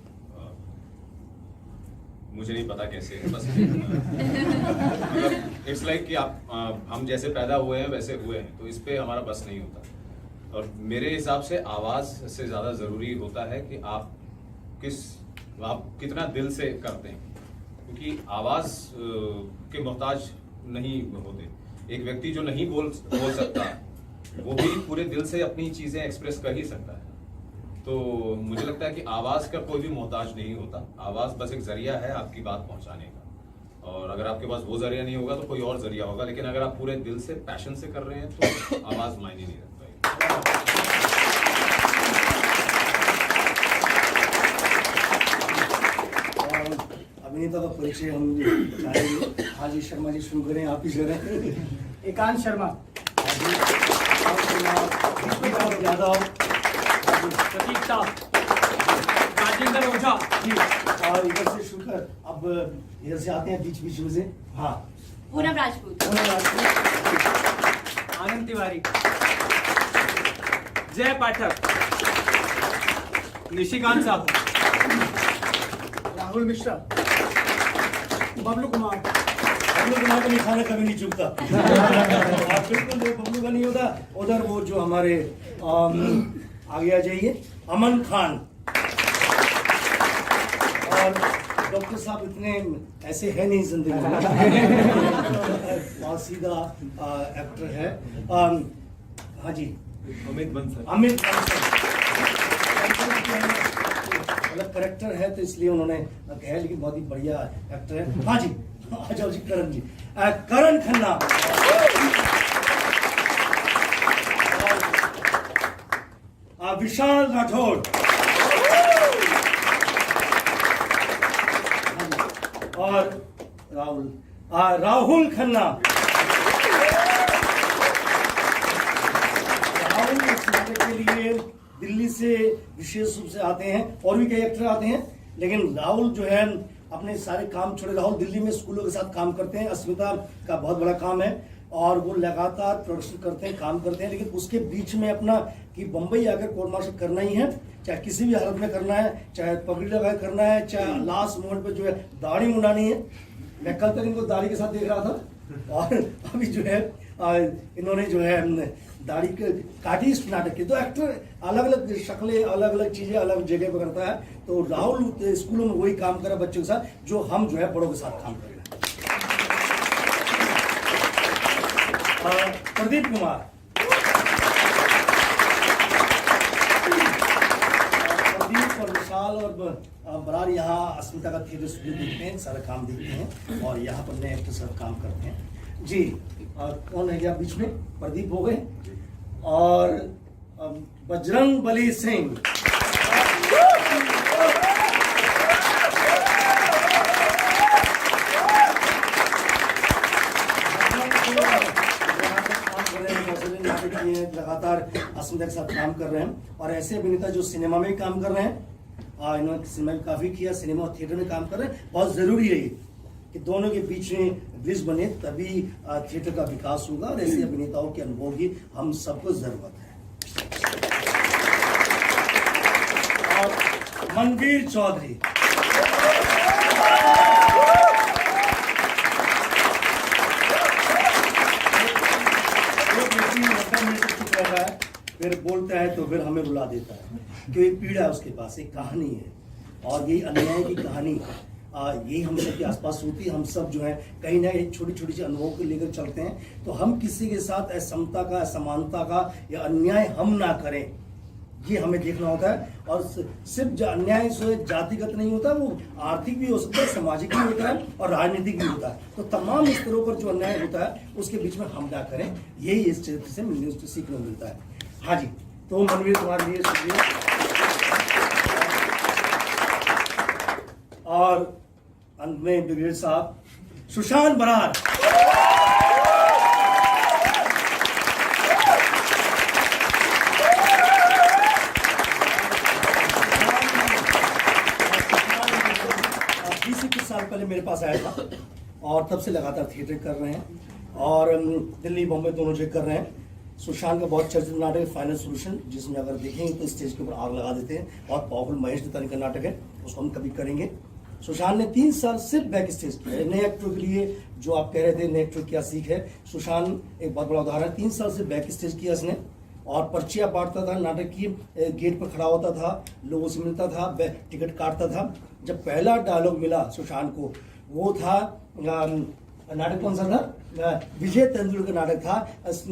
मुझे नहीं पता कैसे है, बस इट्स लाइक कि आप हम जैसे पैदा हुए हैं वैसे हुए हैं, तो इस पे हमारा बस नहीं होता। और मेरे हिसाब से आवाज़ से ज़्यादा ज़रूरी होता है कि आप कितना दिल से करते हैं, क्योंकि आवाज़ के मोहताज नहीं होते। एक व्यक्ति जो नहीं बोल सकता, वो भी पूरे दिल से अपनी चीज़ें एक्सप्रेस कर ही सकता है। तो मुझे लगता है कि आवाज़ का कोई भी मोहताज नहीं होता। आवाज़ बस एक जरिया है आपकी बात पहुंचाने का, और अगर आपके पास वो जरिया नहीं होगा तो कोई और जरिया होगा। लेकिन अगर आप पूरे दिल से पैशन से कर रहे हैं तो आवाज़ मायने नहीं रखता है। अभिनेता का परिचय हम चाहेंगे। हाजी शर्मा जी शुरू करें, आप ही करें। एकांत शर्मा, यादव, प्रतीक साहब, राजेंद्र ओझा जी, और इधर से शुरू कर, अब इधर से आते हैं बीच में से। हाँ, पूनम राजपूत, आनंद तिवारी, जय पाठक, निशिकांत साहब, राहुल मिश्रा, बबलू कुमार। बबलू कुमार का निशाना कभी नहीं चूकता। आप बिल्कुल जो बबलू का नहीं होता, उधर वो जो हमारे आगे आ जाइए, अमन खान। और डॉक्टर साहब इतने ऐसे है नहीं जिंदगी में, बहुत सीधा एक्टर है। हाँ जी, अमित बंसल। अमित बंसल मतलब करेक्टर है तो इसलिए उन्होंने कहा, लेकिन बहुत ही बढ़िया एक्टर है। हाँ जी, आ जाओ जी, करण जी, करण खन्ना। विशाल राठौड़ और राहुल खन्ना। राहुल इस नाटक के लिए दिल्ली से विशेष रूप से आते हैं, और भी कई एक्टर आते हैं, लेकिन राहुल जो है अपने सारे काम छोड़े, राहुल दिल्ली में स्कूलों के साथ काम करते हैं। अस्मिता का बहुत बड़ा काम है और वो लगातार प्रोडक्शन करते हैं, काम करते हैं, लेकिन उसके बीच में अपना कि बम्बई आकर कोर्ट मार्शल करना ही है, चाहे किसी भी हालत में करना है, चाहे पगड़ी लगा करना है, चाहे लास्ट मोमेंट पे जो है दाढ़ी मुंडानी है। मैं कल तक इनको दाढ़ी के साथ देख रहा था और अभी जो है इन्होंने जो है दाढ़ी काटी इस नाटक की। तो एक्टर अलग अलग शक्लें, अलग अलग चीजें अलग जगह पर करता है। तो राहुल स्कूलों में वही काम करा बच्चों के साथ जो हम जो है बड़ों के साथ काम कर रहे हैं। प्रदीप कुमार, प्रदीप और विशाल और बरार यहाँ अस्मिता का थिएटर स्टूडियो देखते हैं, सारा काम देखते हैं और यहाँ पर नए एक्टर साथ काम करते हैं जी। कौन है क्या बीच में? प्रदीप हो गए और बजरंग बली सिंह। लगातार अस्मिता के साथ काम कर रहे हैं और ऐसे अभिनेता जो सिनेमा में काम कर रहे हैं, इन्होंने सिनेमा में काफी किया, सिनेमा और थिएटर में काम कर रहे हैं। बहुत जरूरी है ये कि दोनों के बीच में ब्रिज बने, तभी थिएटर का विकास होगा और ऐसे अभिनेताओं के अनुभव की हम सबको जरूरत है। और मनवीर चौधरी, फिर बोलता है तो फिर हमें रुला देता है, क्योंकि एक पीड़ा है उसके पास, एक कहानी है और यही अन्याय की कहानी यही हम सबके आसपास होती है। हम सब जो है कहीं ना कहीं छोटी छोटी सी अनुभव को लेकर चलते हैं, तो हम किसी के साथ असमता का, असमानता का या अन्याय हम ना करें, ये हमें देखना होता है। और सिर्फ अन्याय जातिगत नहीं होता, वो आर्थिक भी हो सकता है, सामाजिक भी होता है और राजनीतिक भी होता है। तो तमाम स्तरों पर जो अन्याय होता है उसके बीच में हम क्या करें, यही इस चरित्र से मिलने सीखने को मिलता है। हाँ जी, तो मनवीर तुम्हारे लिए शुक्रिया। और अंत में ब्रिगेड साहब सुशांत बरार। साल पहले मेरे पास आया था और तब से लगातार थिएटर कर रहे हैं और दिल्ली बॉम्बे दोनों जगह कर रहे हैं। सुशांत का बहुत चर्चित नाटक है फाइनल सॉल्यूशन, जिसमें अगर देखेंगे तो स्टेज के ऊपर आग लगा देते हैं। बहुत पावरफुल महेश दत्तानी का नाटक है, उसको हम कभी करेंगे। सुशांत ने 3 साल सिर्फ बैक स्टेज किया है। नए एक्टर के लिए जो आप कह रहे थे नए एक्टर क्या सीख है, सुशांत एक बहुत बड़ा उदाहरण है। 3 साल से बैक स्टेज किया उसने और पर्चियां बांटता था, नाटक की गेट पर खड़ा होता था, लोगों से मिलता था, टिकट काटता था। जब पहला डायलॉग मिला सुशांत को, वो था नाटक कौन सा था, विजय तेंदुलकर नाटक था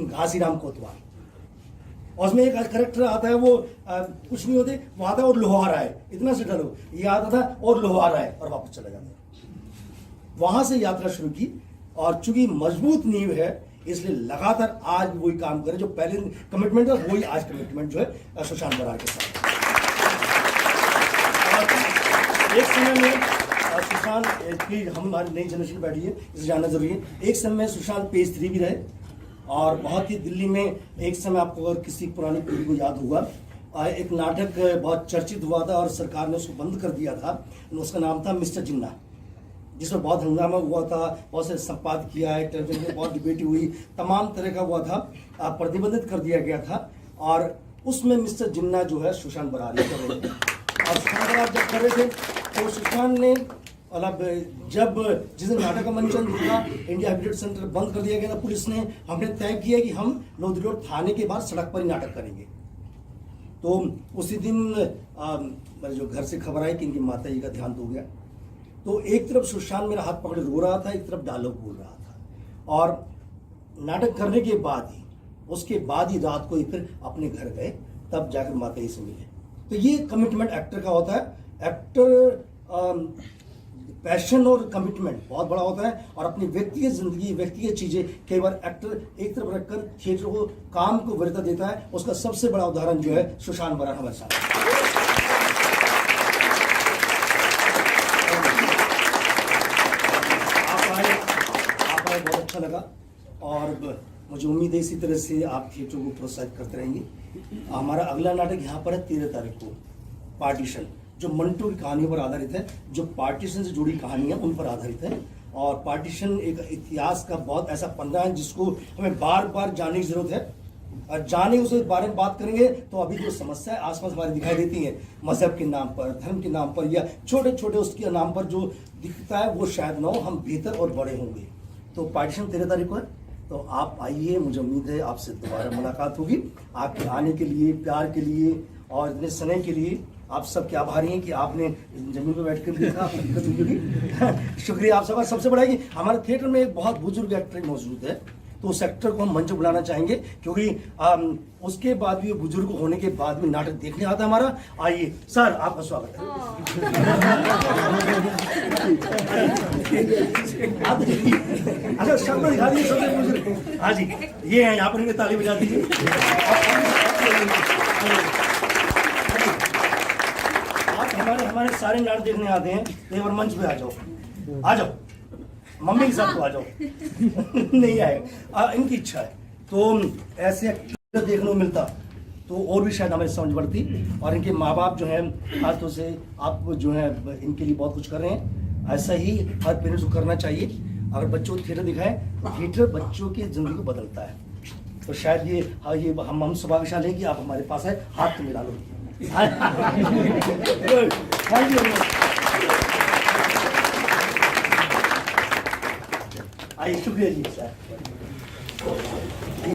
घासीराम कोतवाल, और उसमें एक करेक्टर आता है, वो कुछ नहीं होते, वो आता है और लोहार आए, इतना से डायलॉग ये आता था और लोहार आए और वापस चला जाता। वहां से यात्रा शुरू की और चूंकि मजबूत नींव है इसलिए लगातार आज वही काम करे, जो पहले कमिटमेंट था वही आज कमिटमेंट जो है सुशांत बरार के साथ। एक समय में सुशांत की हमारी नई जनरेशन बैठी है, इसे जानना जरूरी है। एक समय में सुशांत पेज 3 भी रहे और बहुत ही दिल्ली में एक समय, आपको अगर किसी पुरानी पीढ़ी को याद होगा, एक नाटक बहुत चर्चित हुआ था और सरकार ने उसको बंद कर दिया था। उसका नाम था मिस्टर जिन्ना, जिसमें बहुत हंगामा हुआ था, बहुत से संपाद किया है, टेलीविजन में बहुत डिबेट हुई, तमाम तरह का हुआ था, प्रतिबंधित कर दिया गया था। और उसमें मिस्टर जिन्ना जो है सुशांत बरार कर रहे थे और सुशांत आप जब कर रहे थे तो सुशांत ने मतलब जब जिस दिन नाटक का मंचन था, इंडिया हैबिटेट सेंटर बंद कर दिया गया था पुलिस ने, हमने तय किया कि हम लोधी रोड थाने के बाद सड़क पर ही नाटक करेंगे। तो उसी दिन मेरे जो घर से खबर आई कि इनकी माता जी का देहांत हो गया, तो एक तरफ सुशांत मेरा हाथ पकड़े रो रहा था, एक तरफ डायलॉग बोल रहा था। और नाटक करने के बाद ही, उसके बाद ही रात को ही फिर अपने घर गए, तब जाकर माता जी से मिले। तो ये कमिटमेंट एक्टर का होता है। एक्टर पैशन और कमिटमेंट बहुत बड़ा होता है, और अपनी व्यक्तिगत जिंदगी, व्यक्तिगत चीजें कई बार एक्टर एक तरफ रखकर थिएटर को, काम को वरीयता देता है। उसका सबसे बड़ा उदाहरण जो है सुशांत बराड़ हमारे साथ। आप आए बहुत अच्छा लगा, और मुझे उम्मीद है इसी तरह से आप थिएटर को प्रोत्साहित करते रहेंगे। हमारा अगला नाटक यहाँ पर है 13 तारीख को, पार्टीशन, जो मंटो की कहानियों पर आधारित है, जो पार्टीशन से जुड़ी कहानियां उन पर आधारित है। और पार्टीशन एक इतिहास का बहुत ऐसा पन्ना है जिसको हमें बार बार जानने की जरूरत है, और जाने उस बारे में बात करेंगे तो अभी जो समस्या है आसपास हमारी दिखाई देती है, मजहब के नाम पर, धर्म के नाम पर, या छोटे छोटे उसके नाम पर जो दिखता है वो शायद ना हो, हम बेहतर और बड़े होंगे। तो पार्टीशन 13 तारीख को है, तो आप आइए, मुझे उम्मीद है आपसे दोबारा मुलाकात होगी। आपके आने के लिए, प्यार के लिए और इतने स्नेह के लिए आप सबके आभारी हैं कि आपने जमीन पर बैठ कर देखा, आपको दिक्कत हुई होगी। शुक्रिया आप सबका। सबसे बड़ा है कि हमारे थिएटर में एक बहुत बुजुर्ग एक्टर मौजूद है, तो उस एक्टर को हम मंच बुलाना चाहेंगे, क्योंकि उसके बाद भी, बुजुर्ग होने के बाद भी नाटक देखने आता है हमारा। आइए सर, आपका स्वागत है। अच्छा शक्ल दिखा दीजिए सबसे बुजुर्ग। हाँ जी, ये है, यहाँ पर इनके ताली बजा दीजिए। हमारे सारे नाटक देखने आते हैं, एक बार मंच पे आ जाओ, आ जाओ, मम्मी के साथ तो आ जाओ। नहीं आए, इनकी इच्छा है। तो ऐसे एक्टर देखने को मिलता तो और भी शायद हमें समझ बढ़ती। और इनके माँ बाप जो हैं, खासतौर से आप जो है इनके लिए बहुत कुछ कर रहे हैं। ऐसा ही हर पेरेंट्स को करना चाहिए। अगर बच्चों को थिएटर दिखाएं, थिएटर बच्चों की जिंदगी को बदलता है। तो शायद ये हम सौभाग्यशाली हैं कि आप हमारे पास है, हाथ तो मिला लो। आइए, शुक्रिया जी सर।